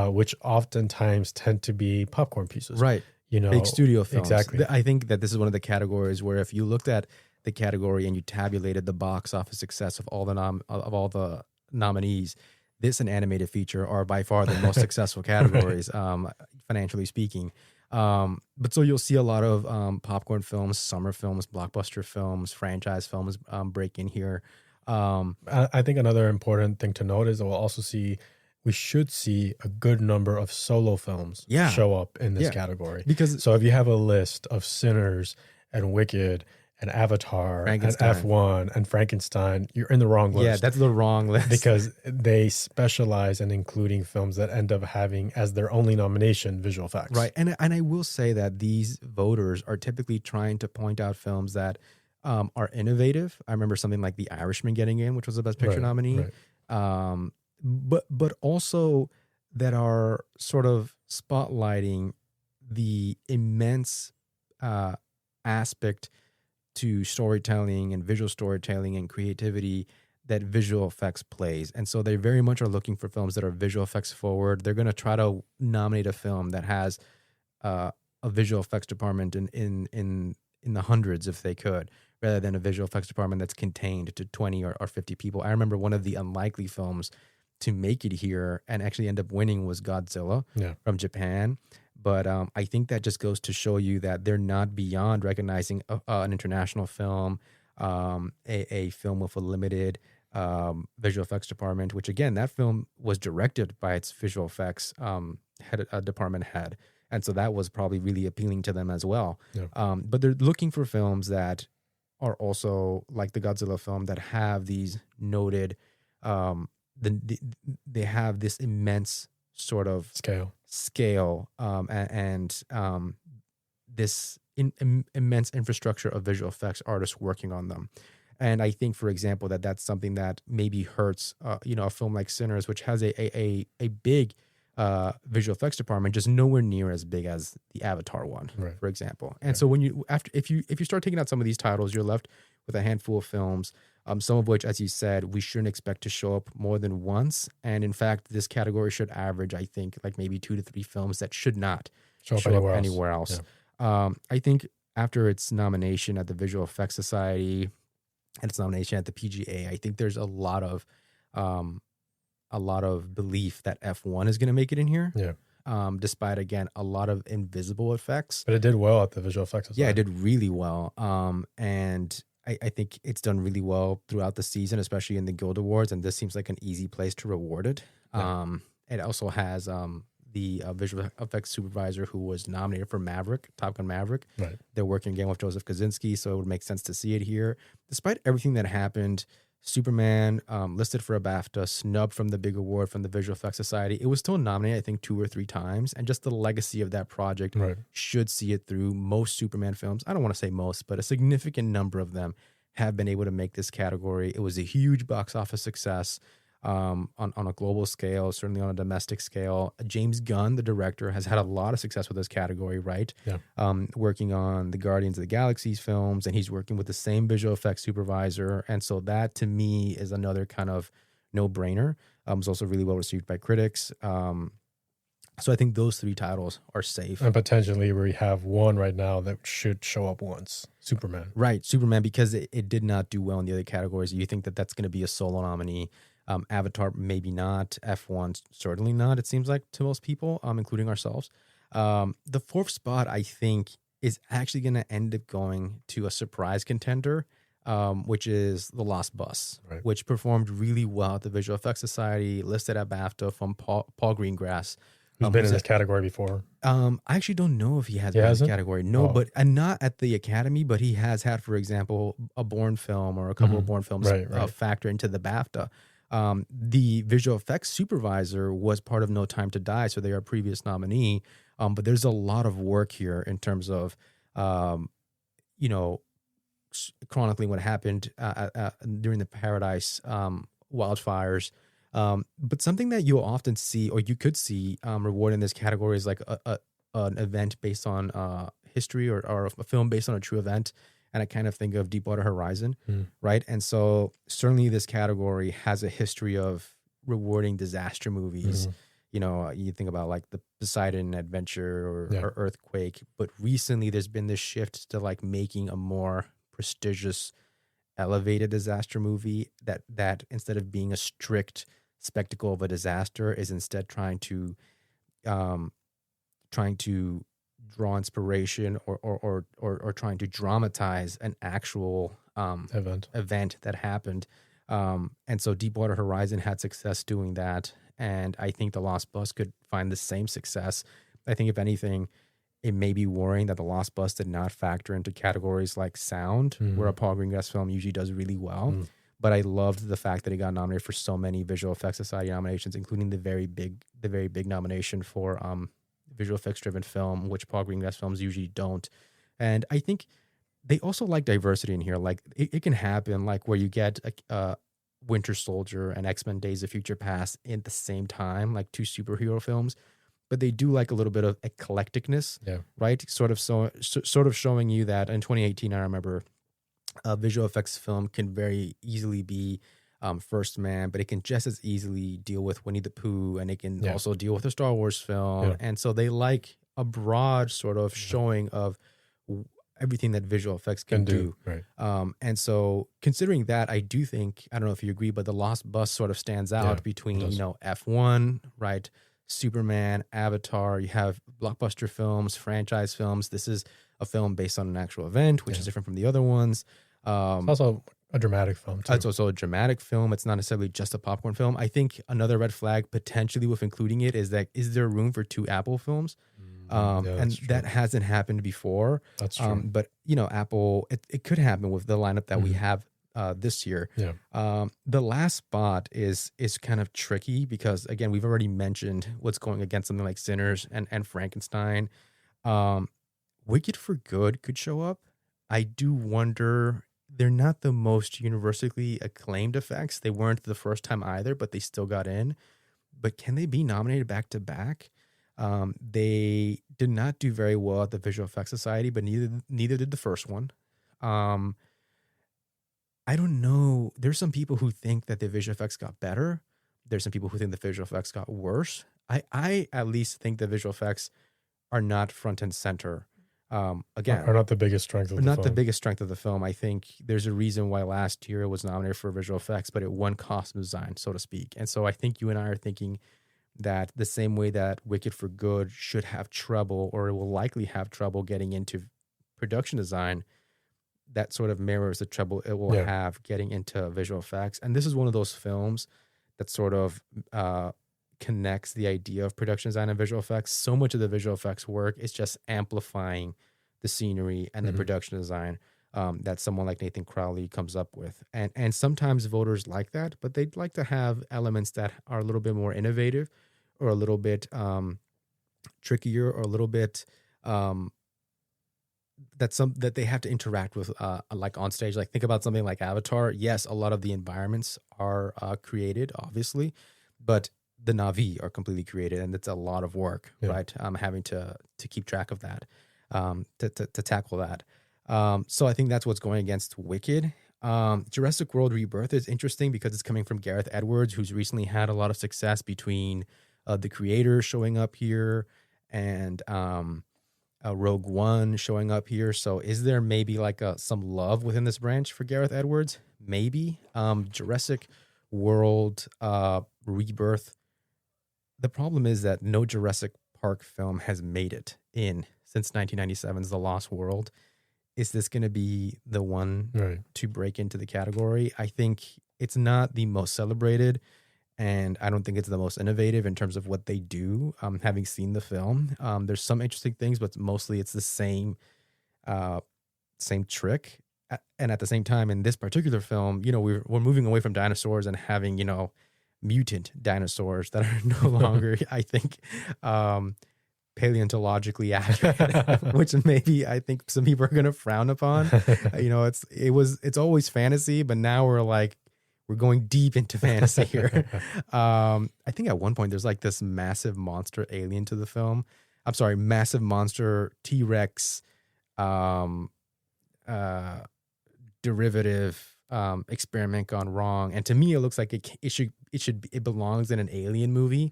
which oftentimes tend to be popcorn pieces. Right. You know, big studio films. Exactly. I think that this is one of the categories where if you looked at the category and you tabulated the box office success of all the nominees, this and animated feature are by far the most successful categories, financially speaking. But so you'll see a lot of popcorn films, summer films, blockbuster films, franchise films break in here. I think another important thing to note is that we should see a good number of solo films show up in this category. So if you have a list of Sinners and Wicked and Avatar and F1 and Frankenstein, you're in the wrong list. Yeah, that's the wrong list. Because they specialize in including films that end up having as their only nomination visual effects. Right. And I will say that these voters are typically trying to point out films that are innovative. I remember something like The Irishman getting in, which was a Best Picture nominee. Right. But also that are sort of spotlighting the immense aspect to storytelling and visual storytelling and creativity that visual effects plays. And so they very much are looking for films that are visual effects forward. They're going to try to nominate a film that has a visual effects department in the hundreds if they could, rather than a visual effects department that's contained to 20 or 50 people. I remember one of the unlikely films to make it here and actually end up winning was Godzilla from Japan. But I think that just goes to show you that they're not beyond recognizing an international film, a film with a limited visual effects department, which again, that film was directed by its visual effects department head. And so that was probably really appealing to them as well. Yeah. But they're looking for films that are also like the Godzilla film that have these noted, they have this immense sort of scale and this immense infrastructure of visual effects artists working on them. And I think, for example, that's something that maybe hurts, a film like Sinners, which has a big visual effects department, just nowhere near as big as the Avatar one, for example. And so if you start taking out some of these titles, you're left with a handful of films, some of which, as you said, we shouldn't expect to show up more than once. And in fact, this category should average, I think, like maybe 2 to 3 films that should not show up anywhere else. Yeah. I think after its nomination at the Visual Effects Society and its nomination at the PGA, I think there's a lot of belief that F1 is going to make it in here. Yeah. Despite, again, a lot of invisible effects. But it did well at the Visual Effects Society. Yeah, it did really well. And I think it's done really well throughout the season, especially in the Guild Awards, and this seems like an easy place to reward it. Yeah. It also has the visual effects supervisor who was nominated for Top Gun Maverick. Right. They're working again with Joseph Kosinski, so it would make sense to see it here. Despite everything that happened, Superman listed for a BAFTA, snubbed from the big award from the Visual Effects Society. It was still nominated, I think, 2 or 3 times, and just the legacy of that project should see it through. Most Superman films, I don't want to say most, but a significant number of them have been able to make this category. It was a huge box office success. on a global scale, certainly on a domestic scale. James Gunn, the director, has had a lot of success with this category, right? Yeah. Working on the Guardians of the Galaxy films, and he's working with the same visual effects supervisor. And so that, to me, is another kind of no-brainer. It's also really well received by critics. So I think those 3 titles are safe. And potentially we have one right now that should show up once, Superman. Right, Superman, because it did not do well in the other categories. You think that that's going to be a solo nominee. Avatar, maybe not. F1, certainly not, it seems like, to most people, including ourselves. The 4th spot, I think, is actually going to end up going to a surprise contender, which is The Lost Bus, Right. which performed really well at the Visual Effects Society, listed at BAFTA from Paul Greengrass. Who's been in this category before? I actually don't know if he has been in this category. No, but and not at the Academy, but he has had, for example, a Bourne film or a couple of Bourne films factor into the BAFTA. The visual effects supervisor was part of No Time to Die, so they are a previous nominee. But there's a lot of work here in terms of, chronicling what happened during the Paradise wildfires. But something that you'll often see, or you could see, rewarded in this category is like an event based on history or a film based on a true event. And I kind of think of Deepwater Horizon, right? And so certainly this category has a history of rewarding disaster movies. You know, you think about like the Poseidon Adventure or Earthquake. But recently there's been this shift to like making a more prestigious, elevated disaster movie that instead of being a strict spectacle of a disaster is instead trying to draw inspiration or trying to dramatize an actual event that happened. And so Deepwater Horizon had success doing that. And I think The Lost Bus could find the same success. I think if anything, it may be worrying that The Lost Bus did not factor into categories like sound, where a Paul Greengrass film usually does really well. But I loved the fact that it got nominated for so many Visual Effects Society nominations, including the very big nomination for visual effects driven film, which Paul Greengrass films usually don't. And I think they also like diversity in here. Like it can happen, like where you get a Winter Soldier and X-Men Days of Future Past in the same time, like 2 superhero films. But they do like a little bit of eclecticness, right? Sort of showing you that in 2018, I remember a visual effects film can very easily be First Man, but it can just as easily deal with Winnie the Pooh, and it can also deal with a Star Wars film. And so they like a broad sort of showing of everything that visual effects can do. Right. And so considering that, I do think, I don't know if you agree, but The Lost Bus sort of stands out between, F1, right? Superman, Avatar, you have blockbuster films, franchise films. This is a film based on an actual event, which is different from the other ones. It's also a dramatic film, too. It's also a dramatic film. It's not necessarily just a popcorn film. I think another red flag potentially with including it is that, is there room for 2 Apple films? And that hasn't happened before. That's true. But, Apple, it could happen with the lineup that we have this year. The last spot is kind of tricky because, again, we've already mentioned what's going against something like Sinners and Frankenstein. Wicked for Good could show up. I do wonder, they're not the most universally acclaimed effects. They weren't the first time either, but they still got in. But can they be nominated back to back? They did not do very well at the Visual Effects Society, but neither did the first one. I don't know. There's some people who think that the visual effects got better. There's some people who think the visual effects got worse. I at least think the visual effects are not front and center. Again, are not the biggest strength of the film. Not the biggest strength of the film. I think there's a reason why last year it was nominated for visual effects, but it won costume design, so to speak. And so I think you and I are thinking that the same way that Wicked for Good should have trouble, or it will likely have trouble getting into production design, that sort of mirrors the trouble it will have getting into visual effects. And this is one of those films that sort of connects the idea of production design and visual effects. So much of the visual effects work is just amplifying the scenery and the production design that someone like Nathan Crowley comes up with. And sometimes voters like that, but they'd like to have elements that are a little bit more innovative or a little bit trickier or a little bit that they have to interact with like on stage. Like think about something like Avatar. Yes, a lot of the environments are created, obviously, but the Navi are completely created, and it's a lot of work, right? Having to keep track of that, to tackle that. So I think that's what's going against Wicked. Jurassic World Rebirth is interesting because it's coming from Gareth Edwards, who's recently had a lot of success between the creators showing up here and Rogue One showing up here. So is there maybe like some love within this branch for Gareth Edwards? Maybe. Jurassic World Rebirth. The problem is that no Jurassic Park film has made it in since 1997's The Lost World. Is this going to be the one to break into the category? I think it's not the most celebrated, and I don't think it's the most innovative in terms of what they do. Having seen the film, there's some interesting things, but mostly it's the same trick. And at the same time, in this particular film, we're moving away from dinosaurs and having, mutant dinosaurs that are no longer, I think, paleontologically accurate, which maybe I think some people are going to frown upon. It's always fantasy, but now we're going deep into fantasy here. I think at one point there's like this massive monster alien to the film. I'm sorry, massive monster T-Rex derivative experiment gone wrong, and to me it looks like it belongs in an Alien movie.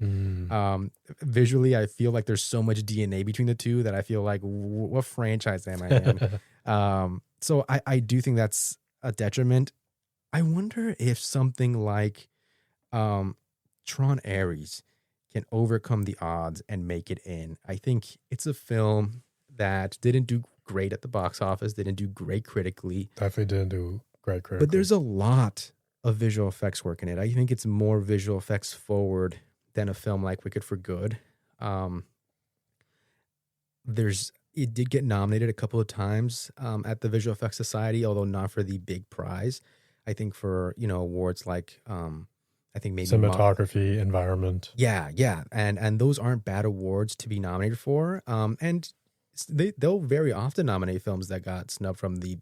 Visually, I feel like there's so much DNA between the two that I feel like, what franchise am I in? So I do think that's a detriment. I wonder if something like Tron Ares can overcome the odds and make it in. I think it's a film that didn't do great at the box office, didn't do great critically. Definitely didn't do great critically. But there's a lot of visual effects work in it. I think it's more visual effects forward than a film like Wicked for Good. It did get nominated a couple of times at the Visual Effects Society, although not for the big prize. I think for, awards like, I think maybe cinematography, environment. Yeah. And those aren't bad awards to be nominated for. And they'll very often nominate films that got snubbed from the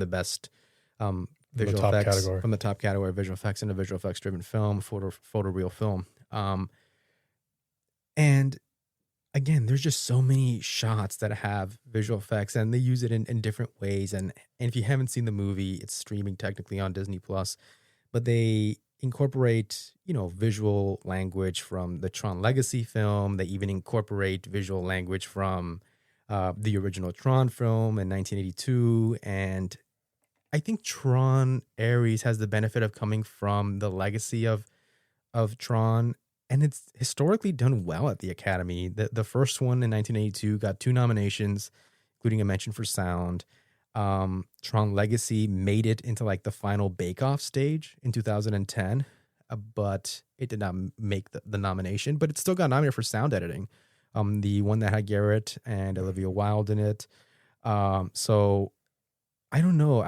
best visual effects category. From the top category of visual effects in a visual effects driven film, photoreal film. And again, there's just so many shots that have visual effects, and they use it in different ways. And if you haven't seen the movie, it's streaming technically on Disney Plus, but they incorporate, visual language from the Tron Legacy film. They even incorporate visual language from the original Tron film in 1982. And I think Tron Ares has the benefit of coming from the legacy of Tron, and it's historically done well at the Academy. The first one in 1982 got 2 nominations, including a mention for sound. Tron Legacy made it into like the final bake-off stage in 2010, but it did not make the nomination, but it still got nominated for sound editing. The one that had Garrett and Olivia Wilde in it. So I don't know.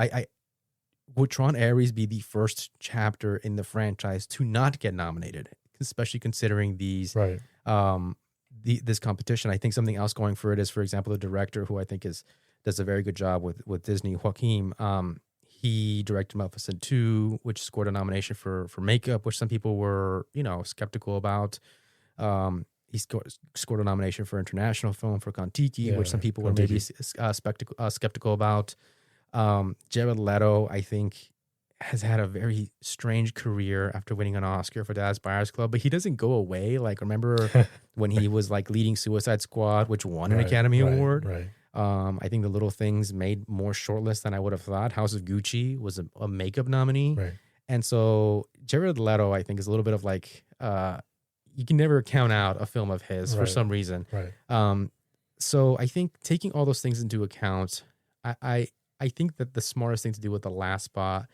Would Tron Ares be the first chapter in the franchise to not get nominated, especially considering these this competition? I think something else going for it is, for example, the director, who I think does a very good job with Disney, Joaquin. He directed Maleficent 2, which scored a nomination for makeup, which some people were skeptical about. He scored a nomination for international film for Kon-Tiki, which some people were maybe skeptical about. Jared Leto, I think, has had a very strange career after winning an Oscar for Dallas Buyers Club, but he doesn't go away. Like, remember when he was like leading Suicide Squad, which won an Academy Award? Right. I think The Little Things made more shortlists than I would have thought. House of Gucci was a makeup nominee. Right. And so Jared Leto, I think, is a little bit of like, you can never count out a film of his for some reason. Right. So I think taking all those things into account, I think that the smartest thing to do with the last spot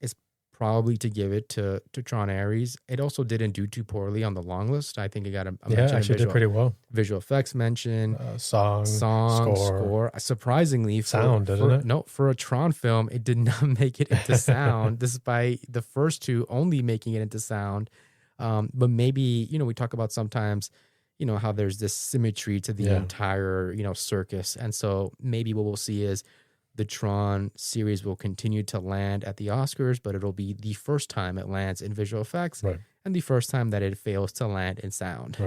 is probably to give it to Tron Ares. It also didn't do too poorly on the long list. I think it got a mention. Actually did pretty well. Visual effects mention, song, score. Surprisingly, for a Tron film, it did not make it into sound, despite the first two only making it into sound. But maybe, we talk about sometimes, how there's this symmetry to the entire, circus. And so maybe what we'll see is the Tron series will continue to land at the Oscars, but it'll be the first time it lands in visual effects and the first time that it fails to land in sound.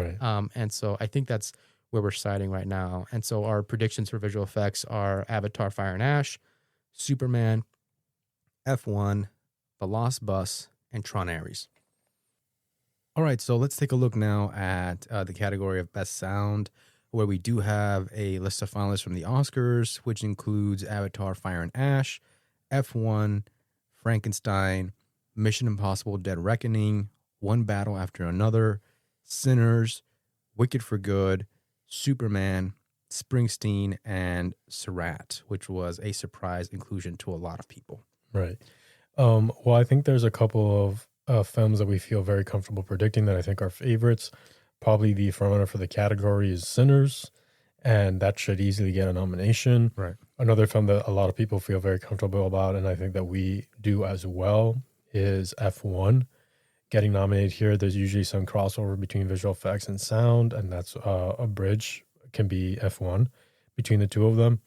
And so I think that's where we're siding right now. And so our predictions for visual effects are Avatar, Fire and Ash, Superman, F1, The Lost Bus, and Tron Ares. All right, so let's take a look now at the category of Best Sound, where we do have a list of finalists from the Oscars, which includes Avatar, Fire and Ash, F1, Frankenstein, Mission Impossible, Dead Reckoning, One Battle After Another, Sinners, Wicked for Good, Superman, Springsteen, and Surratt, which was a surprise inclusion to a lot of people. Right. Well, I think there's a couple of films that we feel very comfortable predicting that I think are favorites. Probably the frontrunner for the category is Sinners, and that should easily get a nomination. Right. Another film that a lot of people feel very comfortable about, and I think that we do as well, is F1. Getting nominated here, there's usually some crossover between visual effects and sound, and that's a bridge, can be F1 between the two of them.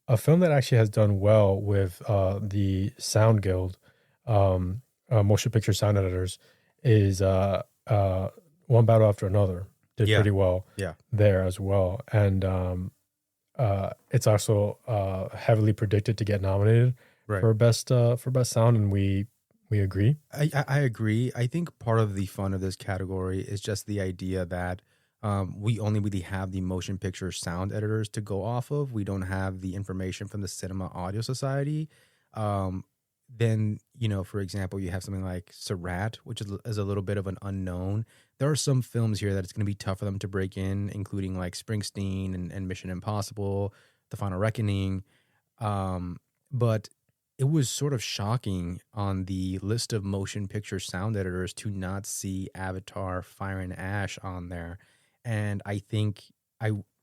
A film that actually has done well with the Sound Guild, motion picture sound editors, is One Battle After Another. Did pretty well there as well. And it's also heavily predicted to get nominated for best sound, and we agree. I agree. I think part of the fun of this category is just the idea that we only really have the motion picture sound editors to go off of. We don't have the information from the Cinema Audio Society. Then, for example, you have something like Surratt, which is a little bit of an unknown. There are some films here that it's going to be tough for them to break in, including like Springsteen and Mission Impossible, The Final Reckoning. But it was sort of shocking on the list of motion picture sound editors to not see Avatar, Fire and Ash on there. And I think,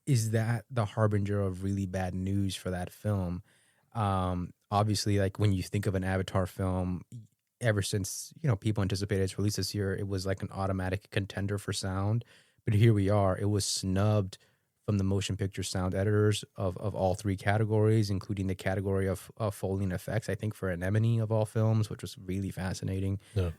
is that the harbinger of really bad news for that film? Obviously, like when you think of an Avatar film, ever since, people anticipated its release this year, it was like an automatic contender for sound. But here we are. It was snubbed from the motion picture sound editors of all three categories, including the category of Foley and effects, I think for Anemone of all films, which was really fascinating. Yeah.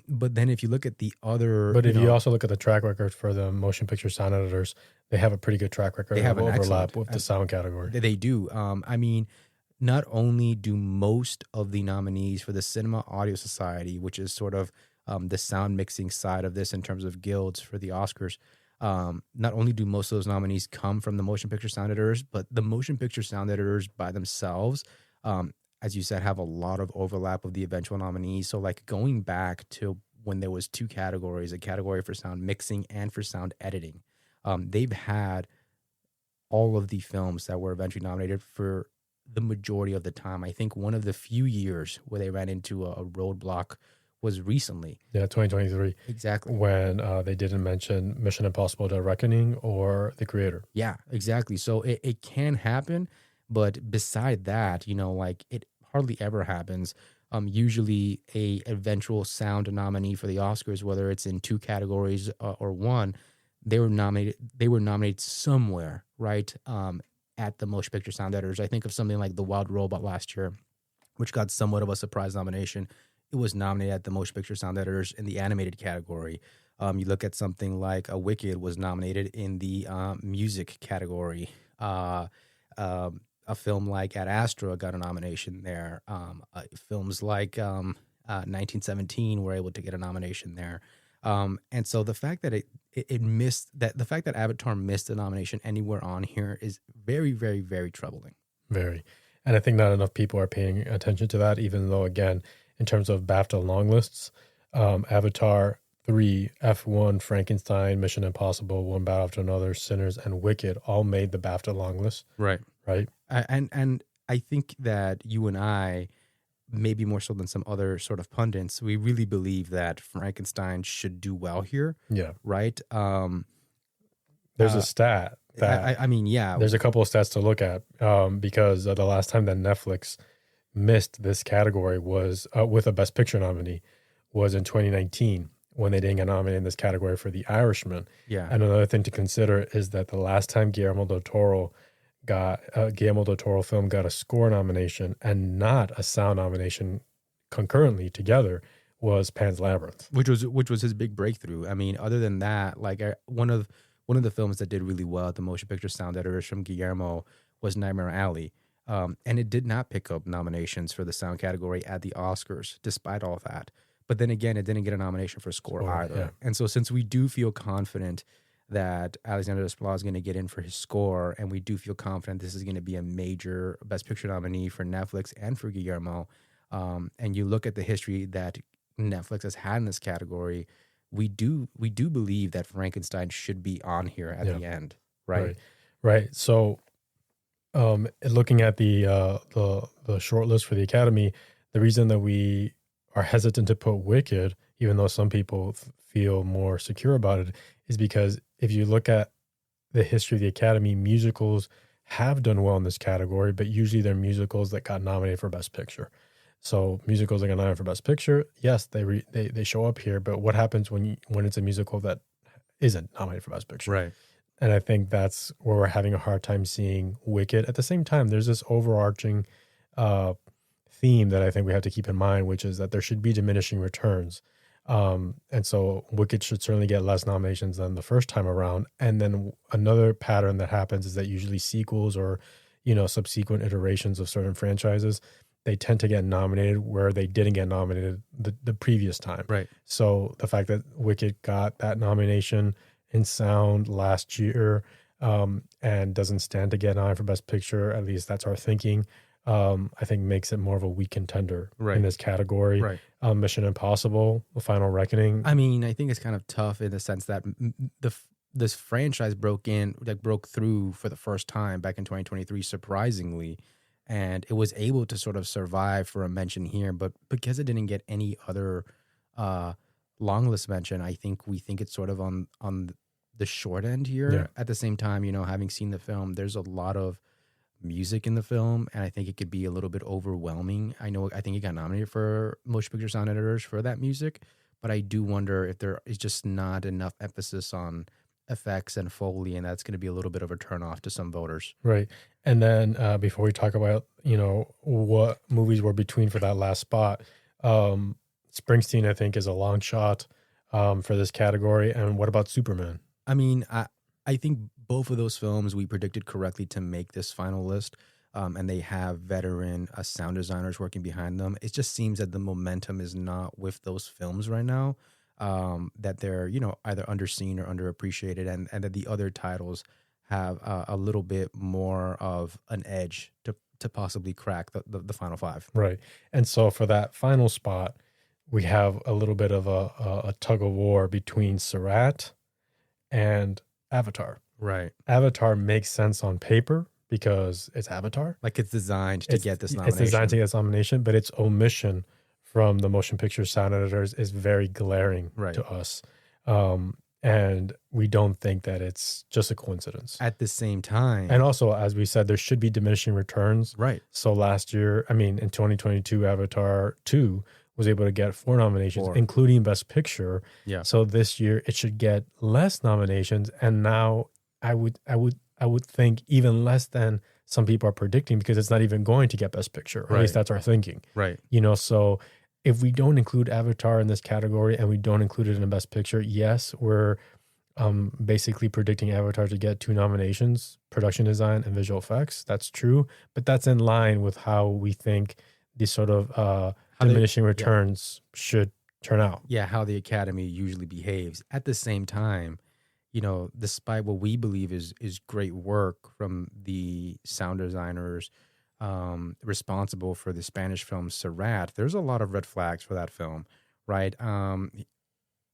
But then if you look at the other... But if you also look at the track record for the motion picture sound editors, they have a pretty good track record. They have an overlap with the sound category. They do. I mean, not only do most of the nominees for the Cinema Audio Society, which is sort of the sound mixing side of this in terms of guilds for the Oscars, not only do most of those nominees come from the motion picture sound editors, but the motion picture sound editors by themselves, as you said, have a lot of overlap with the eventual nominees. So like going back to when there was two categories, a category for sound mixing and for sound editing, they've had all of the films that were eventually nominated for the majority of the time. I think one of the few years where they ran into a roadblock was recently. Yeah, 2023. Exactly. When they didn't mention Mission Impossible: Dead Reckoning or The Creator. Yeah, exactly. So it can happen, but beside that, like it hardly ever happens. Usually a eventual sound nominee for the Oscars, whether it's in two categories or one, they were nominated somewhere, right? At the motion picture sound editors. I think of something like The Wild Robot last year, which got somewhat of a surprise nomination. It was nominated at the motion picture sound editors in the animated category. You look at something like A Wicked was nominated in the music category. A film like Ad Astra got a nomination there. Films like 1917 were able to get a nomination there. And so the fact that it missed that, the fact that Avatar missed a nomination anywhere on here is very, very, very troubling. Very. And I think not enough people are paying attention to that, even though, again, in terms of BAFTA long lists, Avatar, 3, F1, Frankenstein, Mission Impossible, One Battle After Another, Sinners, and Wicked all made the BAFTA long list. Right. Right. And I think that you and I, maybe more so than some other sort of pundits, we really believe that Frankenstein should do well here. Yeah. Right. There's a stat that I mean, yeah. There's a couple of stats to look at because the last time that Netflix missed this category was with a Best Picture nominee was in 2019 when they didn't get nominated in this category for The Irishman. Yeah. And another thing to consider is that the last time Guillermo del Toro film got a score nomination and not a sound nomination concurrently together was Pan's Labyrinth, which was his big breakthrough. I mean, other than that, like one of the films that did really well at the motion picture sound editors from Guillermo was Nightmare Alley. And it did not pick up nominations for the sound category at the Oscars, despite all that. But then again, it didn't get a nomination for score either. Yeah. And so since we do feel confident that Alexander Desplat is going to get in for his score, and we do feel confident this is going to be a major Best Picture nominee for Netflix and for Guillermo, and you look at the history that Netflix has had in this category, we do believe that Frankenstein should be on here at the end, right? Right. So, looking at the short list for the Academy, the reason that we are hesitant to put Wicked, even though some people feel more secure about it, is because if you look at the history of the Academy, musicals have done well in this category, but usually they're musicals that got nominated for Best Picture. So musicals that got nominated for Best Picture, yes, they show up here, but what happens when it's a musical that isn't nominated for Best Picture? Right. And I think that's where we're having a hard time seeing Wicked. At the same time, there's this overarching theme that I think we have to keep in mind, which is that there should be diminishing returns. And so Wicked should certainly get less nominations than the first time around. And then another pattern that happens is that usually sequels or, subsequent iterations of certain franchises, they tend to get nominated where they didn't get nominated the previous time. Right. So the fact that Wicked got that nomination in sound last year and doesn't stand to get nominated for Best Picture, at least that's our thinking, I think makes it more of a weak contender in this category. Right. Mission Impossible, The Final Reckoning. I mean, I think it's kind of tough in the sense that this franchise broke through for the first time back in 2023, surprisingly, and it was able to sort of survive for a mention here. But because it didn't get any other long list mention, I think it's sort of on the short end here. Yeah. At the same time, having seen the film, there's a lot of music in the film, and I think it could be a little bit overwhelming. I think it got nominated for motion picture sound editors for that music, but I do wonder if there is just not enough emphasis on effects and Foley, and that's going to be a little bit of a turnoff to some voters. Right. And then before we talk about, what movies were between for that last spot, Springsteen, I think, is a long shot for this category. And what about Superman? I mean, I think both of those films we predicted correctly to make this final list, and they have veteran sound designers working behind them. It just seems that the momentum is not with those films right now, that they're, either underseen or underappreciated, and that the other titles have a little bit more of an edge to possibly crack the final five. Right. And so for that final spot, we have a little bit of a tug of war between Surratt and Avatar. Right. Avatar makes sense on paper because it's Avatar. Like it's designed to get this nomination. It's designed to get this nomination, but its omission from the motion picture sound editors is very glaring to us. And we don't think that it's just a coincidence. At the same time. And also, as we said, there should be diminishing returns. Right. So last year, in 2022, Avatar 2 was able to get 4 nominations, including Best Picture. Yeah. So this year it should get less nominations, and now I would think even less than some people are predicting, because it's not even going to get Best Picture. Or at least that's our thinking. Right. So if we don't include Avatar in this category and we don't include it in Best Picture, yes, we're basically predicting Avatar to get 2 nominations, production design and visual effects. That's true, but that's in line with how we think these sort of diminishing returns should turn out. Yeah, how the Academy usually behaves. At the same time, despite what we believe is great work from the sound designers responsible for the Spanish film Surratt, there's a lot of red flags for that film, right?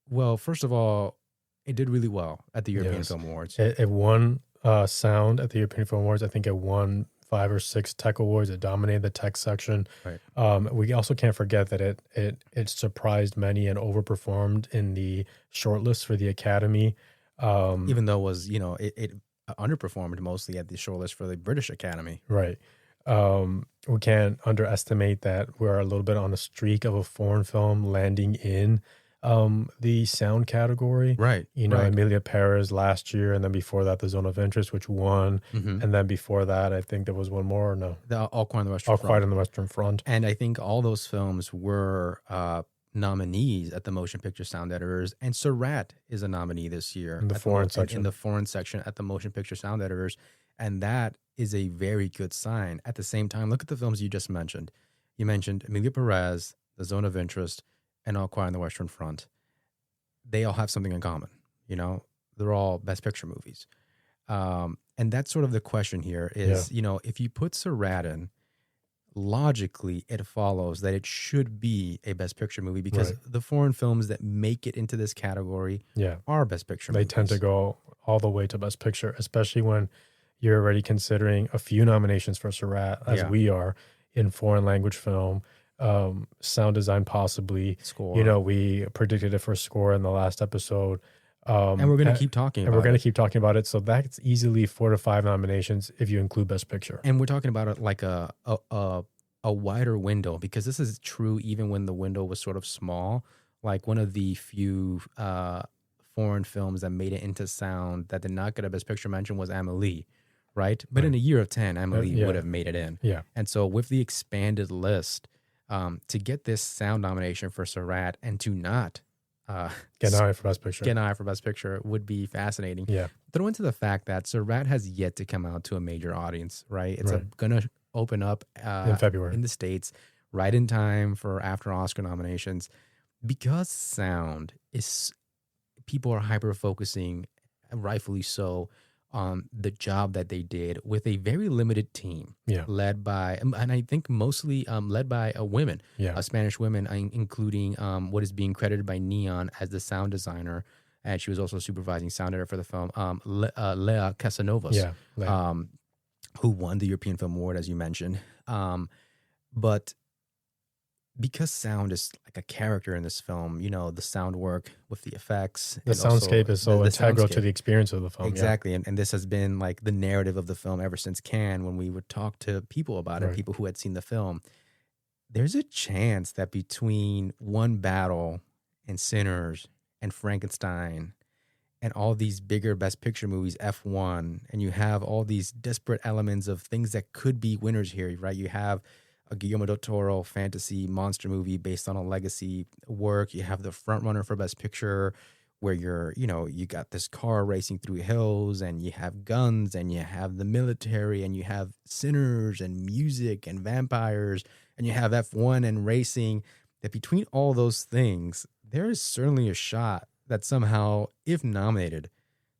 Well, first of all, it did really well at the European Film Awards. It won sound at the European Film Awards. I think it won 5 or 6 tech awards. It dominated the tech section. Right. We also can't forget that it surprised many and overperformed in the shortlist for the Academy. Even though it was, it underperformed mostly at the shortlist for the British Academy. Right. We can't underestimate that we're a little bit on a streak of a foreign film landing in The sound category, Right. Right. Emilia Perez last year, and then before that, The Zone of Interest, which won. Mm-hmm. And then before that, I think there was one more. No, The All Quiet on the Western All Front. Quiet on the Western Front. And I think all those films were nominees at the Motion Picture Sound Editors, and Surratt is a nominee this year In the foreign section. In the foreign section at the Motion Picture Sound Editors, and that is a very good sign. At the same time, look at the films you just mentioned. You mentioned Emilia Perez, The Zone of Interest, and All Quiet on the Western Front. They all have something in common. They're all Best Picture movies. And that's sort of the question here is, if you put Surratt in, logically it follows that it should be a Best Picture movie because the foreign films that make it into this category are Best Picture movies. They tend to go all the way to Best Picture, especially when you're already considering a few nominations for Surratt, as we are, in foreign language film, sound design possibly. Score. We predicted it for score in the last episode. And we're going to keep talking about it. And we're going to keep talking about it. So that's easily 4 to 5 nominations if you include Best Picture. And we're talking about it like a wider window, because this is true even when the window was sort of small. Like one of the few foreign films that made it into sound that did not get a Best Picture mention was Amelie, right? But in a year of 10, Amelie would have made it in. Yeah. And so with the expanded list, to get this sound nomination for Surratt and to not get an eye for Best Picture. Get an eye for Best Picture would be fascinating. Yeah. Throw into the fact that Surratt has yet to come out to a major audience, right? It's going to open up in February in the States, right in time for after Oscar nominations. Because sound is, people are hyper focusing, rightfully so, on the job that they did with a very limited team, led by, and I think mostly led by women, Spanish women, including what is being credited by Neon as the sound designer, and she was also supervising sound editor for the film, Lea Casanovas, who won the European Film Award, as you mentioned. But because sound is like a character in this film, the sound work with the effects. The soundscape is so integral to the experience of the film. Exactly. And this has been like the narrative of the film ever since Cannes, when we would talk to people about it, people who had seen the film. There's a chance that between One Battle and Sinners and Frankenstein and all these bigger Best Picture movies, F1, and you have all these disparate elements of things that could be winners here, right? You have a Guillermo del Toro fantasy monster movie based on a legacy work. You have the front runner for Best Picture, where you got this car racing through hills, and you have guns, and you have the military, and you have Sinners and music and vampires, and you have F1 and racing. That between all those things, there is certainly a shot that somehow, if nominated,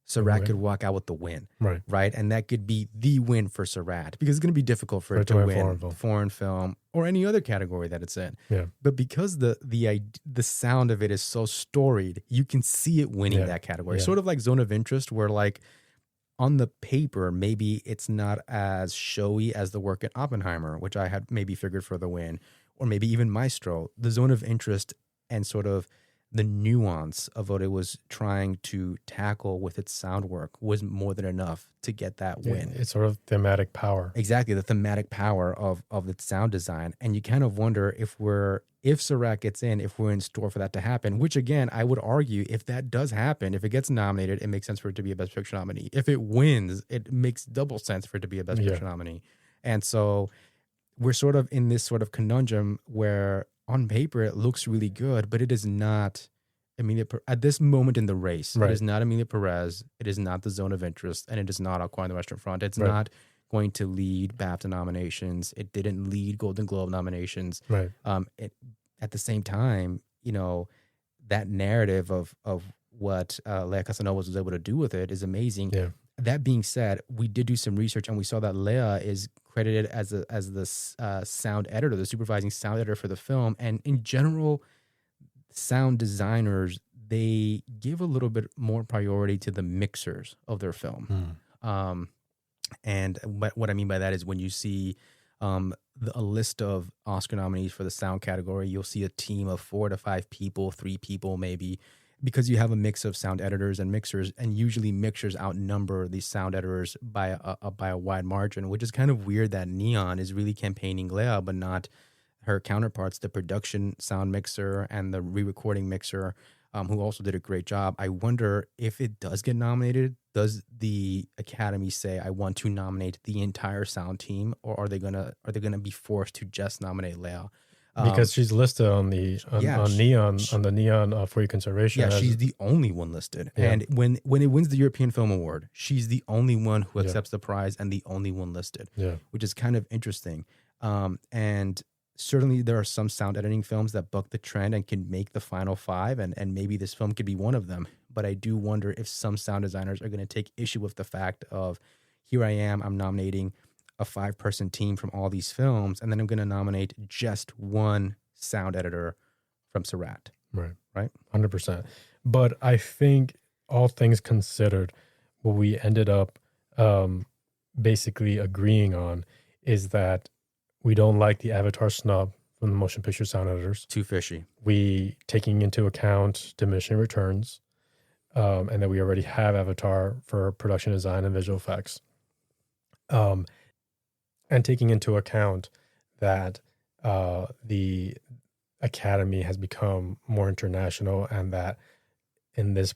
Surratt could walk out with the win, right? And that could be the win for Surratt, because it's going to be difficult for it to win foreign film or any other category that it's in. Yeah. But because the sound of it is so storied, you can see it winning that category. Sort of like Zone of Interest, where like on the paper, maybe it's not as showy as the work at Oppenheimer, which I had maybe figured for the win, or maybe even Maestro. The Zone of Interest and sort of the nuance of what it was trying to tackle with its sound work was more than enough to get that win. It's sort of thematic power. Exactly, the thematic power of its sound design. And you kind of wonder if Surratt gets in, if we're in store for that to happen, which again, I would argue if that does happen, if it gets nominated, it makes sense for it to be a Best Picture nominee. If it wins, it makes double sense for it to be a Best Picture nominee. And so we're sort of in this sort of conundrum where on paper it looks really good, but it is not at this moment in the race. It is not Emilia Perez, it is not The Zone of Interest, and it is not All Quiet on the Western Front. It's not going to lead BAFTA nominations. It didn't lead Golden Globe nominations. At the same time, that narrative of what Lea Casanovas was able to do with it is amazing. That being said, we did do some research, and we saw that Lea is credited as the sound editor, the supervising sound editor for the film. And in general, sound designers, they give a little bit more priority to the mixers of their film. And what I mean by that is when you see a list of Oscar nominees for the sound category, you'll see a team of 4 to 5 people, 3 people maybe, because you have a mix of sound editors and mixers, and usually mixers outnumber these sound editors by a wide margin, which is kind of weird that Neon is really campaigning Lea, but not her counterparts, the production sound mixer and the re-recording mixer, who also did a great job. I wonder if it does get nominated, does the Academy say, I want to nominate the entire sound team, or are they gonna be forced to just nominate Leia? Because she's listed on the neon for your consideration. Yeah, she's the only one listed. Yeah. And when it wins the European Film Award, she's the only one who accepts the prize and the only one listed. Yeah, which is kind of interesting. And certainly there are some sound editing films that buck the trend and can make the final five, and maybe this film could be one of them. But I do wonder if some sound designers are going to take issue with the fact of, here I am, I'm nominating a 5-person team from all these films, and then I'm going to nominate just one sound editor from Surratt. Right? 100%. But I think, all things considered, what we ended up basically agreeing on is that we don't like the Avatar snub from the motion picture sound editors. Too fishy. We, taking into account diminishing returns, and that we already have Avatar for production design and visual effects. And taking into account that the Academy has become more international, and that in this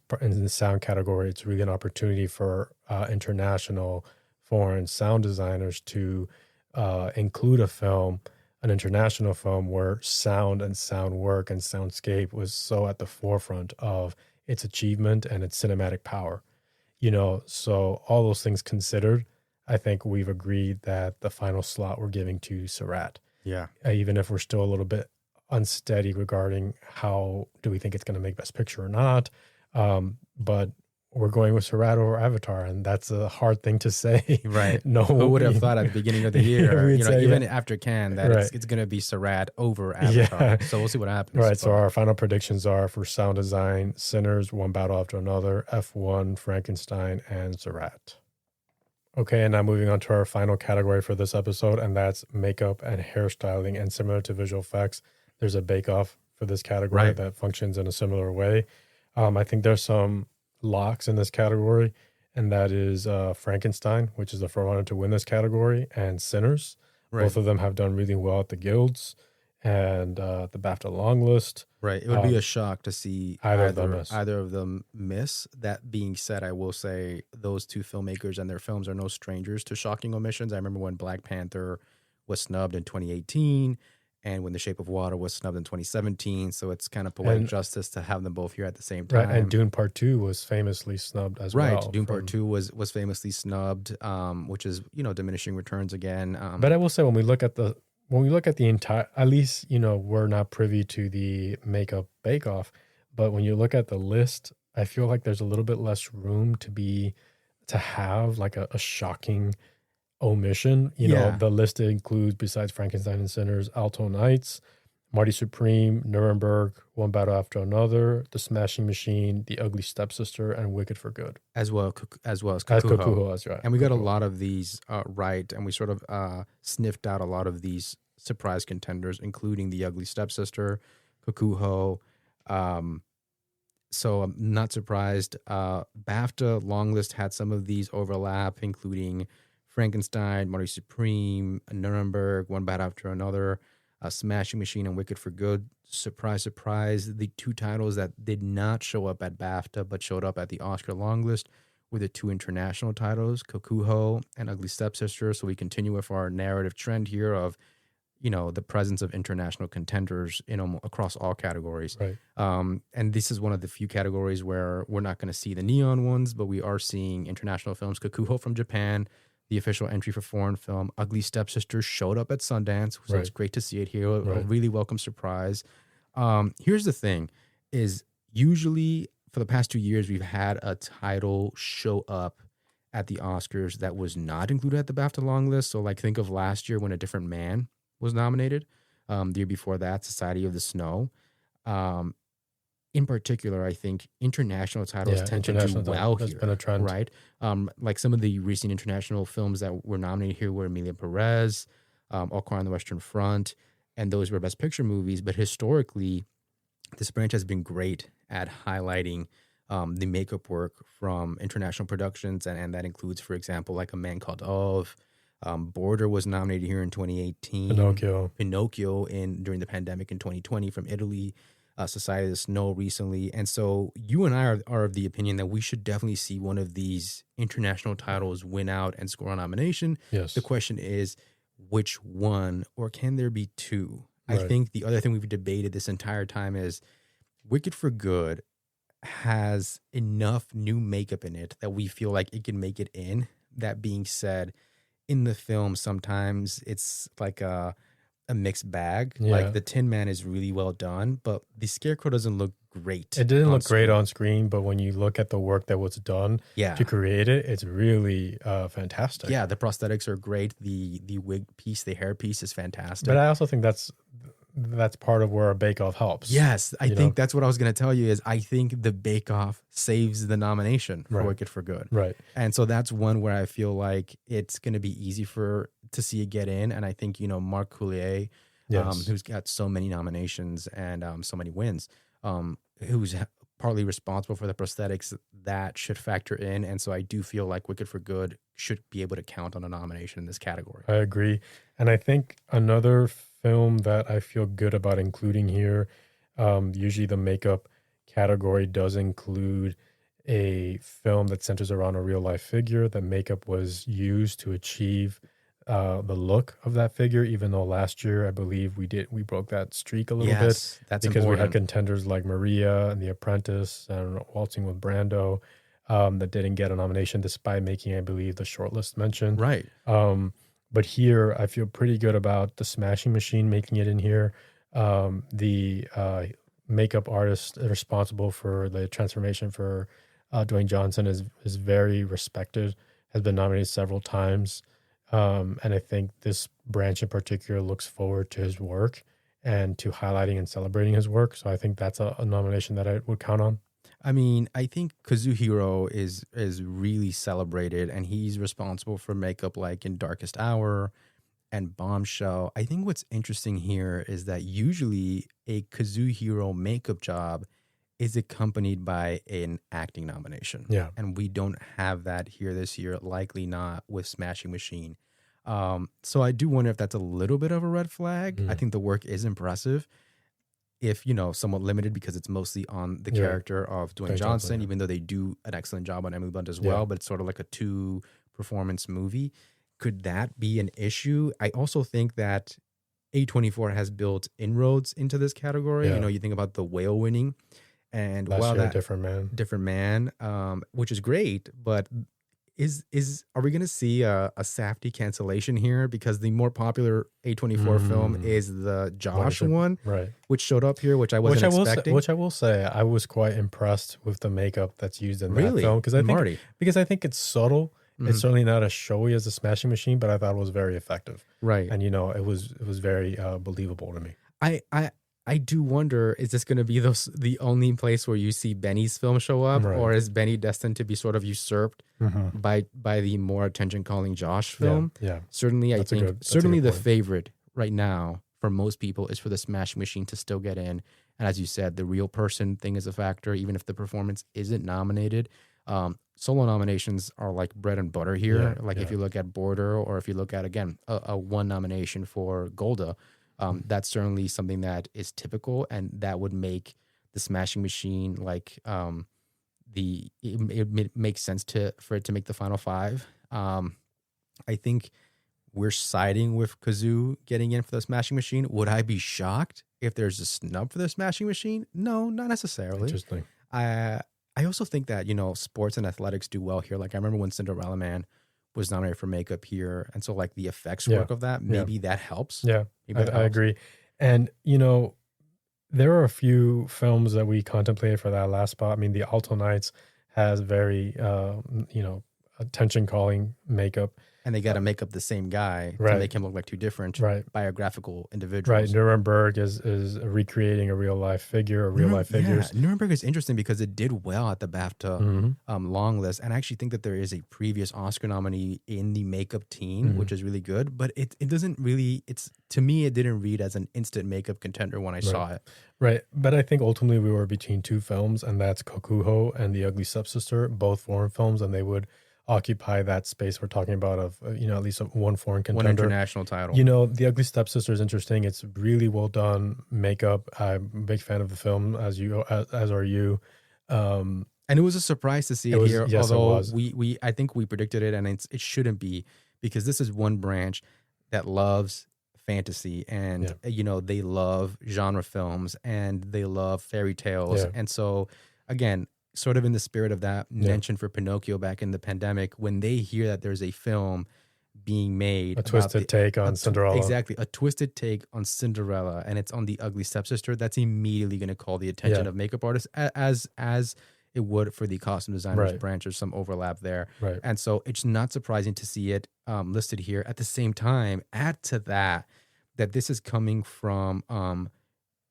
sound category, it's really an opportunity for international foreign sound designers to include an international film where sound and sound work and soundscape was so at the forefront of its achievement and its cinematic power. So all those things considered, I think we've agreed that the final slot we're giving to Surratt. Yeah. Even if we're still a little bit unsteady regarding how do we think it's going to make Best Picture or not. But we're going with Surratt over Avatar, and that's a hard thing to say. Right. Who would have thought at the beginning of the year, even after Cannes, that it's going to be Surratt over Avatar. Yeah. So we'll see what happens. Right. So our final predictions are for sound design, Sinners, One Battle After Another, F1, Frankenstein, and Surratt. Okay, and now moving on to our final category for this episode, and that's makeup and hairstyling. And similar to visual effects, there's a bake-off for this category that functions in a similar way. I think there's some locks in this category, and that is Frankenstein, which is the frontrunner to win this category, and Sinners. Right. Both of them have done really well at the guilds and the BAFTA long list. Right. It would be a shock to see either of them miss. That being said, I will say those two filmmakers and their films are no strangers to shocking omissions. I remember when Black Panther was snubbed in 2018 and when The Shape of Water was snubbed in 2017. So it's kind of poetic justice to have them both here at the same time. Right. And Dune Part 2 was famously snubbed as well. Right. Dune Part 2 was famously snubbed, which is, diminishing returns again. But I will say when we look at the entire, at least, we're not privy to the makeup bake-off, but when you look at the list, I feel like there's a little bit less room to have like a shocking omission. The list includes, besides Frankenstein and Sinners, Alto Knights, Marty Supreme, Nuremberg, One Battle After Another, The Smashing Machine, The Ugly Stepsister, and Wicked for Good. As well as Kokuho, that's right. And we got a lot of these right, and we sort of sniffed out a lot of these surprise contenders, including The Ugly Stepsister, Kokuho. So I'm not surprised. BAFTA long list had some of these overlap, including Frankenstein, Marty Supreme, Nuremberg, One Battle After Another, Smashing Machine, and Wicked for Good. Surprise, surprise. The two titles that did not show up at BAFTA but showed up at the Oscar long list were the two international titles, Kokuho and Ugly Stepsister. So we continue with our narrative trend here of, the presence of international contenders across all categories. Right. And this is one of the few categories where we're not going to see the neon ones, but we are seeing international films. Kokuho from Japan, the official entry for foreign film. Ugly Stepsister showed up at Sundance, so It's great to see it here. A really welcome surprise. Here's the thing, is usually for the past 2 years, we've had a title show up at the Oscars that was not included at the BAFTA long list. So think of last year when A Different Man was nominated. The year before that, Society of the Snow. In particular, I think international titles tend to do well here. That's been a trend. Right? Like some of the recent international films that were nominated here were Emilia Perez, All Quiet on the Western Front, and those were Best Picture movies. But historically, this branch has been great at highlighting the makeup work from international productions, and that includes, for example, like A Man Called Ove, Border was nominated here in 2018. Pinocchio during the pandemic in 2020 from Italy. Society of the Snow recently. And so you and I are of the opinion that we should definitely see one of these international titles win out and score a nomination. Yes. The question is, which one, or can there be two? Right. I think the other thing we've debated this entire time is Wicked for Good has enough new makeup in it that we feel like it can make it in. That being said, in the film, sometimes it's like a mixed bag. Like the Tin Man is really well done, but the Scarecrow doesn't look great. It didn't look great on screen, but when you look at the work that was done to create it, it's really fantastic. Yeah, the prosthetics are great. The wig piece, the hair piece is fantastic. But I also think that's part of where a bake-off helps. Yes, I think that's what I was going to tell you is I think the bake-off saves the nomination for Wicked for Good. Right. And so that's one where I feel like it's going to be easy to see it get in. And I think, Mark Coulier, who's got so many nominations and so many wins, who's partly responsible for the prosthetics, that should factor in. And so I do feel like Wicked for Good should be able to count on a nomination in this category. I agree. And I think another film that I feel good about including here, usually the makeup category does include a film that centers around a real life figure. The makeup was used to achieve the look of that figure, even though last year I believe we broke that streak a little bit. That's because important. We had contenders like Maria and The Apprentice and Waltzing with Brando that didn't get a nomination despite making, I believe, the shortlist mention. Right. But here I feel pretty good about The Smashing Machine making it in here. The makeup artist responsible for the transformation for Dwayne Johnson is very respected, has been nominated several times. And I think this branch in particular looks forward to his work and to highlighting and celebrating his work. So I think that's a nomination that I would count on. I mean, I think Kazuhiro is really celebrated, and he's responsible for makeup like in Darkest Hour and Bombshell. I think what's interesting here is that usually a Kazuhiro makeup job is accompanied by an acting nomination. Yeah. And we don't have that here this year, likely not with Smashing Machine. So I do wonder if that's a little bit of a red flag. I think the work is impressive. If, somewhat limited because it's mostly on the character of Dwayne Johnson, even though they do an excellent job on Emily Blunt as well, but it's sort of like a 2-performance movie. Could that be an issue? I also think that A24 has built inroads into this category. Yeah. You think about The Whale winning, and last year, Different Man, which is great, but are we going to see a Safdie cancellation here? Because the more popular A24 film is the Josh one, right? Which showed up here, which I wasn't expecting. Which I will say, I was quite impressed with the makeup that's used in that film because I think it's subtle. It's certainly not as showy as The Smashing Machine, but I thought it was very effective. Right, and it was very believable to me. I do wonder, is this going to be the only place where you see Benny's film show up, or is Benny destined to be sort of usurped by the more attention-calling Josh film? Yeah. Certainly, I think the favorite right now for most people is for The Smashing Machine to still get in. And as you said, the real person thing is a factor, even if the performance isn't nominated. Solo nominations are like bread and butter here. If you look at Border, or if you look at, again, a one nomination for Golda, that's certainly something that is typical, and that would make The Smashing Machine it makes sense for it to make the final five. I think we're siding with Kazoo getting in for The Smashing Machine. Would I be shocked if there's a snub for The Smashing Machine? No, not necessarily. Interesting. I also think that sports and athletics do well here. Like I remember when Cinderella Man was nominated for makeup here, and so like the effects work of that, maybe that helps. Yeah, I agree. And there are a few films that we contemplated for that last spot. I mean, The Alto Knights has very attention-calling makeup, and they got to make up the same guy to make him look like two different biographical individuals. Right. Nuremberg is recreating a real life figure, figures. Yeah. Nuremberg is interesting because it did well at the BAFTA long list, and I actually think that there is a previous Oscar nominee in the makeup team, which is really good. But it doesn't really. To me, it didn't read as an instant makeup contender when I saw it. Right. But I think ultimately we were between two films, and that's Kokuho and The Ugly Stepsister, both foreign films, and they would occupy that space we're talking about of, at least one foreign One contender. international title. The Ugly Stepsister is interesting. It's really well done makeup. I'm a big fan of the film, as are you. And it was a surprise to see it here. Yes, although it was. I think we predicted it, and it shouldn't be, because this is one branch that loves fantasy, and they love genre films, and they love fairy tales, and so again, sort of in the spirit of that mention for Pinocchio back in the pandemic, when they hear that there's a film being made, a twisted take on Cinderella, exactly, a twisted take on Cinderella, and it's on the Ugly Stepsister, that's immediately going to call the attention of makeup artists, as it would for the costume designers branch. There's some overlap there, and so it's not surprising to see it listed here. At the same time, add to that this is coming from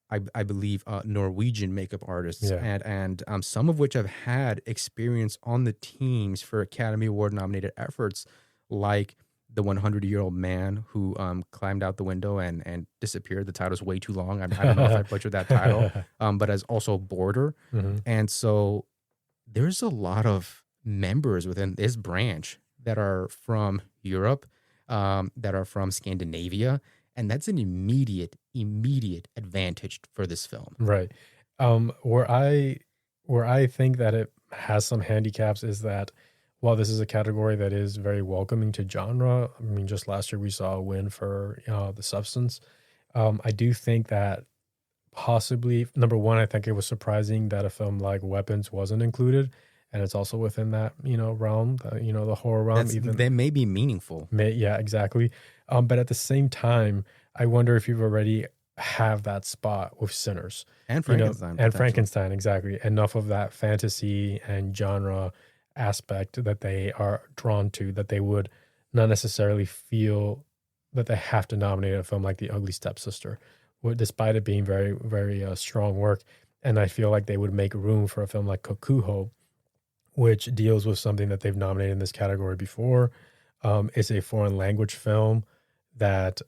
I believe Norwegian makeup artists, and some of which have had experience on the teams for Academy Award nominated efforts, like the 100-year-old man who climbed out the window and disappeared. The title's way too long. I don't know if I butchered that title, but as also Border. And so there's a lot of members within this branch that are from Europe, that are from Scandinavia, and that's an immediate advantage for this film. Right. Where I think that it has some handicaps is that while this is a category that is very welcoming to genre, I mean, just last year we saw a win for The Substance. I do think that possibly, number one, I think it was surprising that a film like Weapons wasn't included, and it's also within that realm, the horror realm. That may be meaningful. Yeah, exactly. But at the same time, I wonder if you've already have that spot with Sinners and Frankenstein, Frankenstein, exactly. Enough of that fantasy and genre aspect that they are drawn to, that they would not necessarily feel that they have to nominate a film like The Ugly Stepsister, despite it being very, very strong work. And I feel like they would make room for a film like Kokuho, which deals with something that they've nominated in this category before. It's a foreign language film that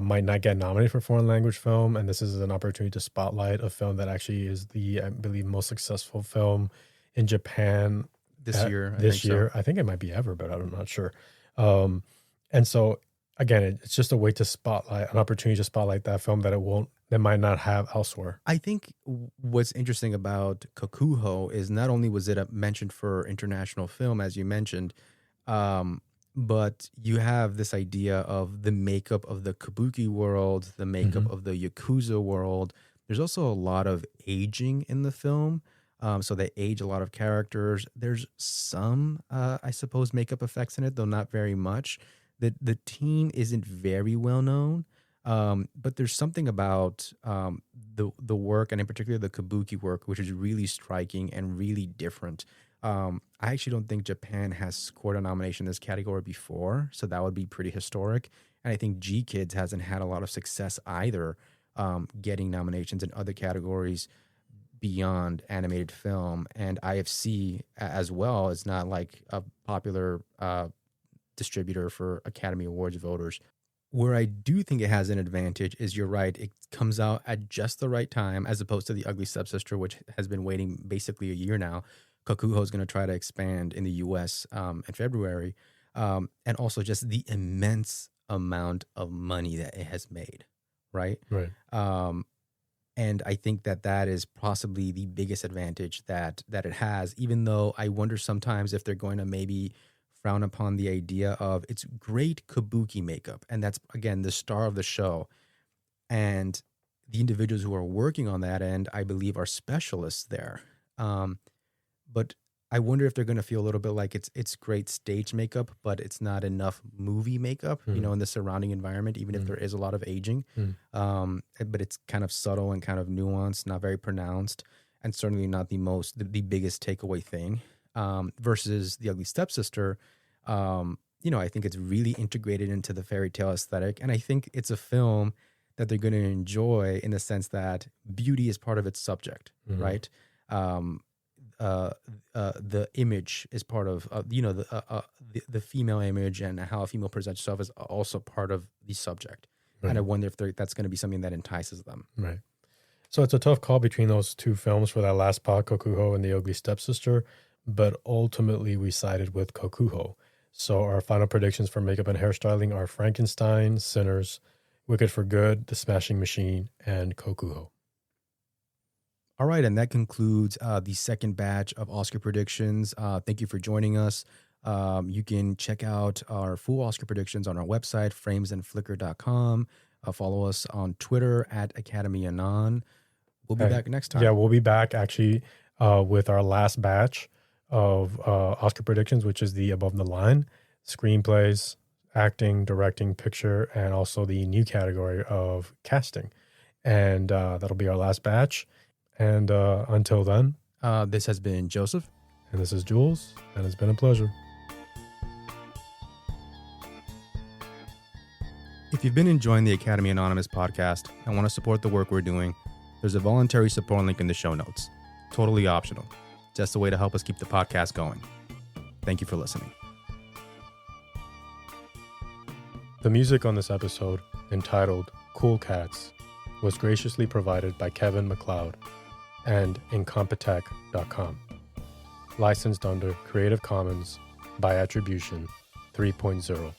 might not get nominated for foreign language film, and this is an opportunity to spotlight a film that actually is the, I believe, most successful film in Japan this year. I think it might be ever, but I'm not sure. And so again, it's just a way to spotlight, an opportunity to spotlight that film that might not have elsewhere. I think what's interesting about Kokuho is not only was it mentioned for international film, as you mentioned, but you have this idea of the makeup of the kabuki world, the makeup of the Yakuza world. There's also a lot of aging in the film. So they age a lot of characters. There's some, I suppose, makeup effects in it, though not very much. The team isn't very well known, but there's something about the work, and in particular the kabuki work, which is really striking and really different. I actually don't think Japan has scored a nomination in this category before, so that would be pretty historic. And I think G-Kids hasn't had a lot of success either, getting nominations in other categories beyond animated film. And IFC as well is not like a popular distributor for Academy Awards voters. Where I do think it has an advantage is, you're right, it comes out at just the right time, as opposed to The Ugly Stepsister, which has been waiting basically a year now. Kokuho is going to try to expand in the U.S. In February, and also just the immense amount of money that it has made, right? Right. And I think that is possibly the biggest advantage that it has, even though I wonder sometimes if they're going to maybe frown upon the idea of, it's great kabuki makeup, and that's, again, the star of the show. And the individuals who are working on that end, I believe, are specialists there. But I wonder if they're going to feel a little bit like it's great stage makeup, but it's not enough movie makeup, in the surrounding environment, even if there is a lot of aging. But it's kind of subtle and kind of nuanced, not very pronounced, and certainly not the biggest takeaway thing. Versus The Ugly Stepsister, I think it's really integrated into the fairy tale aesthetic. And I think it's a film that they're going to enjoy, in the sense that beauty is part of its subject, right? The image is part of, the female image, and how a female presents herself is also part of the subject. Right. And I wonder if that's going to be something that entices them. Right. So it's a tough call between those two films for that last spot, Kokuho and The Ugly Stepsister. but ultimately we sided with Kokuho. So our final predictions for makeup and hairstyling are Frankenstein, Sinners, Wicked for Good, The Smashing Machine, and Kokuho. All right, and that concludes the second batch of Oscar predictions. Thank you for joining us. You can check out our full Oscar predictions on our website, framesandflicker.com. Follow us on Twitter at AcademyAnon. We'll be back next time. Yeah, we'll be back actually with our last batch of Oscar predictions, which is the above the line, screenplays, acting, directing, picture, and also the new category of casting. And that'll be our last batch. And until then, this has been Joseph. And this is Jules. And it's been a pleasure. If you've been enjoying the Academy Anonymous podcast and want to support the work we're doing, there's a voluntary support link in the show notes. Totally optional. Just a way to help us keep the podcast going. Thank you for listening. The music on this episode, entitled Cool Cats, was graciously provided by Kevin MacLeod and incompetech.com. Licensed under Creative Commons by Attribution 3.0.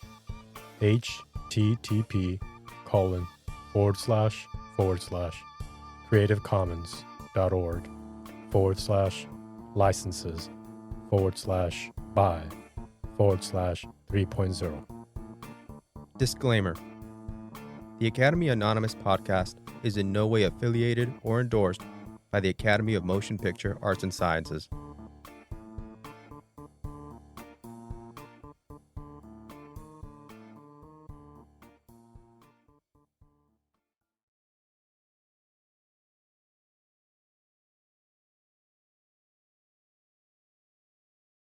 http://creativecommons.org/licenses/by/3.0. Disclaimer. The Academy Anonymous podcast is in no way affiliated or endorsed by the Academy of Motion Picture Arts and Sciences.